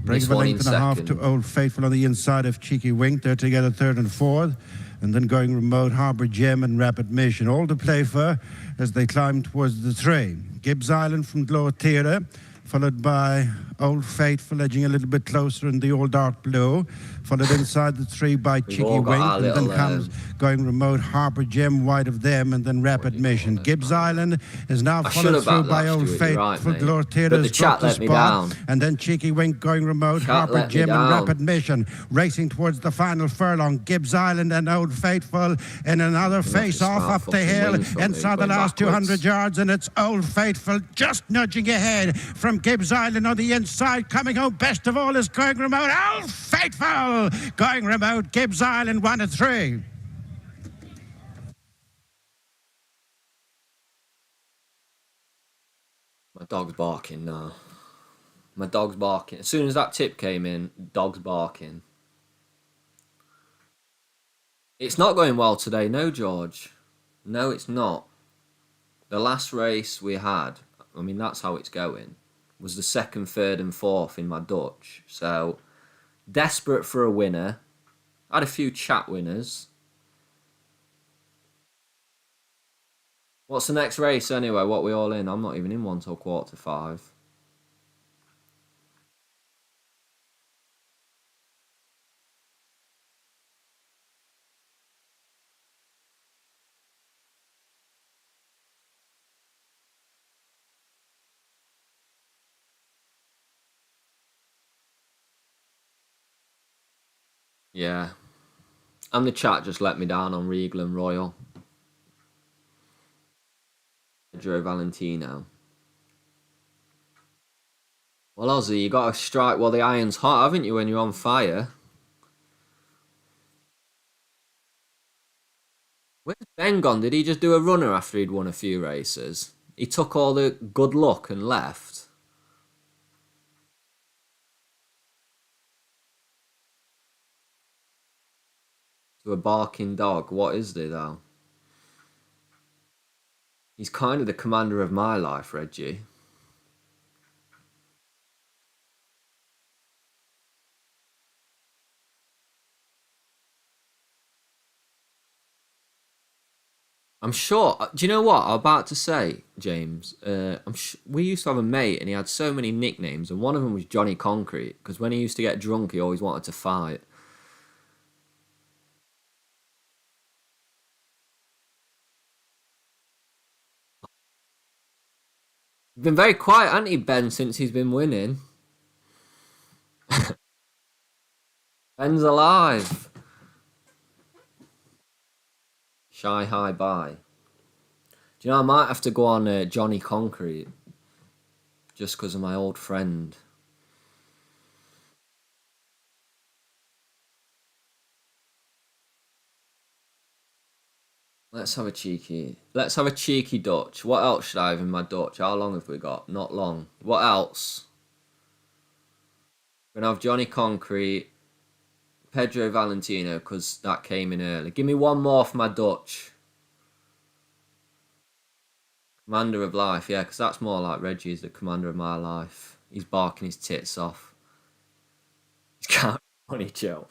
Break of a length and a half to Old Faithful on the inside of Cheeky Wink. They're together 3rd and 4th. And then going remote, Harbour Gem and Rapid Mission. All to play for as they climb towards the train. Gibbs Island from Glortera followed by Old Faithful edging a little bit closer in the old dark blue, followed inside the 3 by Cheeky Wink, and then comes going remote Harper Gem wide of them, and then Rapid Mission. Gibbs Island is now followed through by Old Faithful, Glory Theatre's dropped the spot, and then Cheeky Wink going remote, Harper Gem and Rapid Mission racing towards the final furlong. Gibbs Island and Old Faithful in another face-off up the hill inside the last 200 yards, and it's Old Faithful just nudging ahead from Gibbs Island on the inside. Coming home best of all is going remote, Old Faithful going remote, Gibbs Island 1 to 3. My dog's barking now. My dog's barking. As soon as that tip came in, dog's barking. It's not going well today, no, George. No, it's not. The last race we had, I mean, that's how it's going, was the 2nd, 3rd and 4th in my Dutch. So, desperate for a winner. I had a few chat winners. What's the next race anyway? What are we all in? I'm not even in one till 4:45. Yeah. And the chat just let me down on Regal and Royal. Pedro Valentino. Well, Ozzy, you got to strike while the iron's hot, haven't you, when you're on fire? Where's Ben gone? Did he just do a runner after he'd won a few races? He took all the good luck and left. To a barking dog. What is there, though? He's kind of the commander of my life, Reggie. I'm sure. Do you know what I'm about to say, James? We used to have a mate, and he had so many nicknames, and one of them was Johnny Concrete, because when he used to get drunk, he always wanted to fight. Been very quiet, hasn't he, Ben, since he's been winning? Ben's alive. Shy High Bye. Do you know, I might have to go on Johnny Concrete. Just because of my old friend. Let's have a cheeky Dutch. What else should I have in my Dutch? How long have we got? Not long. What else? We're going to have Johnny Concrete. Pedro Valentino, because that came in early. Give me one more for my Dutch. Commander of Life, yeah, because that's more like Reggie's the commander of my life. He's barking his tits off. He's kind of funny, Joe.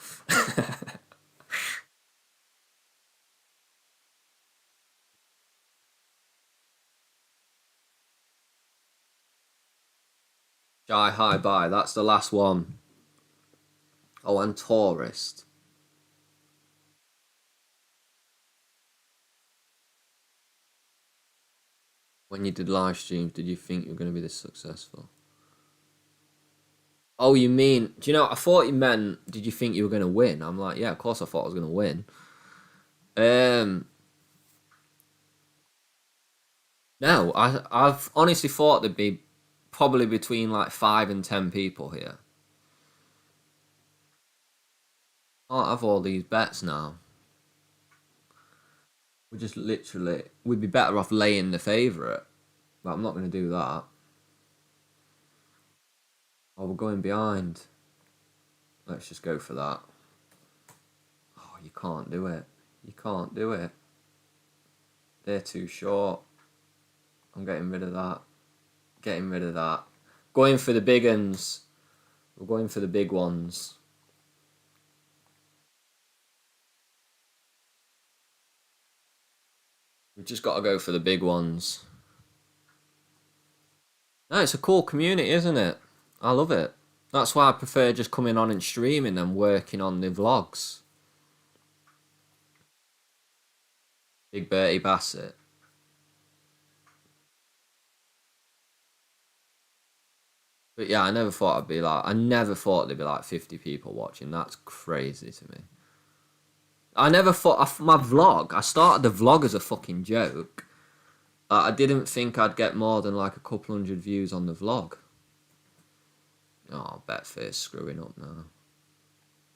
Shy High Bye, that's the last one. Oh, and Tourist. When you did live streams, did you think you were going to be this successful? Oh, you mean... Do you know, I thought you meant, did you think you were going to win? I'm like, yeah, of course I thought I was going to win. No, I've honestly thought there'd be probably between like 5 and 10 people here. I can't have all these bets now. We're just literally... We'd be better off laying the favourite. But I'm not going to do that. Oh, we're going behind. Let's just go for that. Oh, you can't do it. You can't do it. They're too short. I'm getting rid of that. Getting rid of that. Going for the big uns. We're going for the big ones. We've just got to go for the big ones. No, it's a cool community, isn't it? I love it. That's why I prefer just coming on and streaming than working on the vlogs. Big Bertie Bassett. But yeah, I never thought there'd be like 50 people watching. That's crazy to me. I never thought, my vlog, I started the vlog as a fucking joke. I didn't think I'd get more than like a couple hundred views on the vlog. Oh, Betfair's screwing up now.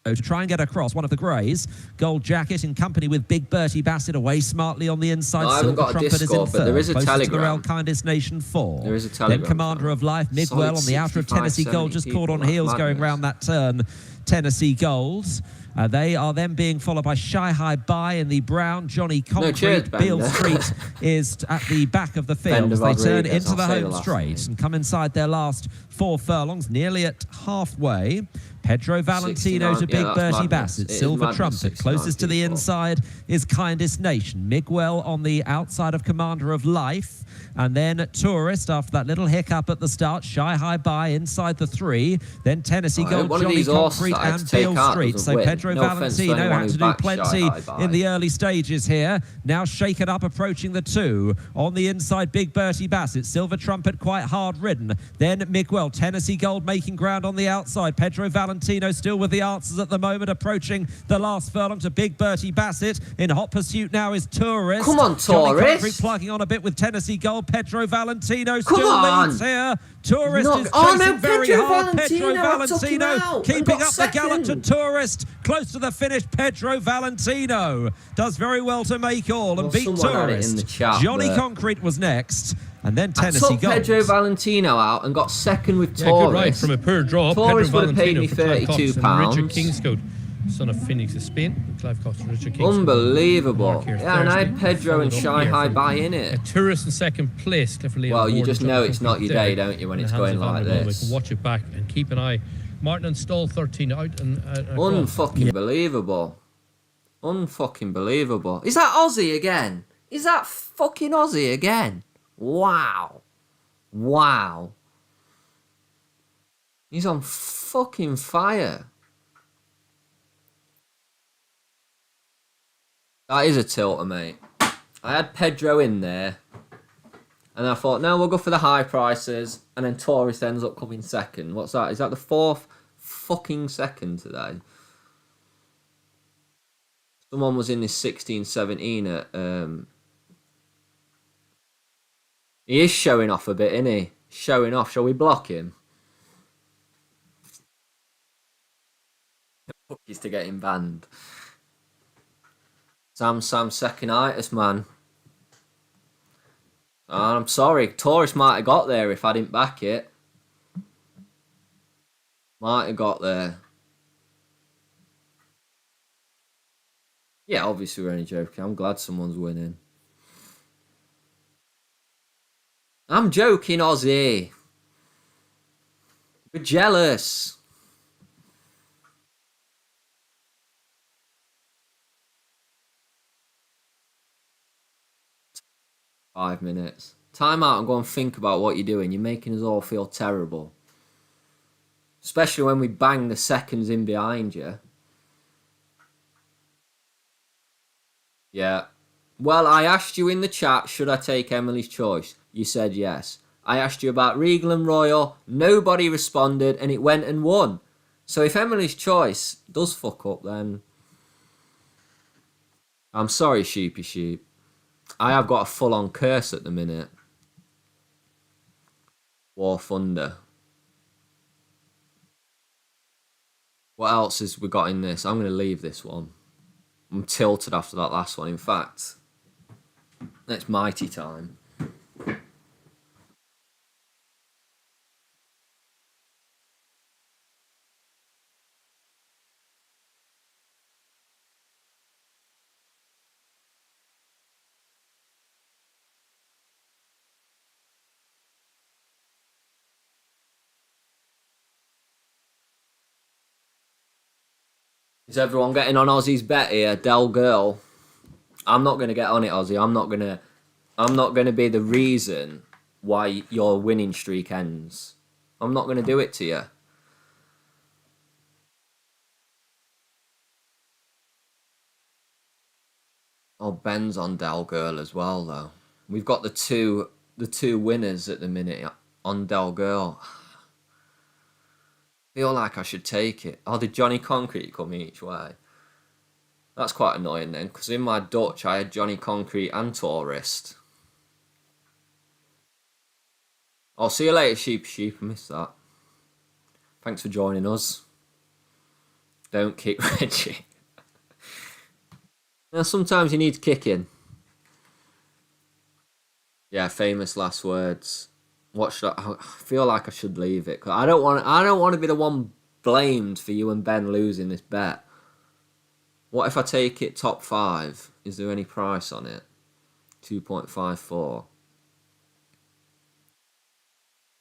To try and get across one of the greys. Gold jacket in company with Big Bertie Bassett away smartly on the inside. No, I haven't got a Trumpet Discord, but there is a Telegram. To the Rail Kindest Nation 4. There is a Telegram. Then Commander of Life, Migwell on the outer of Tennessee Gold, just caught on heels going round that turn. Tennessee Golds. They are then being followed by Shy High By in the brown. Johnny Concrete. Beale Street is at the back of the field as they turn into the home straight and come inside their last 4 furlongs, nearly at halfway. Pedro Valentino to Big Bertie Bassett. Silver Trumpet. Closest to the inside is Kindest Nation. Migwell on the outside of Commander of Life. And then Tourist after that little hiccup at the start. Shy High By inside the 3. Then Tennessee Gold, Johnny Concrete and Beale Street. So Pedro Valentino had to do plenty in the early stages here. Now shaken up approaching the 2. On the inside, Big Bertie Bassett. Silver Trumpet quite hard ridden. Then Migwell. Tennessee Gold making ground on the outside. Pedro Valentino still with the answers at the moment, approaching the last furlong to Big Bertie Bassett. In hot pursuit now is Tourist. Come on, Johnny Tourist. Concrete plugging on a bit with Tennessee Gold. Pedro Valentino still leads here. Tourist is chasing very hard. Pedro Valentino keeping up the gallop to Tourist. Close to the finish, Pedro Valentino does very well to make all and beat Tourist. Johnny Concrete was next. And then Tennessee Gold. I took Pedro Valentino out and got second with Taurus. Good ride from a poor draw. Taurus would have paid me £32. Richard Kingscote, son of Phoenix of Spain. Clive Cox and Richard Kingscote. Unbelievable. Yeah, and I had Pedro and Shy High By in it. A Tourist in second place. Well, you just know it's not your day, don't you, when it's going like this. We can watch it back and keep an eye. Martin and Stall 13 out and unfucking believable. Unfucking believable. Is that Aussie again? Is that fucking Aussie again? Wow. Wow. He's on fucking fire. That is a tilter, mate. I had Pedro in there. And I thought, no, we'll go for the high prices. And then Taurus ends up coming second. What's that? Is that the 4th fucking second today? Someone was in this 16-17 at... He is showing off a bit, isn't he? Showing off. Shall we block him? He's to get him banned. Sam second-itis, man. I'm sorry. Taurus might have got there if I didn't back it. Might have got there. Yeah, obviously we're only joking. I'm glad someone's winning. I'm joking, Aussie. We're jealous. Five minutes. Time out and go and think about what you're doing. You're making us all feel terrible. Especially when we bang the seconds in behind you. Yeah. Well, I asked you in the chat, should I take Emily's Choice? You said yes. I asked you about Regal and Royal. Nobody responded, and it went and won. So if Emily's Choice does fuck up, then... I'm sorry, sheepy sheep. I have got a full-on curse at the minute. War Thunder. What else has we got in this? I'm going to leave this one. I'm tilted after that last one. In fact, it's mighty time. Is everyone getting on Aussie's bet here? Del Girl. I'm not going to get on it, Aussie. I'm not going to be the reason why your winning streak ends. I'm not going to do it to you. Oh, Ben's on Del Girl as well, though. We've got the two winners at the minute on Del Girl. Feel like I should take it. Oh, did Johnny Concrete come each way? That's quite annoying then, because in my Dutch I had Johnny Concrete and Tourist. I'll see you later, Sheep. I missed that. Thanks for joining us. Don't kick Reggie. Now, sometimes you need to kick in. Yeah, famous last words. What should I feel like I should leave it? Cause I don't want to be the one blamed for you and Ben losing this bet. What if I take it top 5? Is there any price on it? 2.54.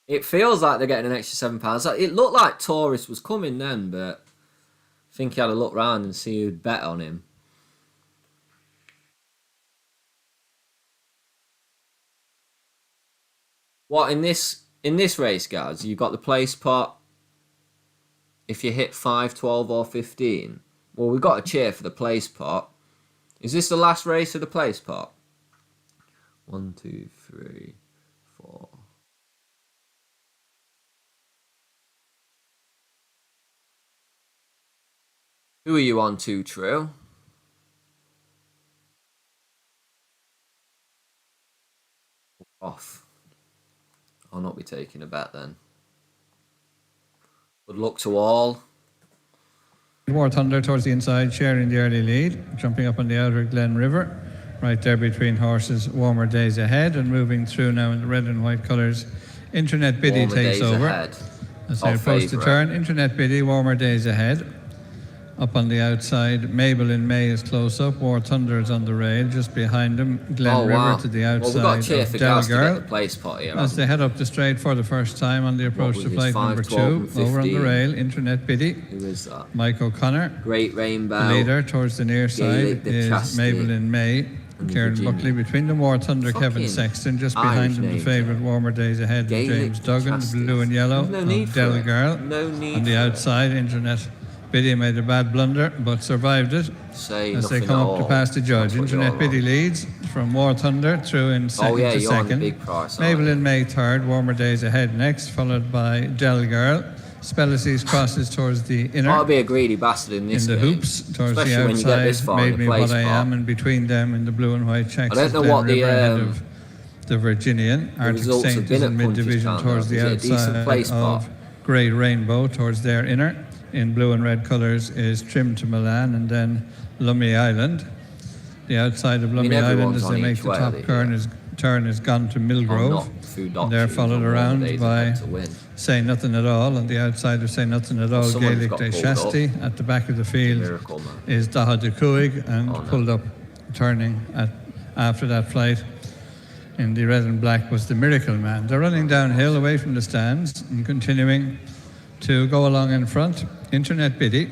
It feels like they're getting an extra £7. It looked like Taurus was coming then, but I think he had a look round and see who'd bet on him. What, in this race, guys, you've got the place pot. If you hit 5, 12 or 15, well, we've got to cheer for the place pot. Is this the last race of the place pot? 1, 2, 3, 4. Who are you on to, True? Off. I'll not be taking a bet then. Good luck to all. War Thunder towards the inside, sharing the early lead, jumping up on the outer Glen River, right there between horses. Warmer Days Ahead, and moving through now in the red and white colours. Internet Biddy takes over. As they approach the turn, Internet Biddy, Warmer Days Ahead. Up on the outside, Mabel in May is close up. War Thunder is on the rail, just behind him. Glen River to the outside. Well, we've got to cheer for Gaz to get the place pot here. As they head up the straight for the first time on the approach to flight number 2. Over on the rail, Internet Biddy. Who is that? Mike O'Connor. Great Rainbow. The leader towards the near side is Mabel in May. Kieran Buckley between them. War Thunder, Kevin Sexton. Just behind him, the favourite Warmer Days Ahead, James Duggan. The blue and yellow, Del Girl. On the outside, Internet Biddy made a bad blunder, but survived it as they come up to pass the judge. Internet Biddy leads from War Thunder through in second to second. Mabel in May third, Warmer Days Ahead next, followed by Del Girl. Spellacy's crosses towards the inner. I'll be a greedy bastard in this. In the hoops towards the outside, Made Me What I Am, and between them in the blue and white checks. I don't know what the Virginian. Arctic Saint is in mid-division towards the outside of Great Rainbow towards their inner. In blue and red colours is Trim to Milan, and then Lummi Island. The outside of Lummi Island, as they make the top turn, is gone to Millgrove. They're followed around by Say Nothing at All. On the outside of Say Nothing at All, Gaelic de Shasti. At the back of the field is Daha de Cuig, and pulled up turning after that flight in the red and black was the Miracle Man. They're running downhill away from the stands and continuing to go along in front. Internet Biddy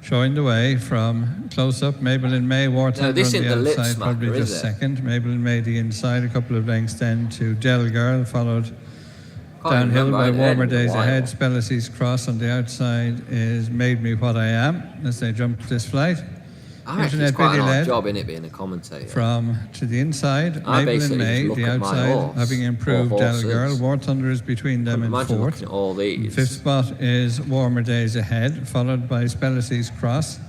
showing the way from close up. Mabel in May, War Thunder on the outside, probably just second. Mabel in May the inside, a couple of lengths then to Del Girl, followed downhill by Warmer Days Ahead. Spellacy's cross on the outside is Made Me What I Am as they jump this flight. Internet Biddy led job in it being a commentator. From to the inside, Mabel in May, the outside, having improved Del Girl. War Thunder is between them in fourth. Fifth spot is Warmer Days Ahead, followed by Spellacy's cross.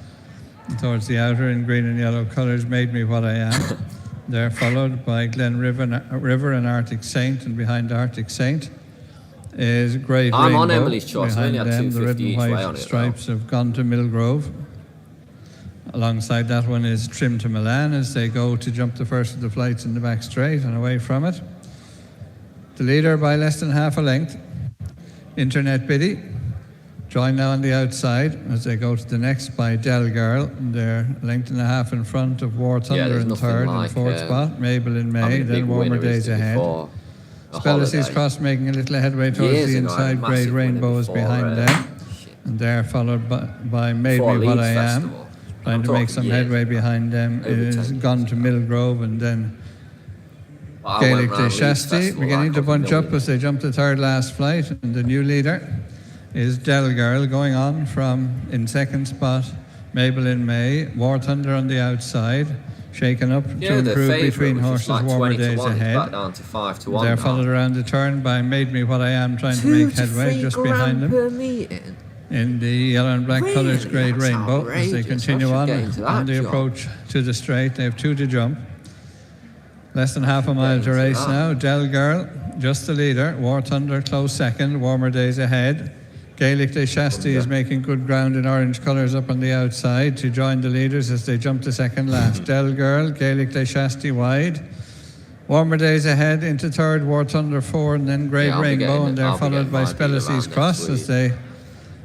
Towards the outer in green and yellow colours, Made Me What I Am. They're followed by Glen River and Arctic Saint, and behind Arctic Saint is Great Rainbow. I'm on Emily's choice. I only had 250 the red and white stripes have gone to Millgrove. Alongside that one is Trim to Milan as they go to jump the first of the flights in the back straight and away from it. The leader by less than half a length. Internet Biddy joined now on the outside as they go to the next by Del Girl. They're a length and a half in front of War Thunder in third and fourth spot. Mabel in May, then Warmer Days Ahead. Spellacy's cross making a little headway towards the inside. Great Rainbow is behind them. And they're followed by Made Me What I Am. Trying to make some headway behind them is Gone to Millgrove, and then Gaelic de Shasti beginning to bunch up as they jump the third last flight, and the new leader is Del Girl going on from in second spot. Maybelline May, War Thunder on the outside, shaken up to improve between horses. Warmer Days ahead. Down to 5 to 1. They're followed around the turn by Made Me What I Am, trying to make headway just behind them. In the yellow and black colours, Great Rainbow, as they continue on the approach to the straight. They have 2 to jump. Less than half a mile to race now. Del Girl, just the leader. War Thunder close second. Warmer Days ahead. Gaelic de Shasti is making good ground in orange colours up on the outside to join the leaders as they jump to second last. Del Girl, Gaelic de Shasti wide. Warmer Days ahead into third, War Thunder 4, and then Great Rainbow, and they're followed by Spellacy's Cross as they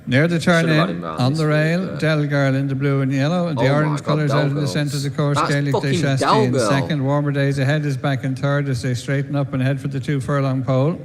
near the turn in on the rail. Del Girl in the blue and yellow, and the orange colours out in the centre of the course. Gaelic de Shasti in second. Warmer Days ahead is back in third as they straighten up and head for the 2 furlong pole.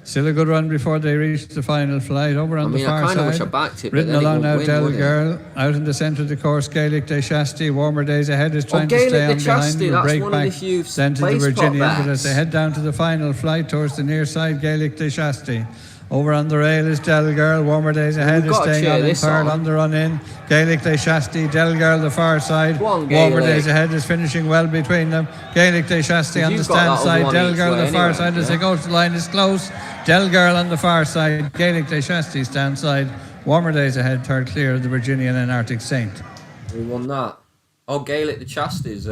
Still a good run before they reach the final flight. Over on the far side, ridden along now, Del Girl. Out in the centre of the course, Gaelic de Shasti. Warmer Days ahead is trying to stay on behind. Will break back then to the Virginian. But as they head down to the final flight towards the near side, Gaelic de Shasti. Over on the rail is Del Girl. Warmer Days ahead is staying on in third on the run in. Gaelic de Shasti, Del Girl the far side. Warmer Days ahead is finishing well between them. Gaelic de Shasti on the stand side. Del Girl the far side as they go to the line is close. Del Girl on the far side. Gaelic de Shasti stand side. Warmer Days ahead, third clear of the Virginian and Arctic Saint. Who won that? Oh, Gaelic de Shasti's.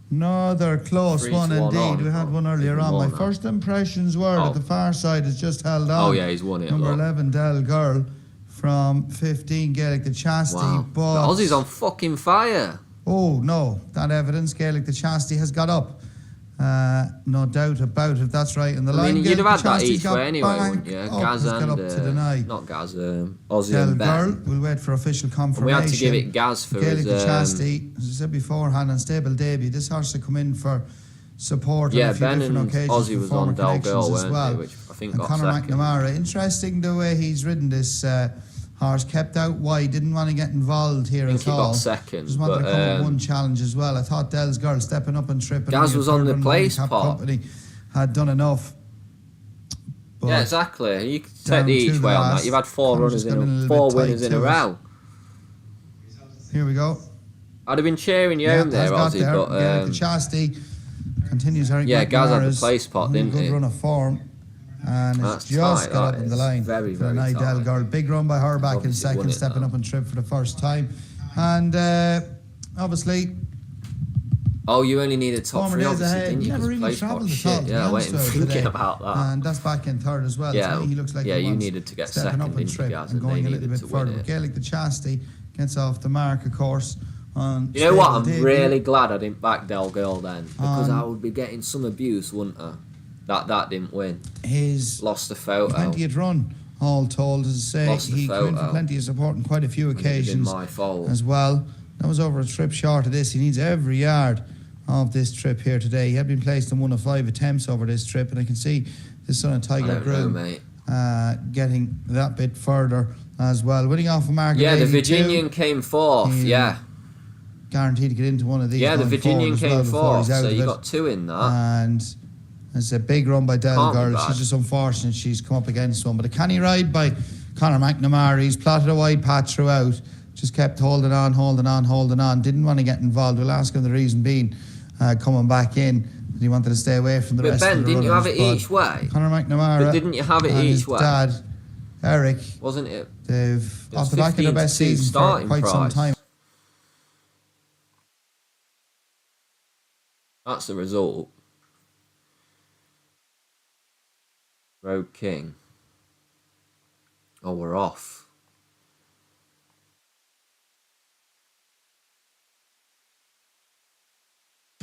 No, they're close one indeed. We had one earlier on. My first impressions were that the far side has just held on. Oh yeah, he's won it. Number 11, Del Girl, from 15, Gaelic de Shasti. Wow. But the Aussie's on fucking fire. Oh no, that evidence, Gaelic de Shasti has got up. No doubt about it. That's right. And the line. You'd have had that each way anyway, wouldn't you? Gaz and not Gaz, Aussie Del and Ben. Girl. We'll wait for official confirmation. We had to give it Gaz for Gaelic his. de Shasti, as I said beforehand, on stable debut. This horse had come in for support on a few Ben different and occasions. Aussie was on Del Girl, as well. Which I think and got Conor second. McNamara. Interesting the way he's ridden this horse. Kept out wide. Didn't want to get involved here at all. He got second. Just wanted to come with one challenge as well. I thought Del's Girl stepping up and tripping. Gaz was on the place pot. Company had done enough. But yeah, exactly. You could take the each way on that. You've had 4 winners in a row. Here we go. I'd have been cheering you home there, Aussie, but Gaelic de Shasti continues. Gaz had the place pot, didn't he? Good run of form. And it's just got up in the line. Very, for an Del Girl. Big run by her back in second, stepping up and trip for the first time. And obviously. Oh, you only needed top 3, obviously, didn't you? Never really travelled at all. Yeah, I went thinking about that. And that's back in third as well. Yeah, he looks like you needed to get second, up and trip and going a little bit further. Gaelic de Shasti gets off the mark, of course. You know what? I'm really glad I didn't back Del Girl then, because I would be getting some abuse, wouldn't I? That didn't win. His lost the photo. 20th run, all told, as I say, he came for plenty of support on quite a few occasions my fault as well. That was over a trip short of this. He needs every yard of this trip here today. He had been placed in 1 of 5 attempts over this trip, and I can see his son of Tiger Groom getting that bit further as well. Winning off a mark. Yeah, the Virginian came 4th. Guaranteed to get into one of these. Yeah, the Virginian came 4th, so you it. got 2 in that. And it's a big run by Del Girl. She's just unfortunate she's come up against one. But a canny ride by Conor McNamara. He's plotted a wide patch throughout. Just kept holding on. Didn't want to get involved. We'll ask him the reason being coming back in. He wanted to stay away from the rest of the didn't you have it each way? Conor McNamara. But didn't you have it each way? Dad, Eric. Wasn't it? They've off the back of their best season for quite some time. That's the result. Road King. Oh, we're off.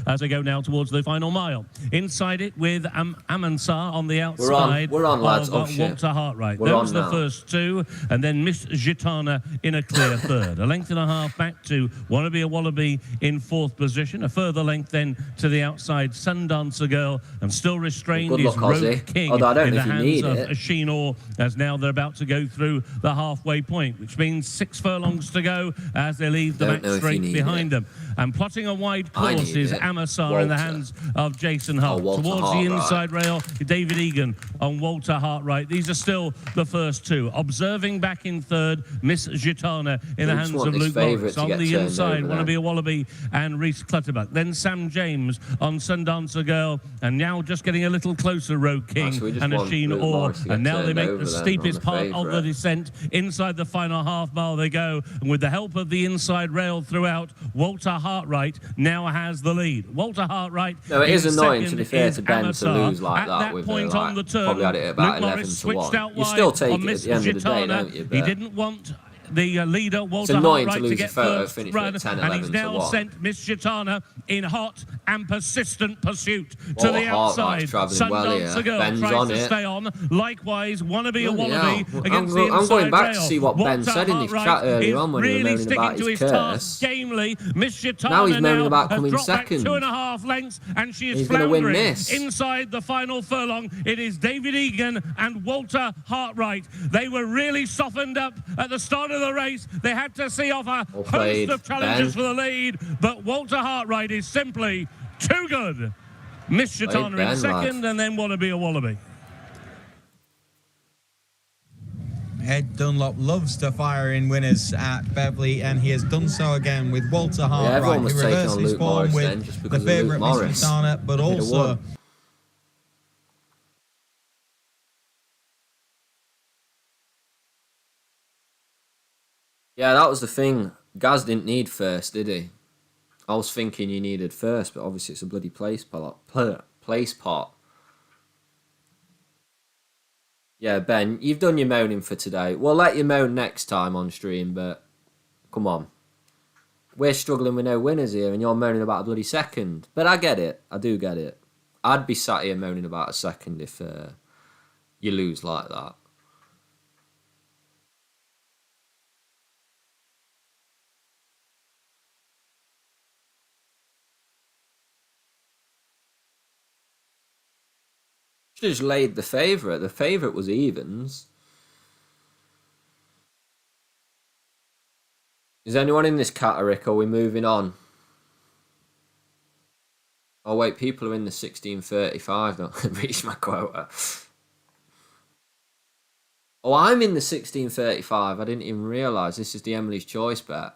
As they go now towards the final mile. Inside it with Amansar on the outside. We're on, lads. Walter Hartright. Those are the first 2. And then Miss Gitana in a clear third. A length and a half back to Wannabe a Wallaby in 4th position. A further length then to the outside Sundancer Girl. And still restrained is Road King in the hands of Sheen Orr, as now they're about to go through the halfway point, which means 6 furlongs to go as they leave the back straight behind them. And plotting a wide course is Amansar. Amosar in the hands of Jason Huff. Towards the inside rail, David Egan on Walter Hartright. These are still the first two. Observing back in third, Miss Gitana in the hands of Luke Morris. On the inside, Wannabe a Wallaby and Reese Clutterbuck. Then Sam James on Sundancer Girl. And now just getting a little closer, Rogue King and Asheen Orr. And now they make the steepest part of the descent. Inside the final half mile they go. And with the help of the inside rail throughout, Walter Hartright now has the lead. Walter Hartright. No, it is annoying to be fair to Ben to lose like that with point on the turn. Probably had it about 11 to 1. You still take it at the end of the day, don't you? He didn't want the leader, Walter Hartright, to get first run, and he's now sent Miss Gitana in hot and persistent pursuit to the outside. Sundancer Girl tries to stay on. Likewise, Wannabe a Wallaby against the inside rail. I'm going back to see what Ben said in his chat earlier on when he was moaning about his curse. Gamely, Miss Gitana now he's moaning about coming second. 2.5 lengths, and she is floundering inside the final furlong. It is David Egan and Walter Hartright. They were really softened up at the start of the race. They had to see off a host of challenges for the lead, but Walter Hartright is simply too good. Miss Gitana in second, and then Wannabe a Wallaby. Ed Dunlop loves to fire in winners at Beverley, and he has done so again with Walter Hartright, who reversed his form with the favourite Miss Gitana, but also... Yeah, that was the thing. Gaz didn't need first, did he? I was thinking you needed first, but obviously it's a bloody place pot. Yeah, Ben, you've done your moaning for today. We'll let you moan next time on stream, but come on. We're struggling with no winners here, and you're moaning about a bloody second. But I get it. I do get it. I'd be sat here moaning about a second if you lose like that. Just laid the favourite. The favourite was evens. Is anyone in this category? Are we moving on? Oh wait, people are in the 1635. Don't reach my quota. Oh, I'm in the 1635. I didn't even realise this is the Emily's Choice bet.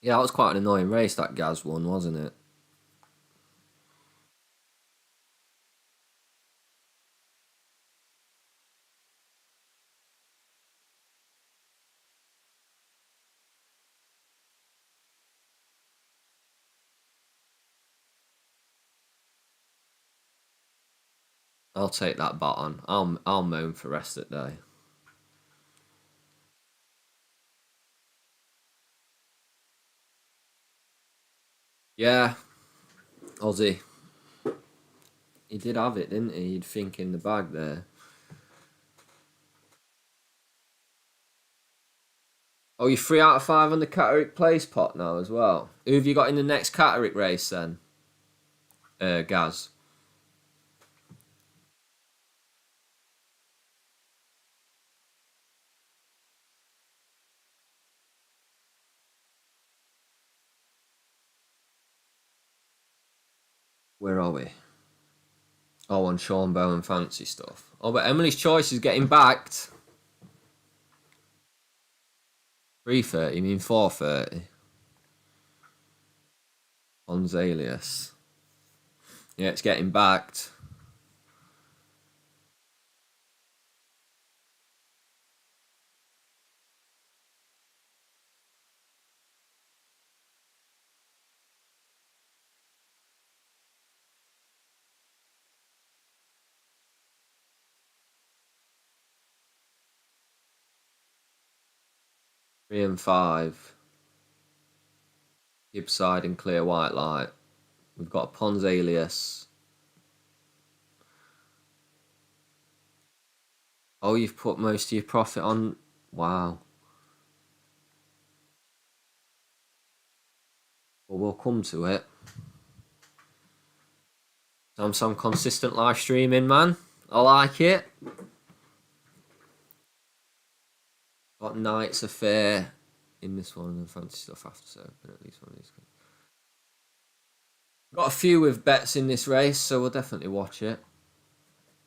Yeah, that was quite an annoying race, that Gaz one, wasn't it? I'll take that bet on. I'll moan for the rest of the day. Yeah, Ozzy. He did have it, didn't he? You'd think in the bag there. Oh, you're 3 out of 5 on the Catterick Place pot now as well. Who have you got in the next Catterick race then? Gaz. Where are we? Oh, on Sean Bowen fancy stuff. Oh, but Emily's Choice is getting backed. 3:30, you mean 4:30? Ponzalius. Yeah, it's getting backed. Three and 5. Gibbside and Clear White Light. We've got a Ponzalius. Oh, you've put most of your profit on. Wow. Well, we'll come to it. Some consistent live streaming, man. I like it. Got Knights Affair in this one, and fancy stuff after, so open at least one of these. Got a few with bets in this race, so we'll definitely watch it.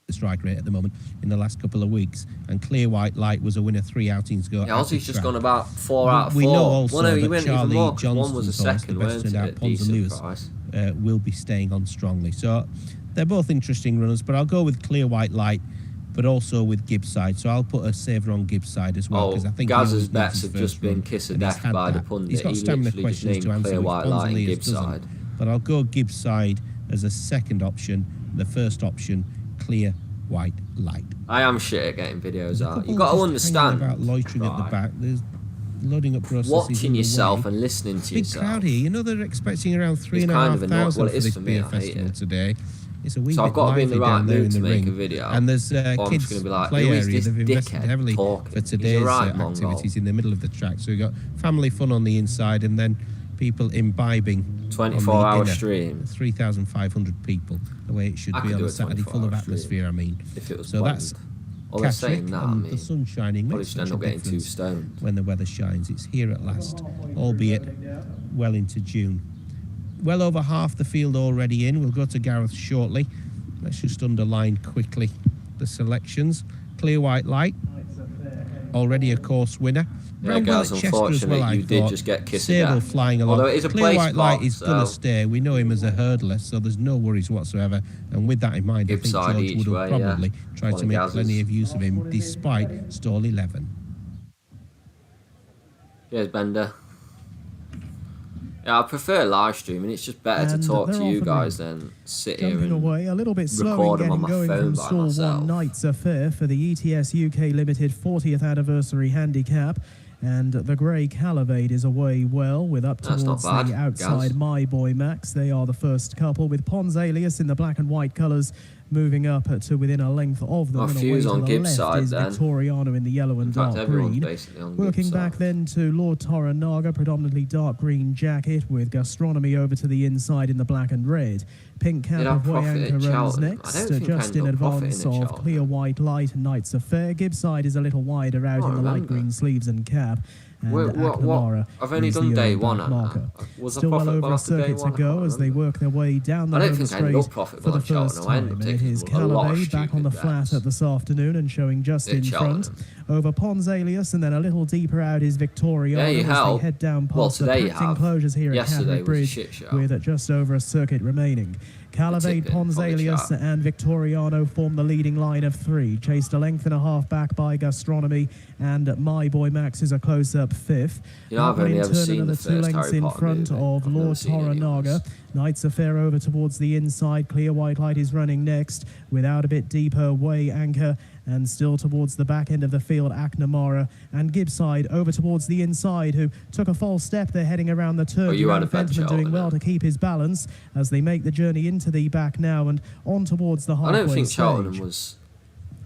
The strike rate at the moment in the last couple of weeks, and Clear White Light was a winner 3 outings ago. Yeah, Aussie's just gone about 4 out of 4. We know also that Charlie Johnston's one was a second, horse, the best turned out, Pons and Lewis, will be staying on strongly. So they're both interesting runners, but I'll go with Clear White Light, but also with Gibbside. So I'll put a saver on Gibbside as well, because I think Gaz's bets have just been kiss of death by the pundit. He's got stamina questions to answer, Clear White Light and Gibbside. But I'll go Gibbside as a second option. The first option, Clear White Light. I am shit at getting videos out. You got to understand about loitering at the back. There's loading up processes. Watching yourself and listening to yourself. Big crowd here. You know they're expecting around 3,500 for this beer festival today. It's a wee so bit I've got to be in the right mood to make ring. a video. And there's kids play area. They've invested heavily for today's activities in the middle of the track. So we've got family fun on the inside, and then people imbibing 24-hour stream. 3,500 people, the way it should be on a Saturday, full of atmosphere. I mean, if it was so that's Catterick, the sun shining makes such a difference when the weather shines. It's here at last, albeit well into June. Well over half the field already in. We'll go to Gareth shortly. Let's just underline quickly the selections. Clear White Light, already a course winner. Yeah, guys, unfortunately, you did just get kissed Sable flying along. Although it is a Clear White Light spot, is going to stay. We know him as a hurdler, so there's no worries whatsoever. And with that in mind, I think George would have probably tried to make plenty of use of him, despite stall 11. Cheers, Bender. Yeah, I prefer live streaming. It's just better to talk to you guys than sit here and away a little bit slow record them in on my going phone from by stall myself. 1 Knights Affair for the ETS UK Limited 40th Anniversary Handicap. And the grey Calavade is away well, with up towards the outside My Boy Max. They are the first couple, with Pons Alias in the black and white colours moving up to within a length of them. My and fuse away on to the Gibbs left side is then. Victoriano in the yellow and dark green. Working back then to Lord Toranaga, predominantly dark green jacket, with Gastronomy over to the inside in the black and red. Pink cap of Way Anchor runs next, just in advance of Clear White Light and Knights Affair. Gibbside is a little wider out in the light green sleeves and cap. And what? I've only done day one. Still well over a circuit to go as they work their way down the home straight for the first time. And it is Calavade back on the flat at this afternoon and showing just in front. Over Pons Alias, and then a little deeper out is Victoria as they head down past the packed enclosures here at Catterick Bridge with just over a circuit remaining. Calavade, Pons Alias and Victoriano form the leading line of 3, chased a length and a half back by Gastronomy, and My Boy Max is a close-up 5th. I've only ever seen the 2 lengths in front of Lord Toranaga. Knights Affair over towards the inside. Clear White Light is running next, without a bit deeper Way Anchor, and still towards the back end of the field, Aknamara and Gibbside over towards the inside, who took a false step. They're heading around the turn. Fentman doing well to keep his balance as they make the journey into the back now and on towards the halfway stage. I don't think Cheltenham was...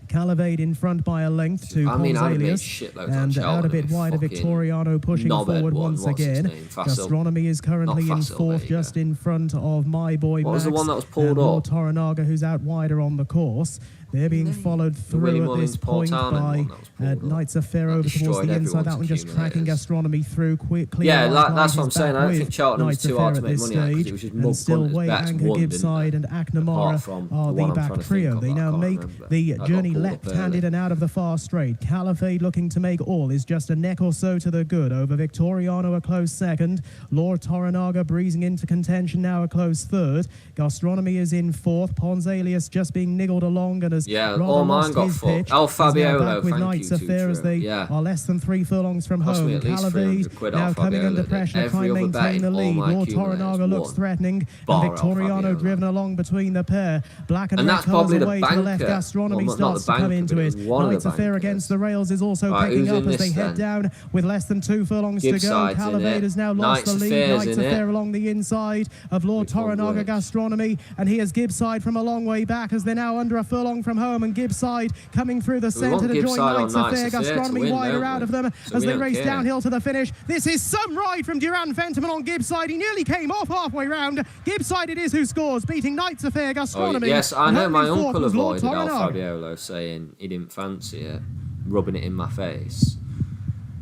Calavade in front by a length to Pons Alias, and out a bit wider Victoriano pushing forward once again. Gastronomy is currently in 4th, just in front of My Boy Max. What was the one that was pulled off? Toranaga, who's out wider on the course. They're being followed through at this point by Knights Affair over towards the inside. That one just tracking Gastronomy through quickly. Yeah, that's what I'm saying. I don't think Cheltenham was too hard to make money at, because it was just and still Way Anchor, Gibbside and Aknamara are the back trio. They now make the journey left-handed and out of the far straight. Calavade looking to make all is just a neck or so to the good over Victoriano, a close second. Lord Toranaga breezing into contention now, a close third. Gastronomy is in 4th. Pons Alias just being niggled along and has all mine got fucked. El Fabiolo, with Knights Affair as they are less than 3 furlongs from home. Calavade now coming under pressure to try and maintain the lead. Lord Toranaga looks threatening, and Victoriano driven along between the pair. Black and red colours away to the left. Gastronomy starts to come into it. Knights Affair against the rails is also picking up as they head down with less than 2 furlongs to go. Calavade has now lost the lead. Knights Affair along the inside of Lord Toranaga Gastronomy, and here's Gibbside from a long way back as they're now under a furlong from home, and Gibbside coming through the centre to join Knights Affair. Gastronomy wider out of them as they race downhill to the finish. This is some ride from Duran Fentiman on Gibbside. He nearly came off halfway round. Gibbside it is who scores, beating Knights Affair. Gastronomy. Yes, I know my uncle avoided El Fabiolo, saying he didn't fancy it, rubbing it in my face.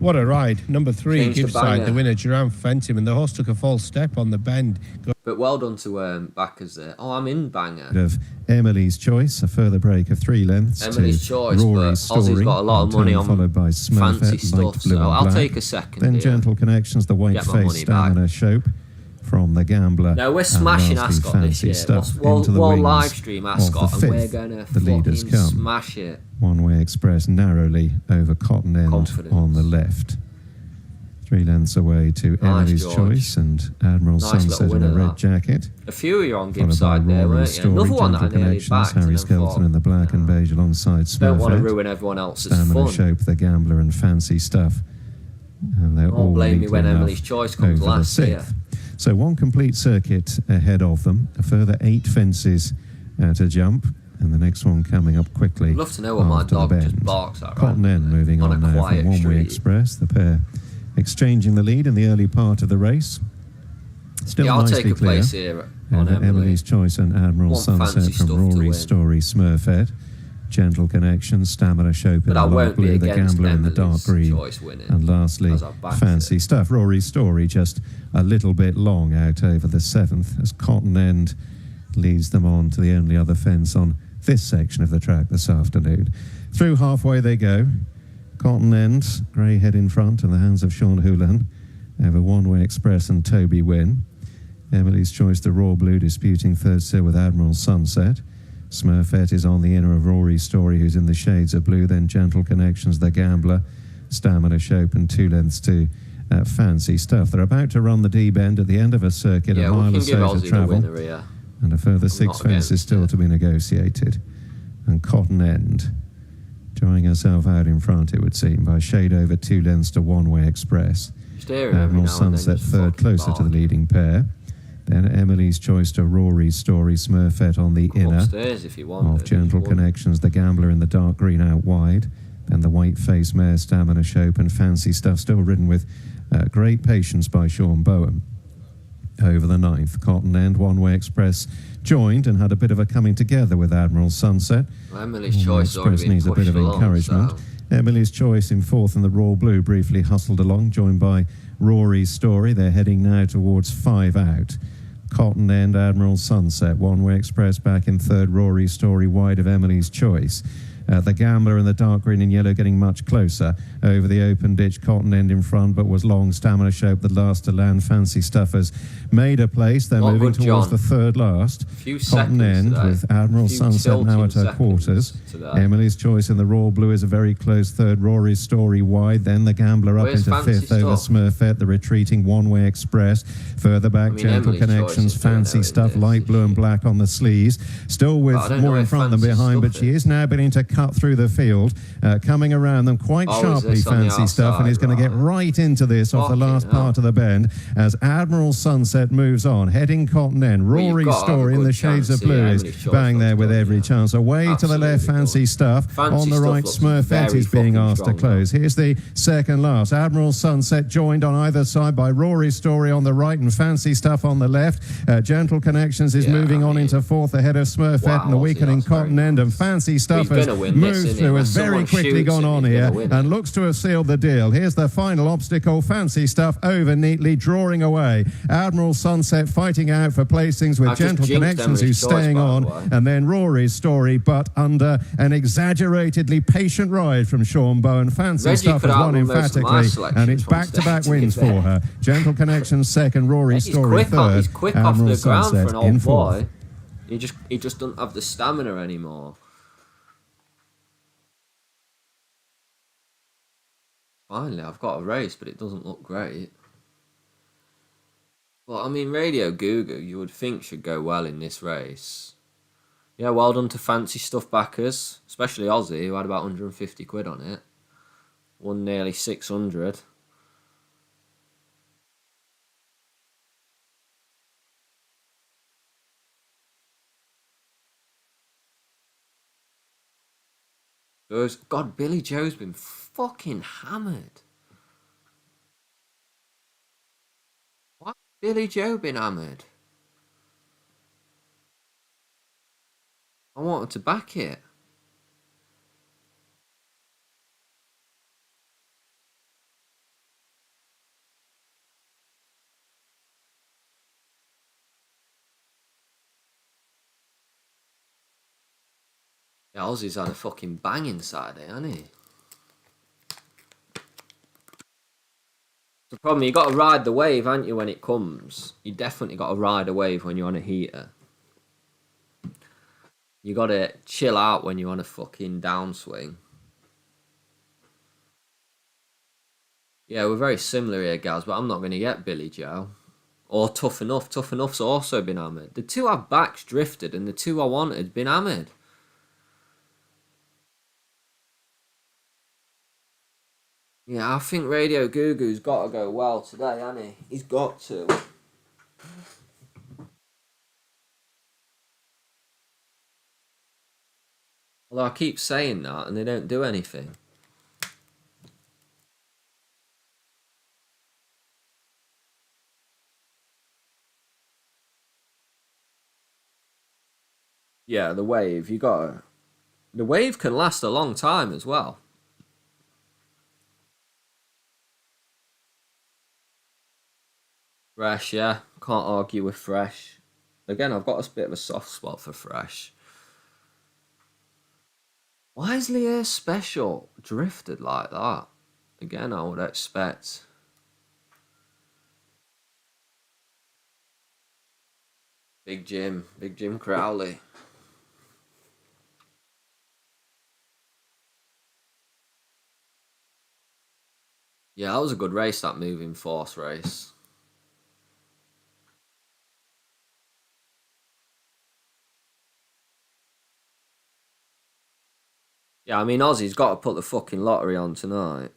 What a ride. Number 3, Gibbside, the winner, Duran Fentim, and the horse took a false step on the bend. But well done to backers there. Oh, I'm in banger. Of Emily's Choice, a further break of 3 lengths. Emily's Choice, Rory's Story, Ozzy's got a lot of money on followed by fancy stuff, so I'll take a second. Then Gentle Connections, the white-faced Stamina Shope from the Gambler. No, we're smashing Ascot this year. We'll live stream Ascot and we're going to fucking smash it. One Way Express narrowly over Cotton End on the left. 3 lengths away to Emily's Choice and Admiral Sunset in a red jacket. A few of you on Gibbside there, weren't you? Another one that I nearly backed. Harry Skelton in the black and beige alongside Smurfette. Don't want to ruin everyone else's fun. Stamina Shope, the Gambler and Fancy Stuff. And they're all blame me when Emily's Choice comes last year. So 1 complete circuit ahead of them. A further 8 fences to jump. And the next one coming up quickly. I'd love to know what my dog just barks at. Cotton End moving on now from One Way Express. The pair exchanging the lead in the early part of the race. Still I'll nicely take a clear. place here on Emily's Choice and Admiral Sunset from Rory's Story, Smurfette. Gentle Connection, Stamina Shope in the light blue, the Gambler in the dark green. And lastly, Fancy Stuff. Rory's Story just a little bit long out over the 7th as Cotton End leads them on to the only other fence on this section of the track this afternoon. Through halfway they go. Cotton End, grey head in front in the hands of Sean Houlihan over One Way Express and Toby Wynn. Emily's Choice, the Raw Blue, disputing third still with Admiral Sunset. Smurfette is on the inner of Rory's Story, who's in the shades of blue. Then Gentle Connections, the Gambler, Stamina Shope, and 2 lengths to Fancy Stuff. They're about to run the D-bend at the end of a circuit, a mile or so to travel. And a further 6 fences still to be negotiated. And Cotton End drawing herself out in front, it would seem, by shade over 2 lengths to One Way Express. Admiral Sunset third, closer to the leading pair. Then Emily's Choice to Rory's Story, Smurfette on the inner of Gentle Connections, the Gambler in the dark green out wide. Then the white-faced mare, Stamina Shope, and Fancy Stuff, still ridden with great patience by Sean Bowen. Over the 9th, Cotton End, One Way Express joined and had a bit of a coming together with Admiral Sunset. Emily's Choice Express needs a bit of encouragement. Emily's Choice in 4th and the Raw Blue briefly hustled along, joined by Rory's Story. They're heading now towards 5 out. Cotton End, Admiral Sunset, One Way Express back in 3rd, Rory's Story wide of Emily's Choice. The Gambler in the dark green and yellow getting much closer over the open ditch. Cotton End in front, but was long. Stamina Shope, the last to land. Fancy Stuffers made a place. They're moving towards the 3rd last. Cotton End with Admiral Sunset now at her quarters. Emily's Choice in the Raw Blue is a very close 3rd. Rory's Story wide. Then the Gambler up into 5th over Smurfette. The retreating One Way Express. Further back, Gentle Connections, Fancy Stuff, light blue and black on the sleeves. Still with more in front than behind, but she is now beginning to cut through the field, coming around them quite sharply, Fancy Stuff, and he's going to get right into this off the last part of the bend as Admiral Sunset moves on, heading Cotton End. Rory's Story in the shades of blue is bang there with every chance. Away to the left, Fancy Stuff. On the right, Smurfette is being asked to close. Here's the second last. Admiral Sunset joined on either side by Rory's Story on the right and Fancy Stuff on the left. Gentle Connections is moving on into 4th ahead of Smurfette and the weakening Cotton End, and Fancy Stuff has moved through, has very quickly gone on here and looks to have sealed the deal. Here's the final obstacle. Fancy Stuff over neatly, drawing away. Admiral Sunset fighting out for placings with Gentle Connections, who's staying on, and then Rory's Story, but under an exaggeratedly patient ride from Sean Bowen. Fancy Stuff has won emphatically, and it's back-to-back wins for her. Gentle Connections second, Rory's Story third. He's quick off the ground for an old boy. He just doesn't have the stamina anymore. Finally, I've got a race, but it doesn't look great. Well, I mean, Radio Gugu, you would think should go well in this race. Yeah, well done to Fancy Stuff backers, especially Ozzy, who had about 150 quid on it. Won nearly 600. God, Billy Joe's been fucking hammered. Why Billy Joe been hammered? I wanted to back it. Yeah, Ozzy's had a fucking bang inside it, hasn't he? The problem, you got to ride the wave, haven't you, when it comes? You definitely got to ride a wave when you're on a heater. You got to chill out when you're on a fucking downswing. Yeah, we're very similar here, Gaz, but I'm not going to get Billy Joe. Or Tough Enough. Tough Enough's also been hammered. The two I've backs drifted, and the two I wanted been hammered. Yeah, I think Radio Gugu's got to go well today, hasn't he? He's got to. Although I keep saying that, and they don't do anything. Yeah, the wave, you got to... The wave can last a long time as well. Fresh, yeah. Can't argue with Fresh. Again, I've got a bit of a soft spot for Fresh. Why is Lear Special drifted like that? Again, I would expect... Big Jim Crowley. Yeah, that was a good race, that moving force race. Yeah, I mean, Ozzy's got to put the fucking lottery on tonight.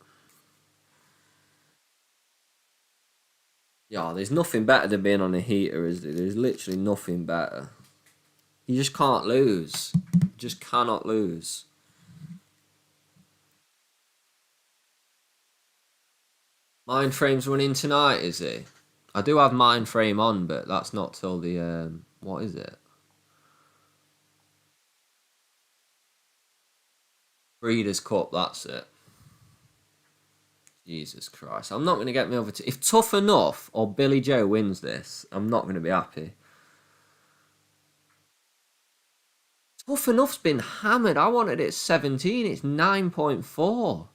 Yeah, there's nothing better than being on a heater, is there? There's literally nothing better. You just can't lose. You just cannot lose. Mindframe's running tonight, is he? I do have Mindframe on, but that's not till the... what is it? Breeders' Cup, that's it. Jesus Christ. I'm not going to get me over to... If Tough Enough or Billy Joe wins this, I'm not going to be happy. Tough Enough's been hammered. I wanted it 17. It's 9.4.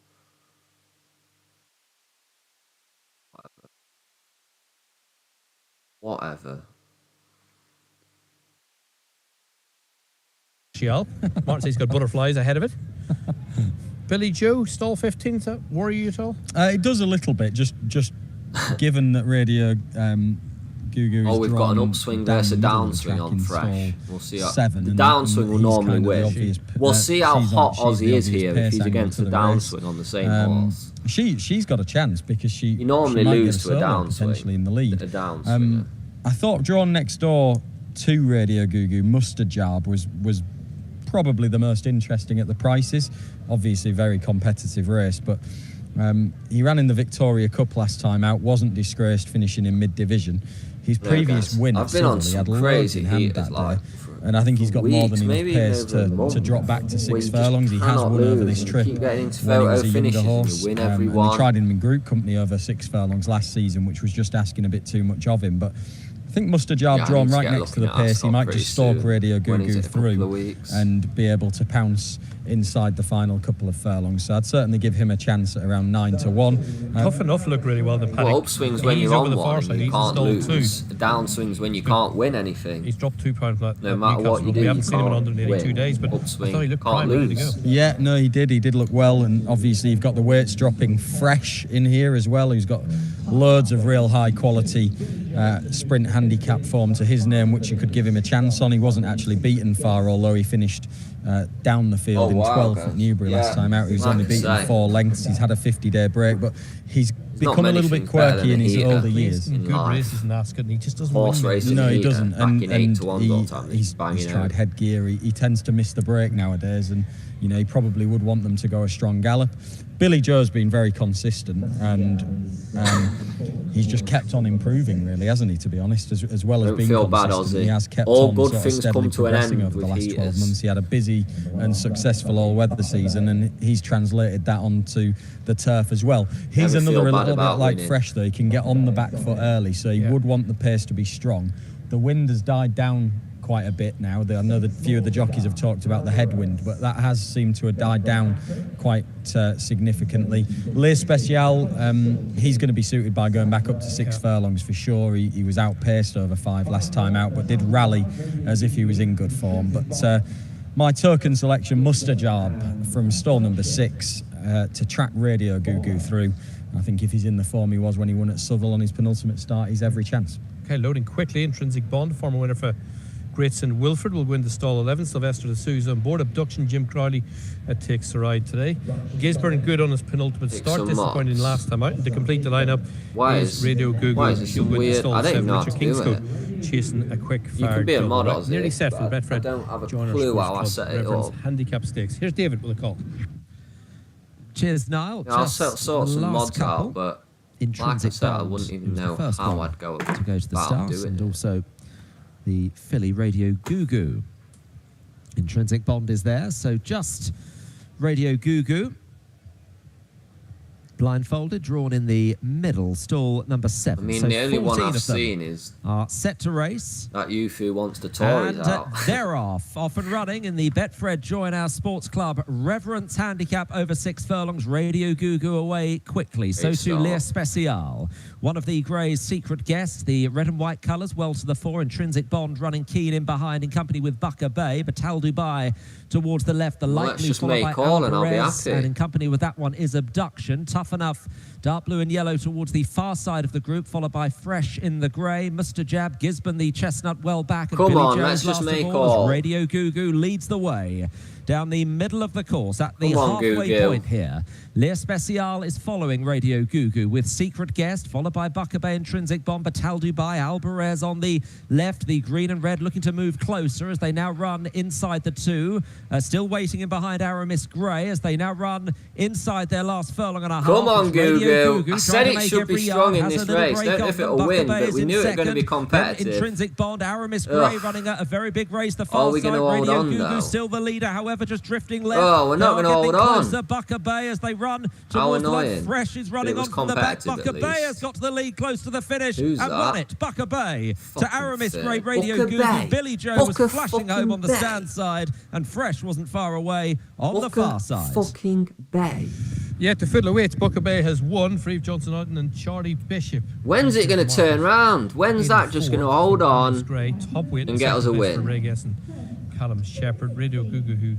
Whatever. Martin's got butterflies ahead of it. Billy Joe, stall 15th. That worry you at all? It does a little bit, just given that Radio Gugu. Oh, we've got an upswing versus a downswing on Fresh. We'll see. The downswing will normally win. We'll see how hot Ozzy is here if he's against the downswing on the same horse. She's got a chance because she normally lose to a downswing potentially in the lead. A downswing. I thought drawn next door to Radio Gugu, Mustard Job was probably the most interesting at the prices. Obviously, very competitive race, but he ran in the Victoria Cup last time out, wasn't disgraced, finishing in mid-division. His previous win at Silverley, he had crazy in hand that day, and I think he's got more than enough pace to drop back to 6 furlongs. He has won over this trip when he was a younger horse. And they tried him in group company over 6 furlongs last season, which was just asking a bit too much of him, but I think Mustard Job drawn right next to the pace. He might just stalk Radio Gugu through and be able to pounce inside the final couple of furlongs. So I'd certainly give him a chance at around 9-1. Tough Enough look really well. The paddock. Well, upswings when you're on one and you can't lose. Downswings when you can't win anything. He's dropped £2 no matter what you do. We haven't seen him in under nearly 2 days, but upswing, I thought he looked can't ready to go. Yeah, no, he did. He did look well, and obviously you've got the weights dropping Fresh in here as well. He's got loads of real high quality sprint handicap form to his name, which you could give him a chance on. He wasn't actually beaten far, although he finished down the field in 12th at Newbury last time out. He was only beaten 4 lengths. He's had a 50-day break, but he's become a little bit quirky in his older years. Good races in Ascot, and he just doesn't Horse win. races No, he doesn't. And he's banging tried headgear. He tends to miss the break nowadays, and he probably would want them to go a strong gallop. Billy Joe's been very consistent, and he's just kept on improving, really, hasn't he? To be honest, as well as being consistent, he has kept on good sort of things steadily come to an progressing end over the with last 12 heaters. months. He had a busy and successful all-weather season, and he's translated that onto the turf as well. He's Never another feel a bad little bit about like winning. Fresh, though. He can get on the back foot early, so he would want the pace to be strong. The wind has died down quite a bit now. I know that a few of the jockeys have talked about the headwind, but that has seemed to have died down quite significantly. Le Special, he's going to be suited by going back up to 6 furlongs for sure. He was outpaced over 5 last time out, but did rally as if he was in good form. But my token selection, Mustajab, from stall number 6 to track Radio Goo Goo through. I think if he's in the form he was when he won at Southwell on his penultimate start, he's every chance. Okay, loading quickly. Intrinsic Bond, former winner for Great St. Wilfred, will win the stall 11. Sylvester de Souza on board. Abduction, Jim Crowley takes the ride today. Gisborne good on his penultimate start. Disappointing last time out. And to complete the lineup is Radio Goo Goo. He'll win the stall 7. Richard Kingscote chasing a quick fire. You can be a mod, Aussie. Nearly set for Betfred. I don't have a clue how I set it up. Handicap Stakes. Here's David with a call. Cheers, Niall. Yeah, I'll sort some mods out, but like I said, I wouldn't even know how I'd go to go to the stars, and also the Philly Radio Goo Goo. Intrinsic Bond is there, so just Radio Goo Goo. Blindfolded, drawn in the middle, stall number 7. I mean, so the only one I've seen is are set to race. That youth who wants the Tories and out. They're off and running in the Betfred Join Our Sports Club Reverence Handicap over 6 furlongs. Radio Goo Goo away quickly. So to Le Special. One of the Grey's secret guests, the red and white colours, well to the fore. Intrinsic Bond running keen in behind in company with Bucker Bay. Batal Dubai towards the left. The light blue followed by Alvarez. And in company with that one is Abduction. Tough enough. Dark blue and yellow towards the far side of the group, followed by Fresh in the grey. Mustajab, Gisborne, the chestnut well back. And Come Billy on, Jones let's just last make of all, all. Radio Goo Goo leads the way down the middle of the course at the halfway point here. Le Special is following Radio Goo Goo with Secret Guest, followed by Bucker Bay, Intrinsic Bomb, Batal Dubai, Alvarez on the left. The green and red looking to move closer as they now run inside the 2. Still waiting in behind Aramis Grey as they now run inside their last furlong and a half. Come on, Goo Goo. I said it should be strong in this race. Don't know if it'll win, but we knew it was going to be competitive. Intrinsic Bond, Aramis Grey running a very big race. The far side, Radio Goo Goo still the leader, however, just drifting left. Oh, we're not going to hold on. Bucker Bay as they run towards the left. Fresh is running on from the back. Bucker Bay has got to the lead close to the finish and won it. Bucker Bay to Aramis Grey, Radio Goo Goo. Billy Joe was flashing home on the stand side, and Fresh wasn't far away on the far side. Fucking Bay. Yeah, to fiddle away, Bucker Bay has won. Free Johnson Otten and Charlie Bishop. When's it going to turn round? When's that just going to hold on and get us a win? Ray Guess and Callum Shepherd, Radio Goo Goo, who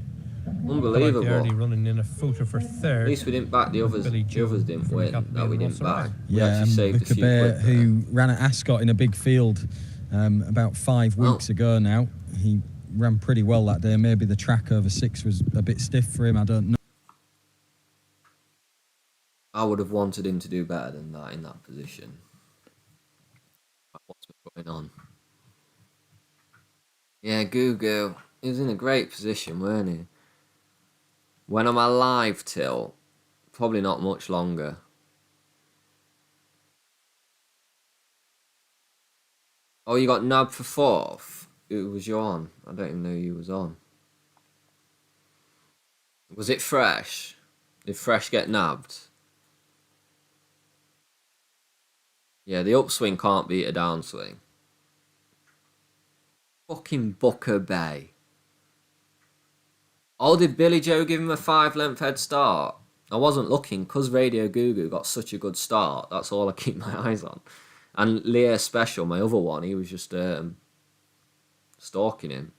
unbelievable. Early running in a photo for 3rd. At least we didn't back the others. The others didn't win. No, we didn't back. Yeah, Bucker Bay, who ran at Ascot in a big field about 5 weeks ago now. He ran pretty well that day. Maybe the track over 6 was a bit stiff for him. I don't know. I would have wanted him to do better than that in that position. What's going on? Yeah, Goo Goo. He was in a great position, weren't he? When am I alive till? Probably not much longer. Oh, you got nabbed for 4th? Who was you on? I don't even know who you was on. Was it Fresh? Did Fresh get nabbed? Yeah, the upswing can't beat a downswing. Fucking Bucker Bay. Oh, did Billy Joe give him a 5-length head start? I wasn't looking because Radio Goo Goo got such a good start. That's all I keep my eyes on. And Le Special, my other one, he was just stalking him.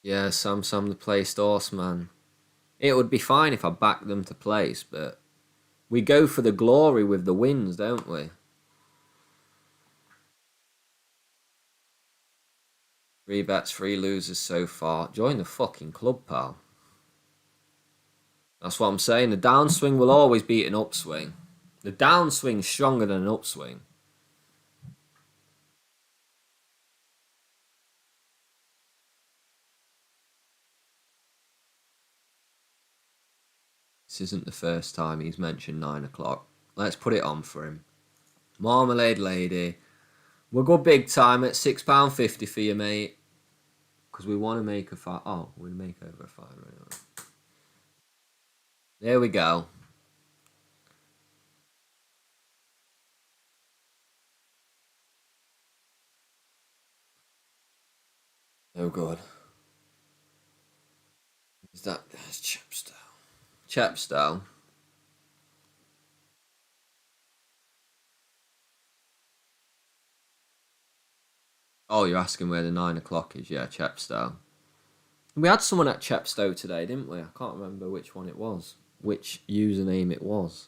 Yeah, Sam the placed horseman. It would be fine if I backed them to place, but we go for the glory with the wins, don't we? 3 bets, 3 losers so far. Join the fucking club, pal. That's what I'm saying. The downswing will always beat an upswing. The downswing's stronger than an upswing. This isn't the first time he's mentioned 9 o'clock. Let's put it on for him. Marmalade Lady. We'll go big time at £6.50 for you, mate. Because we want to make a fight. Oh, we'll make over a fight right now. There we go. Oh god. Is that Chepstow? Chepstow. Oh, you're asking where the 9 o'clock is? Yeah, Chepstow. We had someone at Chepstow today, didn't we? I can't remember which one it was. Which username it was.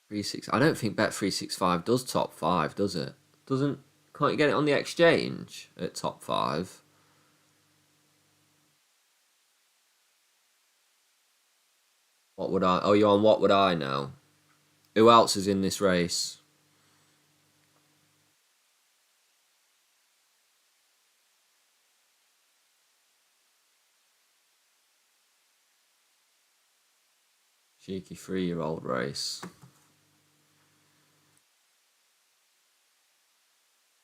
36. I don't think Bet365 does top 5, does it? Can't you get it on the exchange at top 5? What would I... Oh, you're on What Would I Know? Who else is in this race? Cheeky 3-year-old race.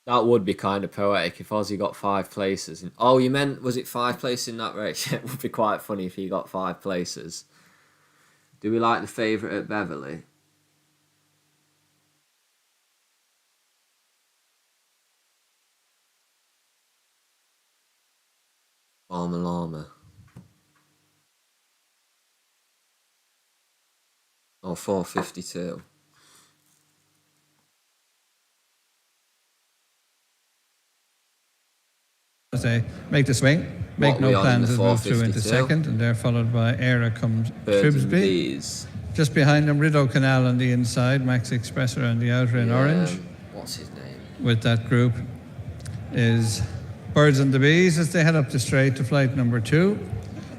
That would be kind of poetic if Ozzy got 5 places. Oh, you meant, was it 5 places in that race? It would be quite funny if he got 5 places. Do we like the favourite at Beverley? Farmer Llama. Oh, 452. As they make the swing, Make No Plans as move through into second, and they're followed by Era comes Tribsby. Just behind them, Rideau Canal on the inside, Max Expressor on the outer in orange. What's his name? With that group is Birds and the Bees as they head up the straight to flight number 2.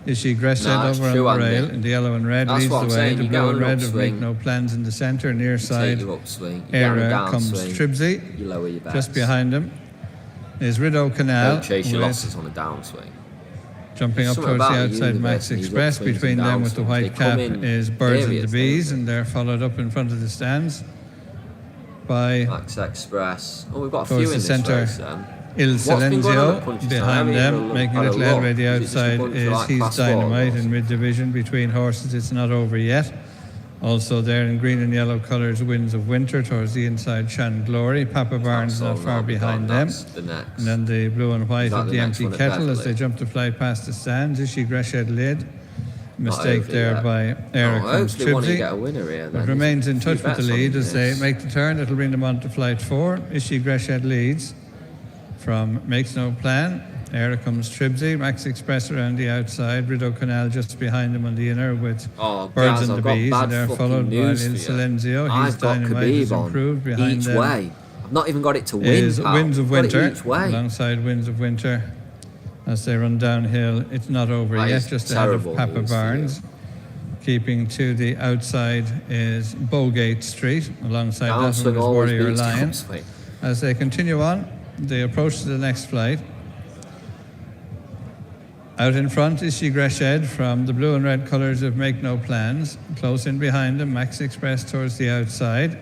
Ishi Greshed over on the rail in the yellow and red leads the way. The blue and red of Make No Plans in the centre, near side. Era comes Tribsy. Just behind him is Rideau Canal. Don't chase your losses on a downswing. Jumping up towards the outside Max Express. Between them with the white cap is Birds and the Bees, and they're followed up in front of the stands by Max Express. Oh, we've got a few in this race then. Il Silenzio behind them, making a little headway the outside is He's Dynamite in mid-division between horses. It's not over yet. Also there in green and yellow colours, Winds of Winter towards the inside, Shan Glory. Papa Barnes not far behind them. And then the blue and white of the Empty Kettle as they jump to fly past the stands. Ishi Greshed Lid. Mistake there by Era comes Tribsy. But remains in touch with the lead as they make the turn. It'll bring them on to flight 4. Ishi Greshed leads from Makes No Plan. Era comes Tribsy, Max Express around the outside, Rideau Canal just behind him on the inner with Birds and the Bees, and they're followed by Il Silenzio. He's Dynamite is improved behind them. I've not even got it to win. Is Winds of Winter alongside Winds of Winter as they run downhill. It's not over yet, just ahead of Papa Barnes. Keeping to the outside is Bowgate Street, alongside that one is Warrior Lion. As they continue on, they approach to the next flight. Out in front is Greshed from the blue and red colours of Make No Plans. Close in behind them, Max Express towards the outside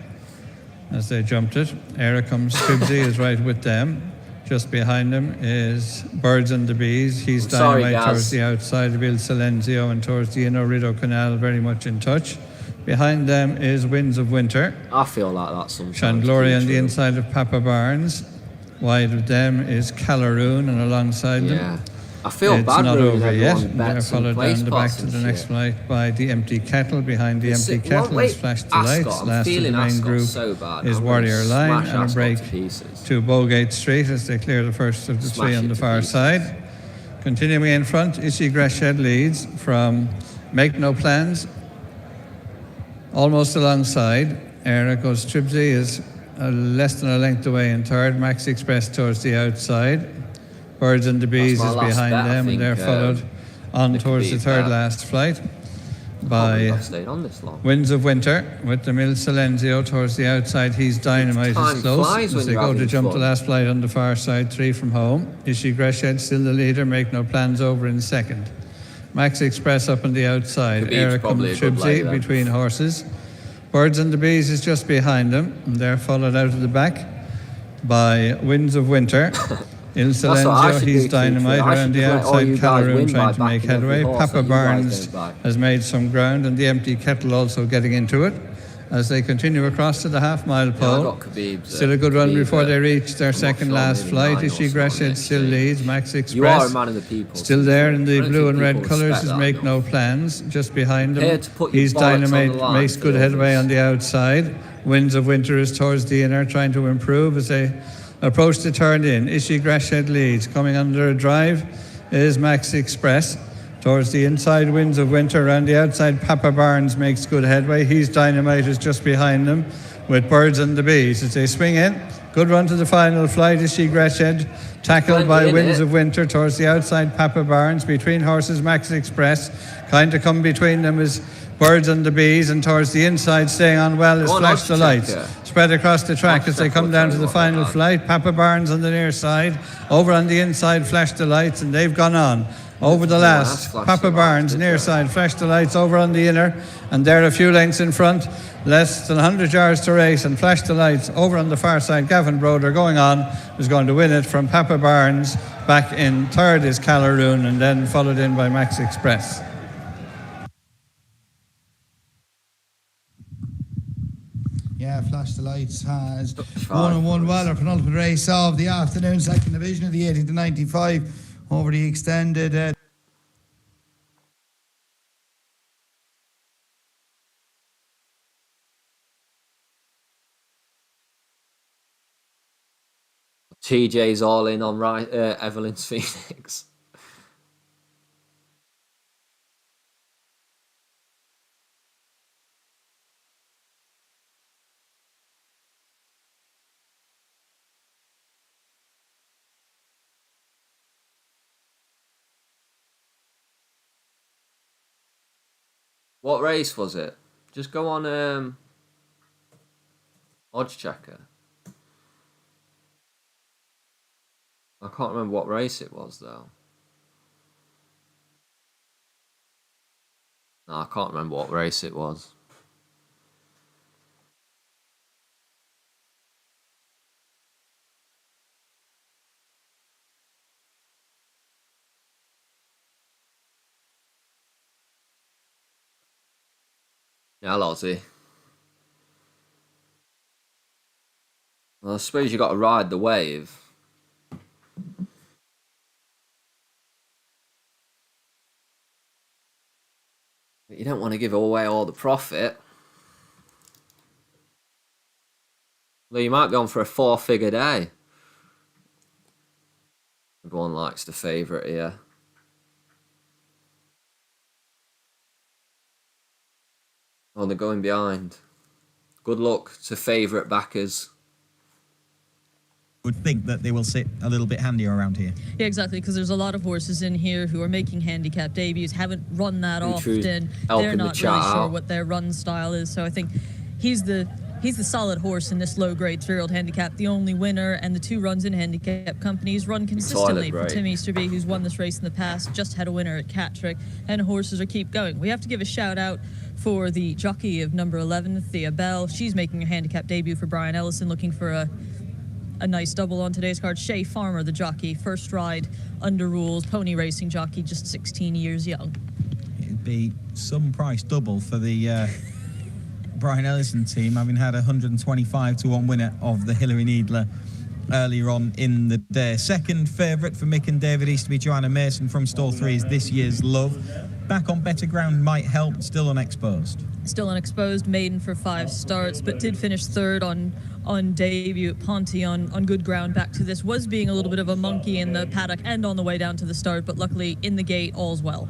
as they jumped it. Era comes Tribsy is right with them. Just behind them is Birds and the Bees. He's Dynamite towards the outside of Il Silenzio and towards the inner Rideau Canal, very much in touch. Behind them is Winds of Winter. I feel like that's some Chandlory on the inside of Papa Barnes. Wide of them is Calaroon, and alongside them I feel it's bad not over yet. They're followed down the back to the next flight by the Empty Kettle. Behind the Empty Kettle is Flash to Lights. Last of the main group is Warrior Line, and a break to Bowgate Street as they clear the first of the 3 on the far side. Continuing in front, Ishi Greshed leads from Make No Plans. Almost alongside, Era goes Tribsy is less than a length away in third. Max Express towards the outside. Birds and the Bees is behind them, and they're followed on towards the third last flight by Winds of Winter with the Il Silenzio towards the outside. He's Dynamite is close as they go to jump the last flight on the far side, 3 from home. Ishi Greshed still the leader, Make No Plans over in second. Max Express up on the outside. Era comes Tribsy between horses. Birds and the Bees is just behind them, and they're followed out of the back by Winds of Winter. Il Silencio, he's dynamite around the outside Cameroon trying to make headway. Papa Barnes has made some ground, and the Empty Kettle also getting into it as they continue across to the half-mile pole. Still a good run before they reach their second last flight. Ishi Gresham still leads. Max Express still there in the blue and red colours is Make No Plans. Just behind him, he's Dynamite, makes good headway on the outside. Winds of Winter is towards the inner, trying to improve as they approach the turn in. Ishi Gresham leads. Coming under a drive is Max Express. Towards the inside, Winds of Winter. Around the outside, Papa Barnes makes good headway. He's Dynamite is just behind them with Birds and the Bees as they swing in. Good run to the final flight. Ishi Gresham tackled by Winds of Winter. Towards the outside, Papa Barnes. Between horses, Max Express. Kind of come between them is Birds and the Bees, and towards the inside, staying on well, is Flash the Lights. Spread across the track as they come down to the final flight. Papa Barnes on the near side. Over on the inside, Flash the Lights, and they've gone on. Over the last, Papa Barnes, near side, Flash the Lights over on the inner, and they're a few lengths in front. Less than 100 yards to race, and Flash the Lights over on the far side. Gavin Broder going on, who's going to win it from Papa Barnes. Back in third is Callaroon, and then followed in by Max Express. Yeah, Flash the Lights has won and won well. Our penultimate race of the afternoon, second division of the 80 to 95 over the extended. TJ's all in on Evelyn's Phoenix. What race was it? Just go on Odds Checker. I can't remember what race it was though. No, I can't remember what race it was. Yeah, Lozzie. Well, I suppose you got to ride the wave. But you don't want to give away all the profit. Well, you might be on for a 4-figure day. Everyone likes the favourite here. Oh, they're going behind. Good luck to favourite backers. Would think that they will sit a little bit handier around here. Yeah, exactly, because there's a lot of horses in here who are making handicap debuts, haven't run that often. They're not really sure what their run style is, so I think he's the solid horse in this low-grade 3-year-old handicap, the only winner, and the 2 runs in handicap companies run consistently for Tim Easterby, who's won this race in the past, just had a winner at Catterick, and horses are keep going. We have to give a shout-out for the jockey of number 11, Thea Bell. She's making a handicap debut for Brian Ellison, looking for a nice double on today's card. Shay Farmer, the jockey, first ride under rules, pony racing jockey, just 16 years young. It'd be some price double for the Brian Ellison team, having had a 125-1 winner of the Hillary Needler earlier on in the day. Second favourite for Mick and David Easterby, Joanna Mason from stall 3 is This Year's Love. Back on better ground might help, still unexposed. Still unexposed, maiden for 5 starts, but did finish third on debut at Ponty on good ground. Back to this, was being a little bit of a monkey in the paddock and on the way down to the start, but luckily in the gate, all's well.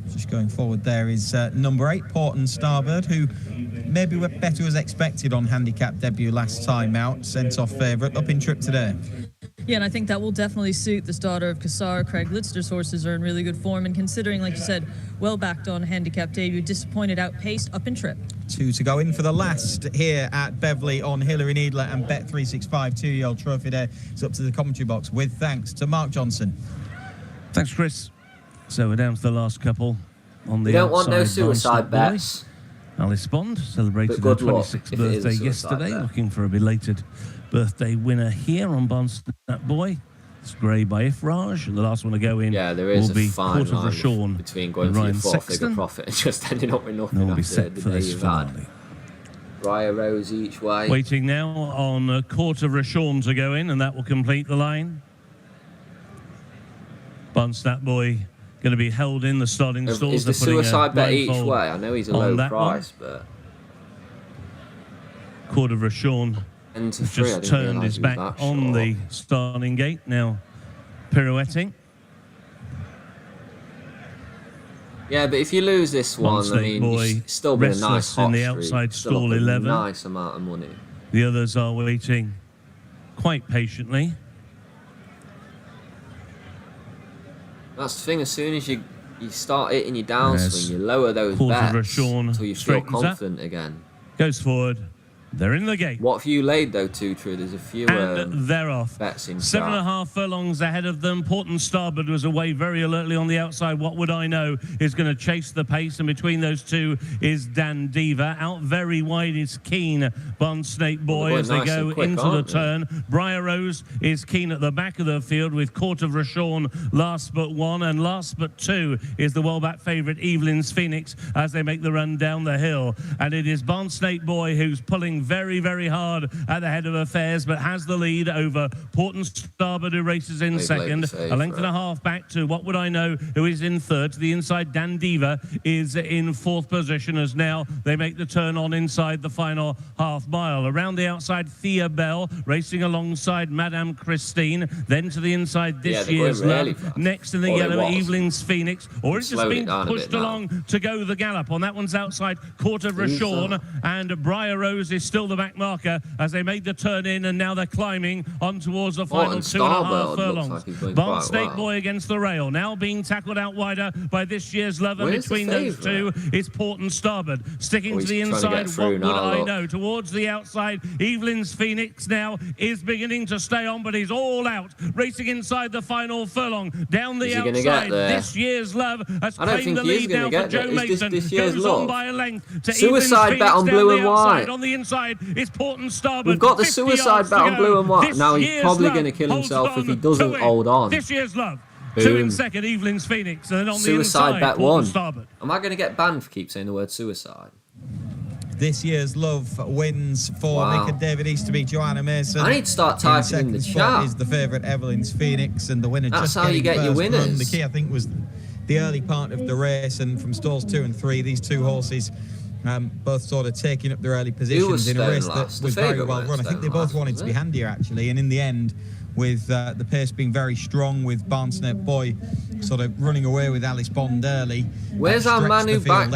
Just going forward there is number 8, Porton Starbird, who maybe went better as expected on handicap debut last time out, sent off favourite, up in trip today. Yeah, and I think that will definitely suit this daughter of Kassar. Craig Litzter's horses are in really good form, and considering, like you said, well backed on handicap debut, disappointed outpaced up in trip. 2 to go in for the last here at Beverley on Hillary Needler and Bet365 2-year-old trophy day. It's up to the commentary box with thanks to Mark Johnson. Thanks, Chris. So we're down to the last couple on the outside. You don't want no suicide bets. Alice Bond celebrated her 26th birthday yesterday, looking for a belated birthday winner here on Barnstable Boy. It's Grey by Ifraj, and the last one to go in there is will be a fine Court of Rashawn between going for your four-figure profit and just ending up with nothing will be after set the for day this you've finale. had. Briar Rose each way. Waiting now on Court of Rashawn to go in, and that will complete the line. Barnsnap Boy going to be held in the starting stalls. Is the suicide bet each way? I know he's a low price, but... Court of Rashawn has just turned his back on the starting gate, now pirouetting. Yeah, but if you lose this one, I mean, it's still been a nice hot in the streak. outside Still stall up a 11. Nice amount of money. The others are waiting quite patiently. That's the thing, as soon as you start hitting your downswing, you lower those bets until you feel confident again. Goes forward. They're in the gate. What have you laid, though, Tutra? There's a few they're off. bets in 7.5 furlongs ahead of them. Port and Starboard was away very alertly on the outside. What Would I Know is going to chase the pace, and between those two is Dan Diva. Out very wide is Keen, Barnsnake Boy, as they go into the turn. Briar Rose is Keen at the back of the field with Court of Rashawn last but one, and last but two is the well-back favourite Evelyn's Phoenix as they make the run down the hill. And it is Barnsnake Boy who's pulling very, very hard at the head of affairs, but has the lead over Port and Starboard, who races in second. A length and a half back to What Would I Know, who is in third. To the inside, Dan Diva is in fourth position as now they make the turn on inside the final half mile. Around the outside, Thea Bell racing alongside Madame Christine. Then to the inside, This Year's Love. Next in the yellow, Evelyn's Phoenix. Or it's just been pushed along to go the gallop. On that one's outside, Court of Rashawn, and Briar Rose is still the back marker as they made the turn in, and now they're climbing on towards the final 2.5 furlongs. Barnsnake Boy against the rail, now being tackled out wider by This Year's Love, and between those two is Port and Starboard. Sticking to the inside, What Would I Know? Towards the outside, Evelyn's Phoenix now is beginning to stay on, but he's all out, racing inside the final furlong. Down the outside, This Year's Love has claimed the lead now for Joe Mason. Goes on by a length to Suicide bet on blue and white. On the inside is Port and Starboard. We've got the suicide bet on blue and white. Now he's probably going to kill himself if he doesn't hold on. This Year's Love. Boom. Two in second, Evelyn's Phoenix, and then on the inside, bet Port one. And Starboard. Am I going to get banned for keep saying the word suicide? This Year's Love wins for Nick and David Easterby, Joanna Mason. I need to start typing in the chat. Is the favourite Evelyn's Phoenix, and the winner. That's how you get your winners. Run. The key, I think, was the early part of the race, and from stalls 2 and 3, these two horses. Both sort of taking up their early positions in a race that was very well run. I think they both wanted to be handier, actually, and in the end, with the pace being very strong, with Barnsnake Boy sort of running away with Alice Bond early. Where's our man who backed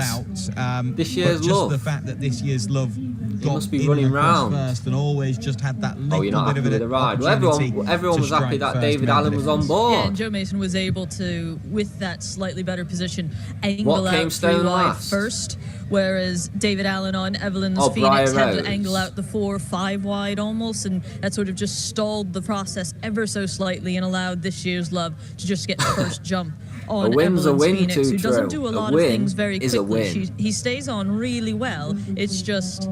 This Year's just Love? The fact that This Year's Love must be running round first and always just had that little you're not bit happy of with the ride. Well, everyone was happy that David Allen was on board. Yeah, and Joe Mason was able to, with that slightly better position, angle out 3 wide first, whereas David Allen on Evelyn's Phoenix had to angle out the 4-5 wide almost, and that sort of just stalled the process ever so slightly and allowed This Year's Love to just get the first jump on Evelyn's Phoenix, who doesn't do a lot of things very quickly. He stays on really well. It's just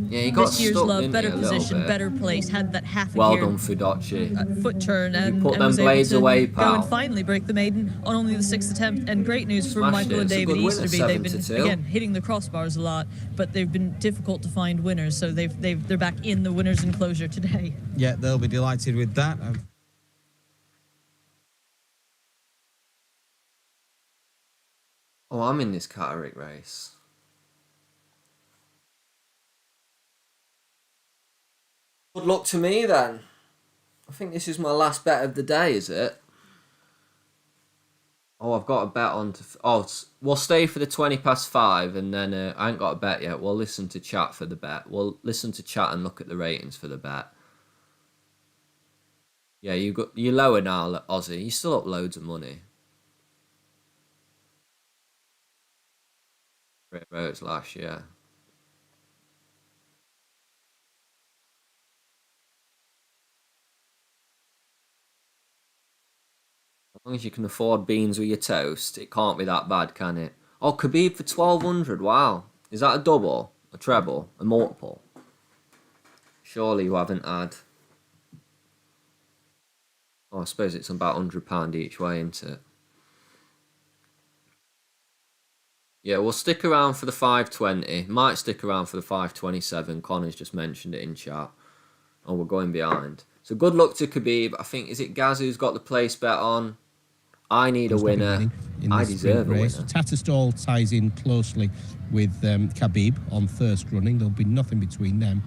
This Year's Love, better position, better place, had that half a well gear done, Fudocci. Foot turn, and put them was blades able to away, go pal. and finally break the maiden on only the 6th attempt. And great news from Michael and David Easterby. They've been again hitting the crossbars a lot, but they've been difficult to find winners. So they're back in the winners' enclosure today. Yeah, they'll be delighted with that. Oh, I'm in this Catterick race. Good luck to me then. I think this is my last bet of the day, is it? Oh, I've got a bet on to... we'll stay for the 5:20, and then I ain't got a bet yet. We'll listen to chat for the bet. We'll listen to chat and look at the ratings for the bet. Yeah, you're lower now, Aussie. You still up loads of money. Great Roads last year. As long as you can afford beans with your toast, it can't be that bad, can it? Oh, Khabib for 1,200. Wow. Is that a double? A treble? A multiple? Surely you haven't had... Oh, I suppose it's about £100 each way, isn't it? Yeah, we'll stick around for the 520. Might stick around for the 527. Connor's just mentioned it in chat. Oh, we're going behind. So good luck to Khabib. I think, is it Gaz who's got the place bet on? I need a winner. I deserve a winner. Tattersall ties in closely with Khabib on first running. There'll be nothing between them.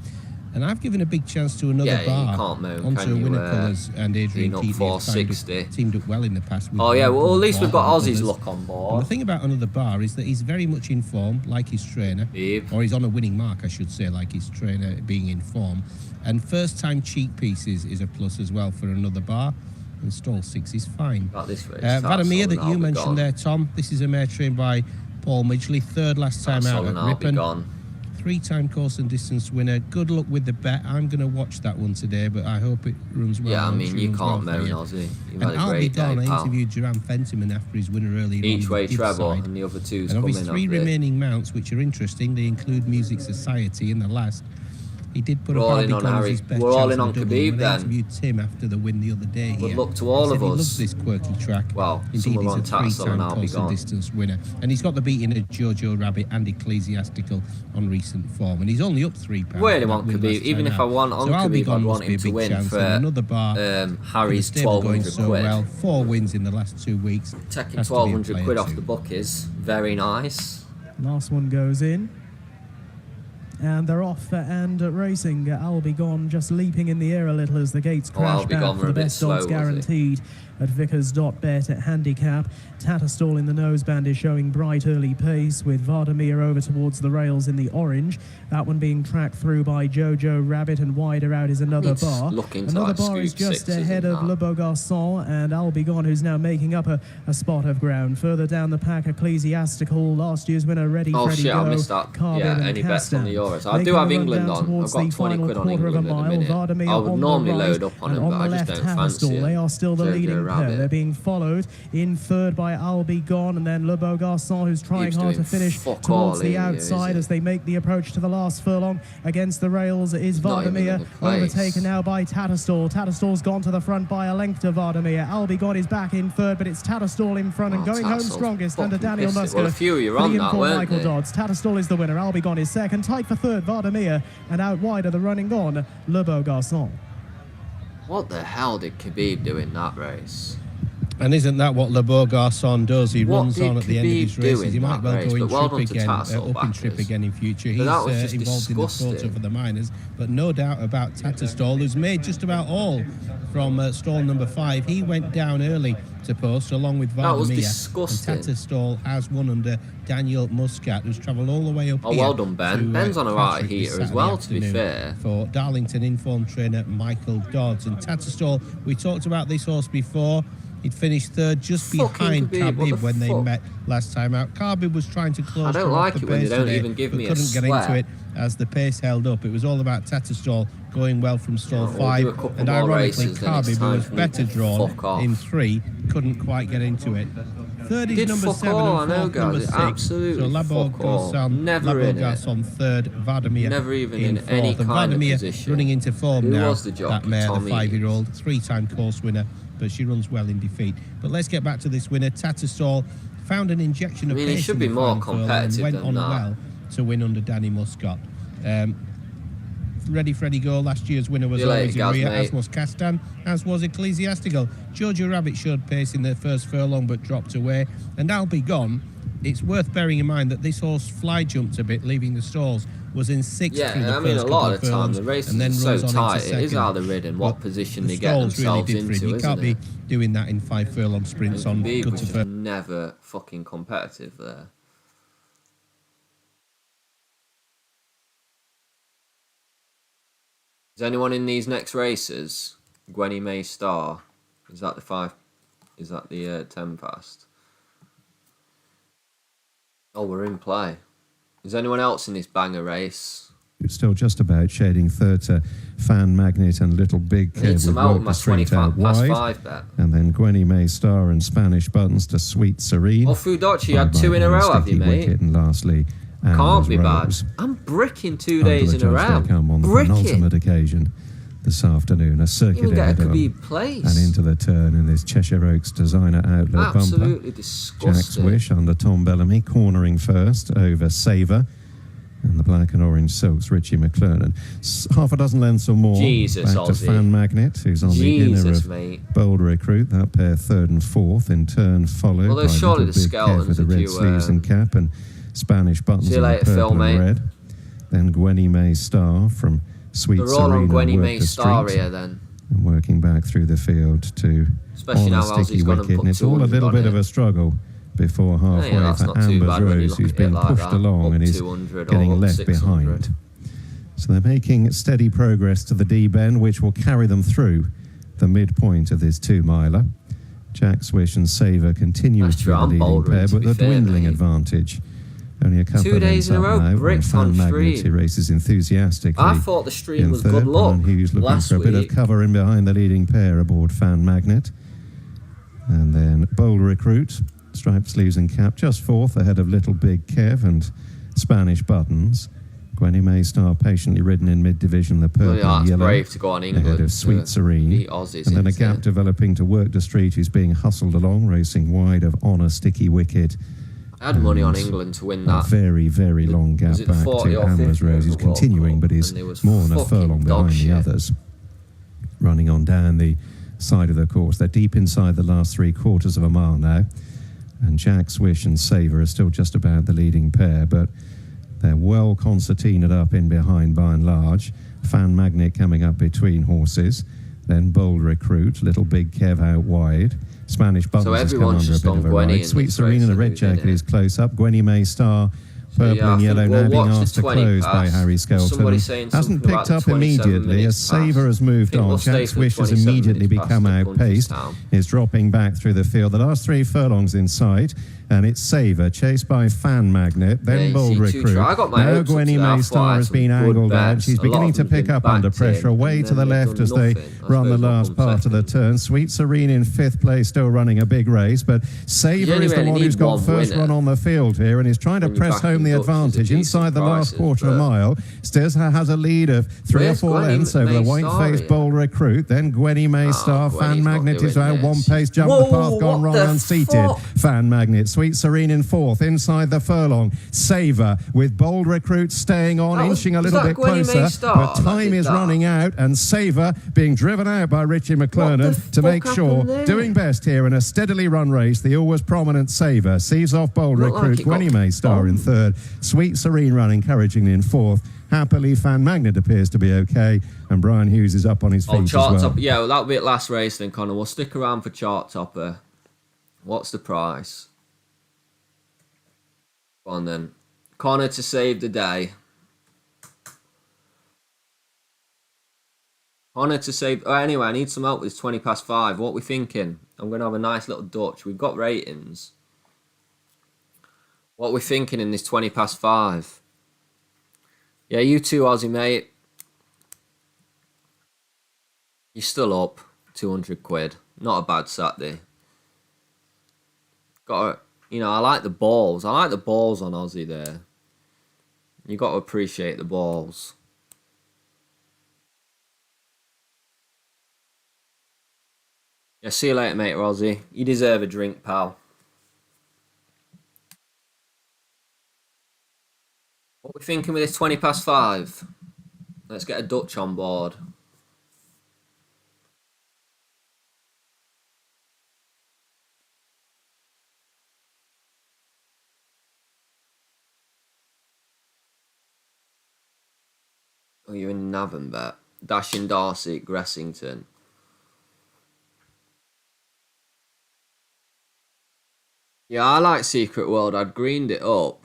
And I've given a big chance to another bar onto winner colours, and Adrian Keatley teamed up well in the past. Oh yeah, well at least we've got Aussie's luck on board. And the thing about another bar is that he's very much in form, like his trainer, or he's on a winning mark, I should say, like his trainer being in form. And first-time cheek pieces is a plus as well for another bar. And stall 6 is fine. Vadamir that you mentioned there, Tom. This is a mare trained by Paul Midgley, third last time out at Ripon. 3-time course and distance winner. Good luck with the bet. I'm going to watch that one today, but I hope it runs well. Yeah, I mean, you can't moan, Aussie. You've had a great day, pal. I interviewed Duran Fentiman after his winner earlier. Each way treble, and the other two's coming up. And of his 3 remaining mounts, which are interesting, they include Music Society in the last. He did put up Harvey Gunn as his best. We're all in on Khabib then. I interviewed Tim after the win the other day. Good luck to all of us. He loves this quirky track. Well, indeed, he's a 3-time course and distance winner. And he's got the beating of Jojo Rabbit and Ecclesiastical on recent form. And he's only up £3. Really want Khabib. Even if I want on Khabib, I'd want him to win for another bar. Harry's 1,200 quid. Well, 4 wins in the last 2 weeks. Taking 1,200 quid off the bookies. Very nice. Last one goes in. And they're off and racing. I'll Be Gone just leaping in the air a little as the gates crash back for the best odds guaranteed at Vickers.bet at handicap. Tattersall in the noseband is showing bright early pace with Vadamir over towards the rails in the orange. That one being tracked through by Jojo Rabbit, and wider out is another bar. Another bar is just ahead of Le Beau Garçon and I'll Be Gone, who's now making up a spot of ground. Further down the pack, Ecclesiastical, last year's winner, Ready, Freddy, I missed that. Yeah, any bets on the Euros? I do have England on. I've got 20 quid on England at the minute. I would normally load up on them, but I just don't fancy it. They are still the leading pair. They're being followed in third by I'll Be Gone, and then Le Beau Garçon, who's trying hard to finish towards the outside as they make the approach to the last furlong. Against the rails is Vadamir, overtaken now by Tattersall. Tatterstall's gone to the front by a length to Vadamir. I'll Be Gone is back in third, but it's Tattersall in front and going home strongest under Daniel Musker. Well, a few you're on that, weren't Michael Dodds. Tattersall is the winner. I'll Be Gone is second. Tight for third, Vadamir, and out wide of the running on, Le Beau Garçon. What the hell did Khabib do in that race? And isn't that what Le Beau Garçon does? He runs on at the end of his races. He might well go in trip again in future. He's involved in the photo for the minors, but no doubt about Tattersall, who's made just about all from stall number 5. He went down early to post along with Vadamir. That was disgusting. And Tattersall has won under Daniel Muscat, who's travelled all the way up here. Oh, well done, Ben. Ben's on a right heater as well, to be fair. For Darlington informed trainer Michael Dodds. And Tattersall, we talked about this horse before. He'd finished third just behind Khabib when they met last time out. Khabib was trying to close I don't like it when they don't even give me a couldn't get into it as the pace held up. It was all about Tattersall going well from stall 5. And ironically, Khabib, who was better drawn in 3, couldn't quite get into it. Third is number 7 and fourth number 6. So Le Beau Garçon third, Vadamir never even in fourth. Any and kind Vadamir of position. running into form now. Was the jockey? That mare, Tommy. the 5-year-old, 3-time course winner, but she runs well in defeat. But let's get back to this winner. Tattersall found an injection of pace. He should be more competitive and went than on that. well to win under Danny Muscat. Ready, Freddy, go. Last year's winner was always in rear, as was Castan, as was Ecclesiastical. Jojo Rabbit showed pace in the first furlong but dropped away. And I'll Be Gone. It's worth bearing in mind that this horse fly jumped a bit, leaving the stalls, was in 6th through the first I mean, a lot of the time the race is so tight. It is how they're ridden, what position they get themselves really into, You can't be doing that in 5 furlong sprints on good to first. Never fucking competitive there. Is anyone in these next races? Gwenny May Star. Is that the 5? Is that the 10 past? Oh, we're in play. Is anyone else in this banger race? Still just about shading third to Fan Magnet and Little Big Kid. Some out my 25 past 5 bet. And then Gwenny May Star and Spanish Buttons to Sweet Serene. Oh, Fudochi, you had 2 in a row, have you, mate? Wicket, and lastly, can't be bad. I'm bricking 2 days in a row. On the penultimate occasion. this afternoon. A circuit ahead of him and into the turn in this Cheshire Oaks designer outlet Absolutely bumper. Disgusting. Jack's Wish under Tom Bellamy, cornering first over Saver. And the black and orange silks, Richie McClernand. Half a dozen lengths or more. Jesus, back to Aussie. Fan Magnet, who's on the inner of mate. Bold Recruit. That pair third and fourth. In turn followed by Little Big Kev with the red sleeves and cap and Spanish buttons in the purple and red. Then Gwenny May Star from Sweet They're Serena all on Gwenny worked May the Star street here then. and working back through the field to Especially now on a sticky Aussie's gonna wicket. put And it's all a 200 little on bit it. of a struggle before halfway that's for not too Amber's bad when you Rose, look who's at it being like pushed that. along Up and is 200 or getting up left 600. behind. So they're making steady progress to the D-bend, which will carry them through the midpoint of this 2-miler. Jack's Wish and Saver continue to be the leading pair, but the dwindling advantage. Only a couple 2 of days in a row, now. bricked On on Fan Magnet, stream. he races enthusiastically. I thought the stream in was third. good luck Brian Hughes looking last for a bit of week. cover in behind the leading pair aboard Fan Magnet. And then Bold Recruit, striped sleeves and cap, just fourth ahead of Little Big Kev and Spanish Buttons. Gwenny May Star patiently ridden in mid-division, the purple and yellow, brave to go on England ahead of Sweet Serene. beat Aussies, And then a isn't gap it? developing to Work the Street, who's being hustled along, racing wide of On a Sticky Wicket. I had money on England to win that. A very, very long gap Was it the back 40 to or 50 Amber's Rose. He's of the World continuing, Cup? but is And it was more than a fucking furlong dog behind the shit. others. Running on down the side of the course. They're deep inside the last 3/4 of a mile now. And Jack's Wish and Saver are still just about the leading pair, but they're well concertinaed up in behind by and large. Fan Magnet coming up between horses. Then Bold Recruit, Little Big Kev out wide. Spanish Buttons has come everyone's under a just bit on of a Gwenny ride. in Sweet this Serene in race, a red I think, jacket is close up. Gwenny May Star, purple yeah, I and think yellow, we'll now being watch the asked to 20 close by past. Harry Skelton. Somebody saying Hasn't something picked about up 27 immediately minutes as Saver past. has moved I think on. we'll stay Jack's for Wish has 27 immediately minutes past become at outpaced. Punchestown. Is dropping back through the field. The last 3 furlongs in sight. And it's Saver, chased by Fan Magnet, then Yeah, Bold you see, Recruit. I got my Now hopes up Gwenny today. I May thought I Star had has some been good angled out. bets. She's A lot beginning of to them pick been up under backed pressure. in, Away and to the then they've left done as they nothing. I run the suppose they'll last come part of the second. turn. Sweet Serene in 5th place, still running a big race, but Saver only is the really one who's need got one first winner run on the field here and is trying to when you're press home backing the Dutch at advantage decent inside the last prices, quarter of a but- mile. Stirs has a lead of 3 or Where's 4 Gwenny lengths over the May white-faced Star Bold Recruit. Then Gwenny May Star, Fan Gwenny's not Magnet is doing out one this. pace, jump Whoa, the path, gone what wrong, the unseated. fuck? Fan Magnet, Sweet Serene in 4th, inside the furlong. Saver with Bold Recruit staying on, That was- inching a was little that bit Gwenny May closer, Star but that time did is that? running out, and Saver being driven out by Richie McClernand to fuck make sure, happened there? doing best here in a steadily run race. The always prominent Saver sees off Bold Looked like Recruit, it got Gwenny May Star in 3rd, Sweet Serene running encouragingly in 4th. Happily, Fan Magnet appears to be okay, and Brian Hughes is up on his feet as Chart well. Topper. Yeah, well, that'll be at last race then, Connor. We'll stick around for Chart Topper. What's the price? Go on then. Connor to save the day. Connor to save... Oh, anyway, I need some help with this 20 past 5. What are we thinking? I'm going to have a nice little Dutch. We've got ratings. What are we thinking in this 20 past 5? Yeah, you too, Aussie, mate. You're still up. 200 quid. Not a bad Saturday. Got to, I like the balls. I like the balls on Aussie there. You got to appreciate the balls. Yeah, see you later, mate, Aussie. You deserve a drink, pal. What are we thinking with this 20 past 5? Let's get a Dutch on board. Oh, you're in Navenbet. Dashing Darcy at Gressington. Yeah, I like Secret World. I'd greened it up.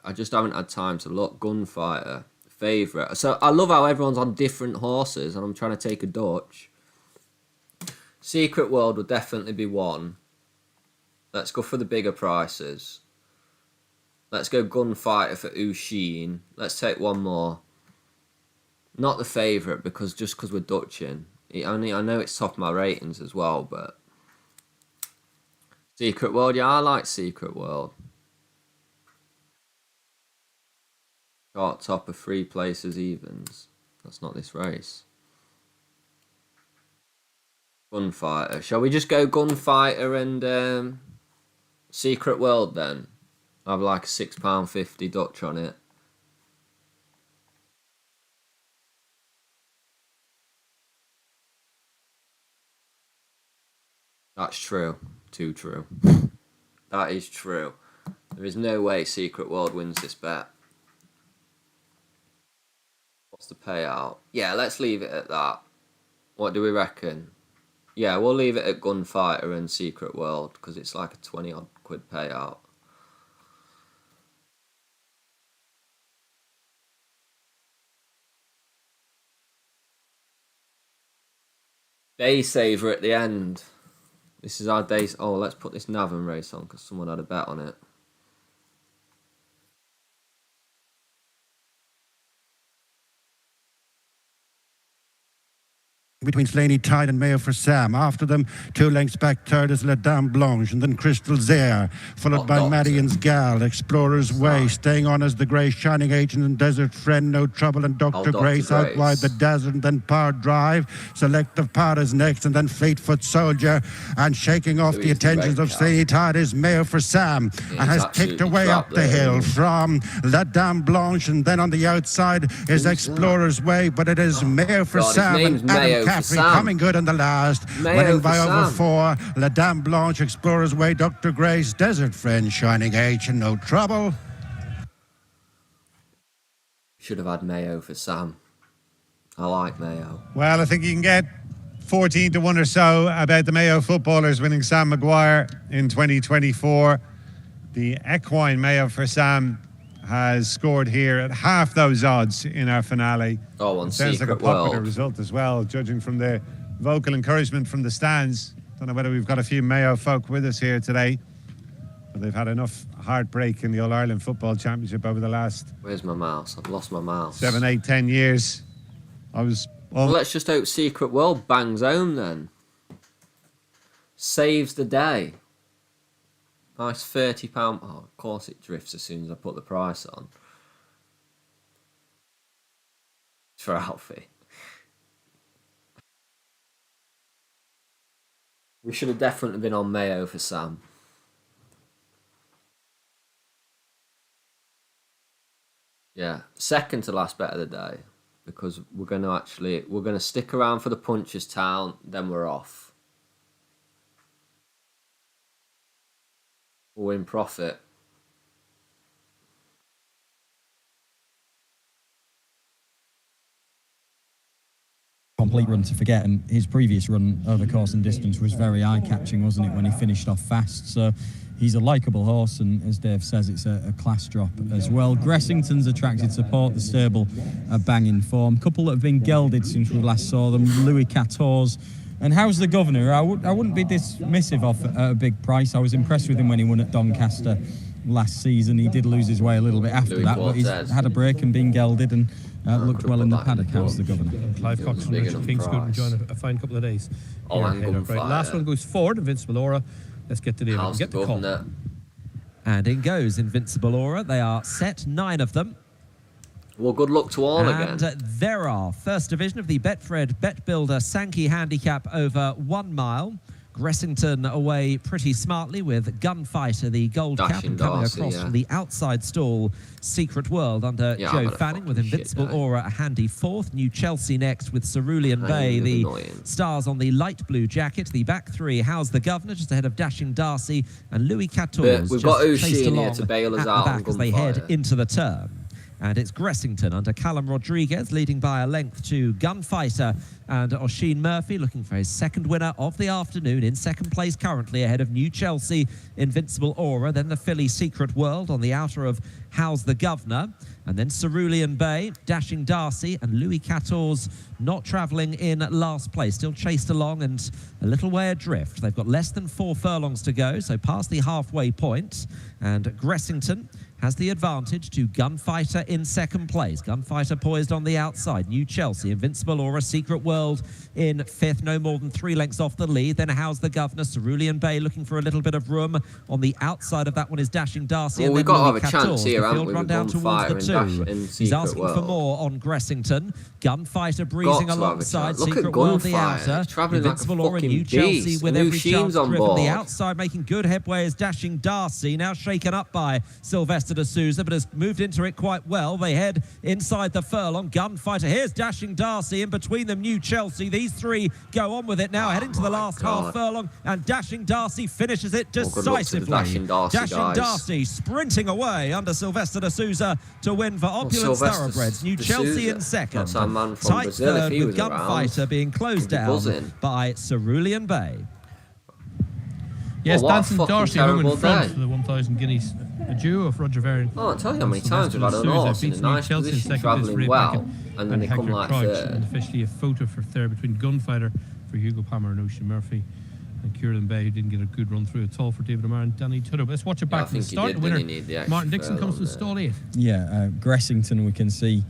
I just haven't had time to look. Gunfighter. Favourite. So I love how everyone's on different horses and I'm trying to take a Dutch. Secret World would definitely be one. Let's go for the bigger prices. Let's go Gunfighter for Usheen. Let's take one more. Not the favourite because we're Dutching. I know it's top of my ratings as well, but Secret World, yeah, I like Secret World. Chart Topper 3 places evens. That's not this race. Gunfighter. Shall we just go Gunfighter and Secret World then? I have like a £6.50 Dutch on it. That's true. Too true. That is true. There is no way Secret World wins this bet. What's the payout? Yeah, let's leave it at that. What do we reckon? Yeah, we'll leave it at Gunfighter and Secret World because it's like a 20-odd quid payout. Day saver at the end. This is our day. Oh, let's put this Navan race on because someone had a bet on it. Between Slaney Tide and Mayo for Sam. After them, 2 lengths back, third is La Dame Blanche, and then Crystal Zare, followed by Madian's Gal, Explorer's Way, staying on as the Grey Shining Agent and Desert Friend, No Trouble, and Dr. Grace out wide the Desert, and then Power Drive, Selective Power is next, and then Fleetfoot Soldier, and shaking off the attentions of Slaney Tide is Mayo for Sam, and has ticked away up the hill from La Dame Blanche, and then on the outside is Explorer's Way, but it is Mayo for Sam and Adam Caffrey coming good in the last, winning by over 4. La Dame Blanche, Explorer's Way, Dr. Grace, Desert Friend, Shining Age, and No Trouble. Should have had Mayo for Sam. I like Mayo. Well, I think you can get 14 to 1 or so about the Mayo footballers winning Sam Maguire in 2024. The equine Mayo for Sam has scored here at half those odds in our finale. Oh, on sounds like a popular result as well, judging from the vocal encouragement from the stands. Don't know whether we've got a few Mayo folk with us here today, but they've had enough heartbreak in the All-Ireland Football Championship over the last... Where's my mouse? I've lost my mouse. 7, 8, 10 years. Well, let's just hope Secret World bangs home then. Saves the day. Nice £30. Oh, of course it drifts as soon as I put the price on. It's for Alfie. We should have definitely been on Mayo for Sam. Yeah, second to last bet of the day. Because we're going to stick around for the Punchestown, then we're off. We'll win profit. Complete run to forget, and his previous run over course and distance was very eye-catching, wasn't it, when he finished off fast? So he's a likeable horse, and as Dave says, it's a class drop as well. Gressington's attracted support. The stable are banging form. Couple that have been gelded since we last saw them. Louis XIV. And How's the Governor? I wouldn't be dismissive of at a big price. I was impressed with him when he won at Doncaster last season. He did lose his way a little bit after that, but he's had a break and been gelded and looked well in the paddock. How's the Governor? Clive Cox from Richard Kingscourt enjoying a fine couple of days. Right. Last one goes forward, Invincible Aura. Let's get to the event. Get the call. And in goes Invincible Aura. They are set, 9 of them. Well, good luck to all again. And there are first division of the Betfred Bet Builder Sankey Handicap over 1 mile. Gressington away pretty smartly with Gunfighter, the gold cap, and coming across from the outside stall, Secret World under Joe Fanning with Invincible Aura a handy 4th. New Chelsea next with Cerulean Bay, the stars on the light blue jacket. The back 3, How's the Governor, just ahead of Dashing Darcy, and Louis XIV. We've got Usheen here to bail us out as they head into the turn. And it's Gressington under Callum Rodriguez, leading by a length to Gunfighter, and Oisin Murphy looking for his second winner of the afternoon, in second place currently ahead of New Chelsea, Invincible Aura, then the filly Secret World on the outer of How's the Governor, and then Cerulean Bay, Dashing Darcy, and Louis XIV not travelling in last place, still chased along and a little way adrift. They've got less than 4 furlongs to go, so past the halfway point, and Gressington has the advantage to Gunfighter in second place. Gunfighter poised on the outside. New Chelsea, Invincible Aura, Secret World in fifth, no more than 3 lengths off the lead. Then How's the Governor, Cerulean Bay looking for a little bit of room. On the outside of that one is Dashing Darcy. Well, and we've then got to Louis have a chance here, the haven't field we? run down towards the 2. He's asking for more on Gressington. Gunfighter breezing alongside. Secret World the outer. Invincible Aura, New Chelsea with every chance on board. The outside making good headway is Dashing Darcy, now shaken up by Sylvester de Souza, but has moved into it quite well. They head inside the furlong. Gunfighter, here's Dashing Darcy, in between them New Chelsea. These 3 go on with it now, heading to the last half furlong, and Dashing Darcy finishes it decisively. Dashing Darcy sprinting away under Sylvester de Souza to win for Opulence Thoroughbreds. New Chelsea in second. That's our man from Tight Brazil, third with Gunfighter being closed down by Cerulean Bay. Yes, what a Dancing fucking Darcy home in terrible front day. for the 1,000 guineas. A duo of Roger Varian. Oh, I'll tell you how many times we've had an horse in a nice position, travelling well, and then they come like third. And officially a photo for third between Gunfighter for Hugo Palmer and Ocean Murphy, and Kieran Bay, who didn't get a good run through at all for David O'Meara and Danny Tudor. But let's watch it back from the start. The winner, Martin Dixon, comes to stall 8. Yeah, Gressington, we can see,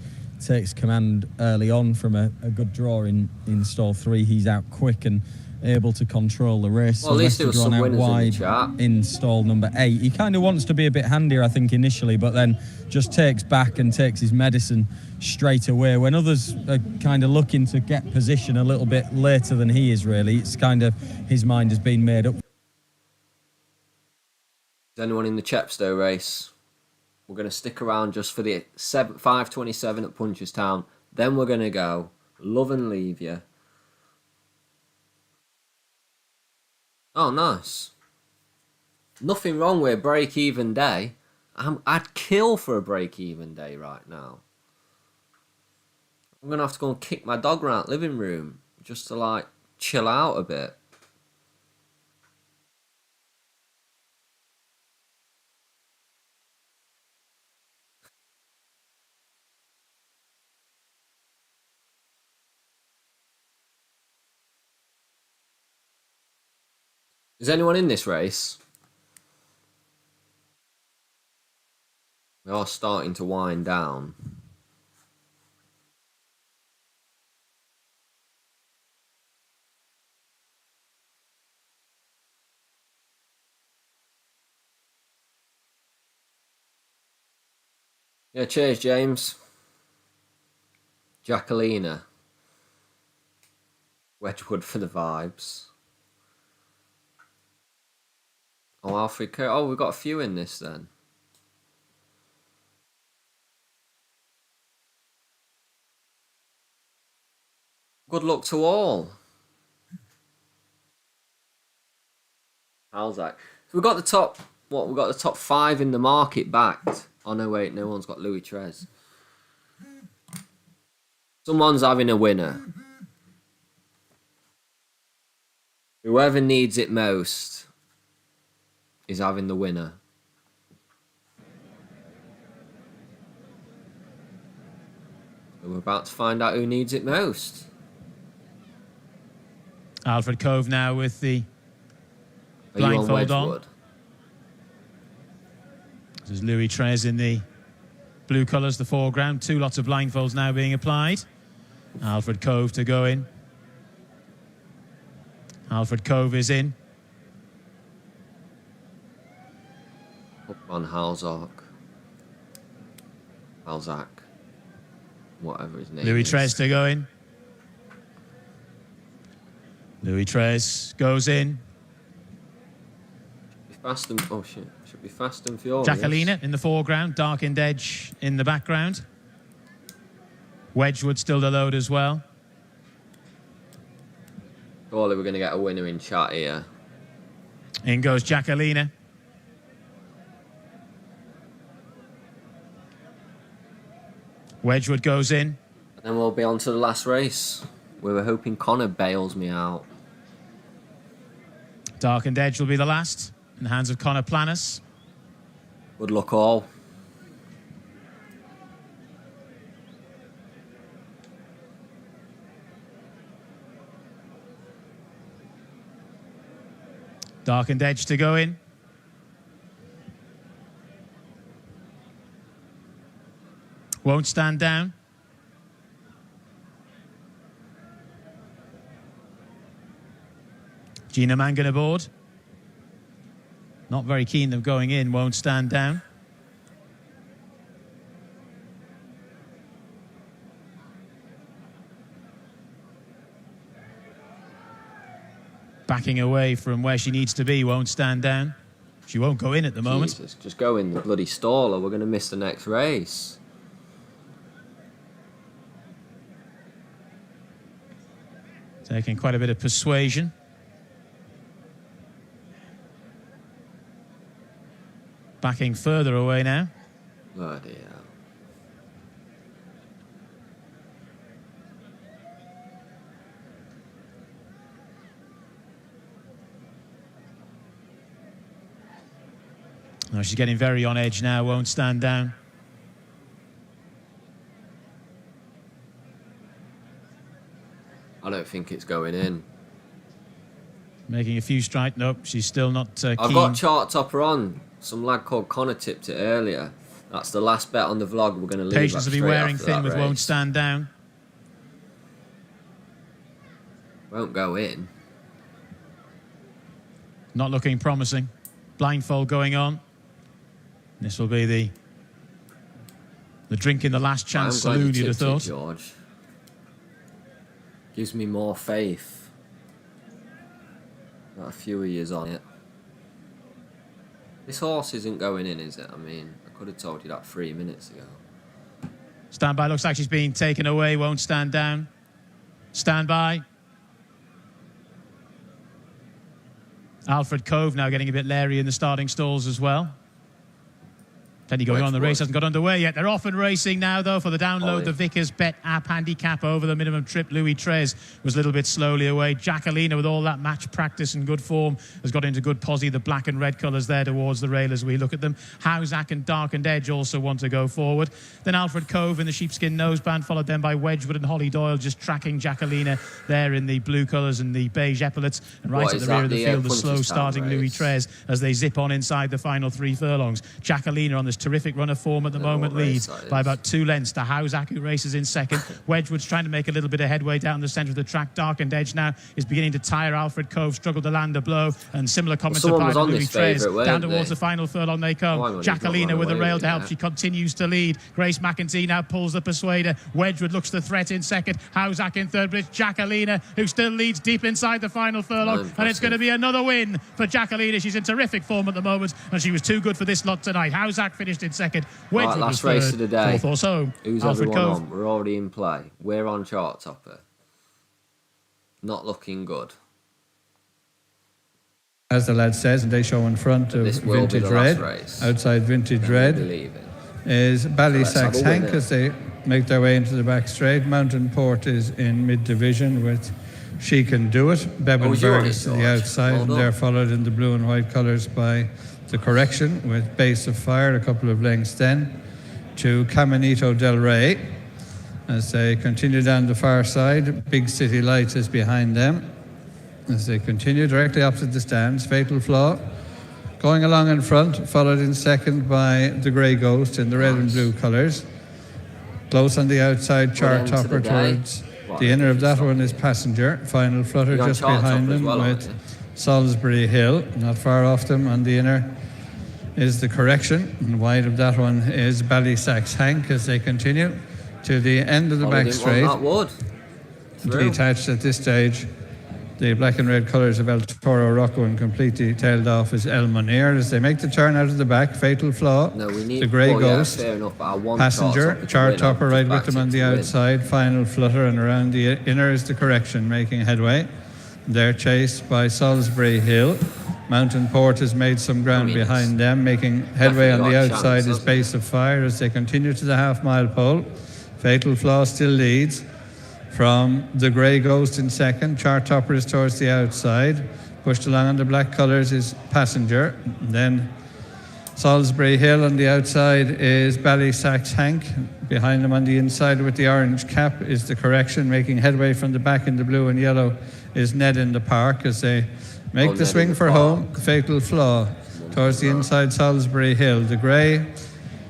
takes command early on from a good draw in stall 3. He's out quick and able to control the race. Well, at least there was some winners wide in stall number 8. He kind of wants to be a bit handier, I think, initially, but then just takes back and takes his medicine straight away. When others are kind of looking to get position a little bit later than he is, really, it's kind of his mind has been made up. Is anyone in the Chepstow race? We're going to stick around just for the 5:27 at Punchestown. Then we're going to go Love and Leave You. Oh, nice. Nothing wrong with a break-even day. I'd kill for a break-even day right now. I'm going to have to go and kick my dog around the living room just to, like, chill out a bit. Is anyone in this race? We are starting to wind down. Yeah, cheers, James. Jacquelina. Wedgwood for the vibes. Oh, Alfred Kerr. Oh, we've got a few in this then. Good luck to all. How's that? So we've got the top. What? We've got the top 5 in the market backed. Oh no, wait, no one's got Louis Trez. Someone's having a winner. Whoever needs it most is having the winner. So we're about to find out who needs it most. Alfred Cove now with the blindfold on. This is Louis Trez in the blue colours, the foreground. 2 lots of blindfolds now being applied. Alfred Cove to go in. Alfred Cove is in. Up on Halzak. Whatever his name Louis is. Trez to go in. Louis Trez goes in. Fast and oh shit! Should be Fast and Furious. Jacquelina in the foreground, Darkened Edge in the background. Wedgwood still to load as well. Surely we're going to get a winner in chat here. In goes Jacquelina. Wedgwood goes in. And then we'll be on to the last race. We were hoping Connor bails me out. Darkened Edge will be the last. In the hands of Connor Planis. Good luck all. Darkened Edge to go in. Won't stand down. Gina Mangan aboard. Not very keen of going in, won't stand down. Backing away from where she needs to be, won't stand down. She won't go in at the moment. Jesus, just go in the bloody stall or we're going to miss the next race. Taking quite a bit of persuasion. Backing further away now. Bloody hell. Oh, she's getting very on edge now, won't stand down. I don't think it's going in. Making a few strikes. Nope, she's still not keen. I've got Chart Topper on. Some lad called Connor tipped it earlier. That's the last bet on the vlog. We're going to leave. Patience will be wearing thin with won't stand down. Won't go in. Not looking promising. Blindfold going on. This will be the drink in the last chance saloon, you'd have thought. George. Gives me more faith. Got a few of years on it. This horse isn't going in, is it? I mean, I could have told you that 3 minutes ago. Stand by, looks like she's being taken away, won't stand down. Stand by. Alfred Cove now getting a bit leery in the starting stalls as well. Plenty going on. The race hasn't got underway yet. They're off and racing now, though, for the download. The Vickers Bet app handicap over the minimum trip. Louis Trez was a little bit slowly away. Jacqueline, with all that match practice and good form, has got into good posse. The black and red colours there towards the rail as we look at them. Housack and Darkened Edge also want to go forward. Then Alfred Cove in the sheepskin noseband, followed then by Wedgwood and Holly Doyle, just tracking Jacqueline there in the blue colours and the beige epaulets. And right at the rear of the field, the slow starting Louis Trez as they zip on inside the final 3 furlongs. Jacqueline on this terrific run of form at the moment leads by about 2 lengths to Housack, who races in second. Wedgwood's trying to make a little bit of headway down the centre of the track. Darkened Edge now is beginning to tire Alfred Cove, struggled to land a blow, and similar comments applied to Louis Trez. Down towards the final furlong they come. Jacqueline with the rail to help. She continues to lead. Grace McEntee now pulls the persuader. Wedgwood looks the threat in second. Housack in third, but it's Jacqueline who still leads deep inside the final furlong, and it's going to be another win for Jacqueline. She's in terrific form at the moment, and she was too good for this lot tonight. Housack finished in second. Right, last race of the day. Fourth or so. Who's Alfred everyone Cove. on? We're already in play. We're on Chart Topper. Not looking good. As the lad says, and they show in front of Vintage Red, outside Vintage Red, is Ballysax Hank as they make their way into the back straight. Mountain Port is in mid-division with She Can Do It. Bevan Burgess to the outside, and they're followed in the blue and white colours by The Correction with Base of Fire, a couple of lengths then, to Caminito del Rey. As they continue down the far side, Big City Lights is behind them. As they continue directly opposite the stands, Fatal Flaw going along in front, followed in second by The Grey Ghost in the red and blue colours. Close on the outside, Chart Topper towards the inner of that one is Passenger. Final Flutter just behind them with Salisbury Hill. Not far off them on the inner is The Correction, and wide of that one is Ballysax Hank as they continue to the end of the back straight. Detached at this stage, the black and red colours of El Toro Rocco, and completely tailed off is El Munir as they make the turn out of the back. Fatal Flaw, The Grey Ghost, Passenger, Chart Topper right with them on the outside. Final Flutter, and around the inner is The Correction making headway. They're chased by Salisbury Hill. Mountain Port has made some ground behind them. Making headway on the outside is Base of Fire as they continue to the half-mile pole. Fatal Flaw still leads from The Grey Ghost in second. Chart Topper is towards the outside. Pushed along on the black colours is Passenger. And then Salisbury Hill on the outside is Ballysax Hank. Behind them on the inside with the orange cap is The Correction. Making headway from the back in the blue and yellow is Ned in the Park as they make the swing for home. Fatal Flaw towards the inside, Salisbury Hill. The Grey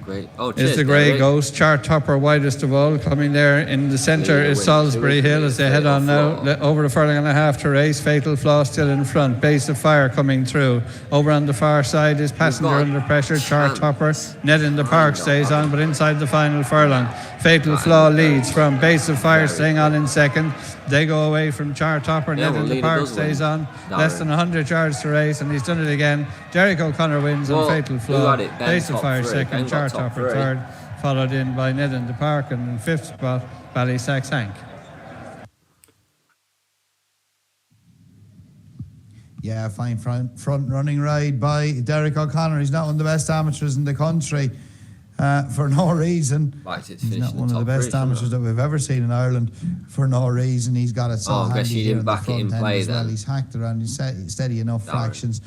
Great. Oh, is the Grey Ghost. Chart Topper widest of all. Coming there in the centre is Salisbury Hill as they head on now. Over a furlong and a half to race. Fatal Flaw still in front. Base of Fire coming through. Over on the far side is Passenger Under Pressure. Chart Topper. Ned in the Park stays on, but inside the final furlong. Fatal Flaw leads from Base of Fire staying on in second. They go away from Chart Topper. Ned in the Park stays on. Less than 100 yards to race, and he's done it again. Derek O'Connor wins on Fatal Flaw. Base of Fire second. Chart Topper third. Followed in by Ned in the Park, and in fifth spot, Ballysax Hank. Yeah, fine front running ride by Derek O'Connor. He's not one of the best amateurs in the country for no reason. He's not one of the best amateurs that we've ever seen in Ireland for no reason. He's got it so handy here in the front end as well. He's hacked around. He's steady enough fractions.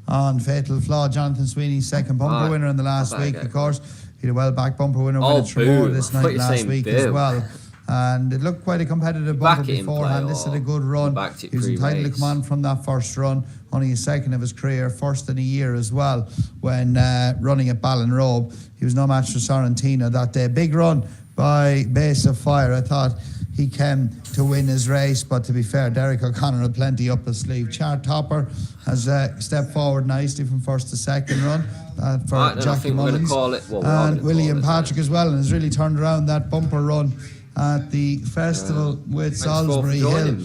On Fatal Flaw, Jonathan Sweeney's second bumper winner in the last week, of course. He had a well-backed bumper winner with a Trevor this night last week as well. And it looked quite a competitive bumper beforehand. This had a good run. He was entitled to come on from that first run, only his second of his career, first in a year as well, when running at Ballinrobe. He was no match for Sorrentino that day. Big run by Base of Fire. I thought he came to win his race, but to be fair, Derek O'Connor had plenty up his sleeve. Chart Topper has stepped forward nicely from first to second run for Jackie Mullins. And William Patrick as well, and has really turned around that bumper run at the festival with Salisbury Hill,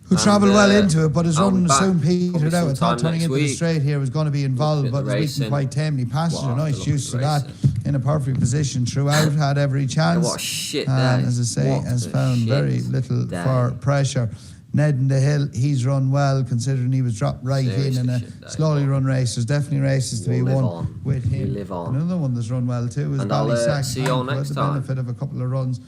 who travelled well into it, but his run soon petered out. I thought turning into the straight here was going to be involved, but was beaten quite tamely. Passenger, nice use to that, in a perfect position throughout, had every chance. And as I say, has found very little for pressure. Ned in the Hill, he's run well, considering he was dropped right in a slowly run race. There's definitely races to be won with him. Another one that's run well too is Ballysax. See you all next time. The benefit of a couple of runs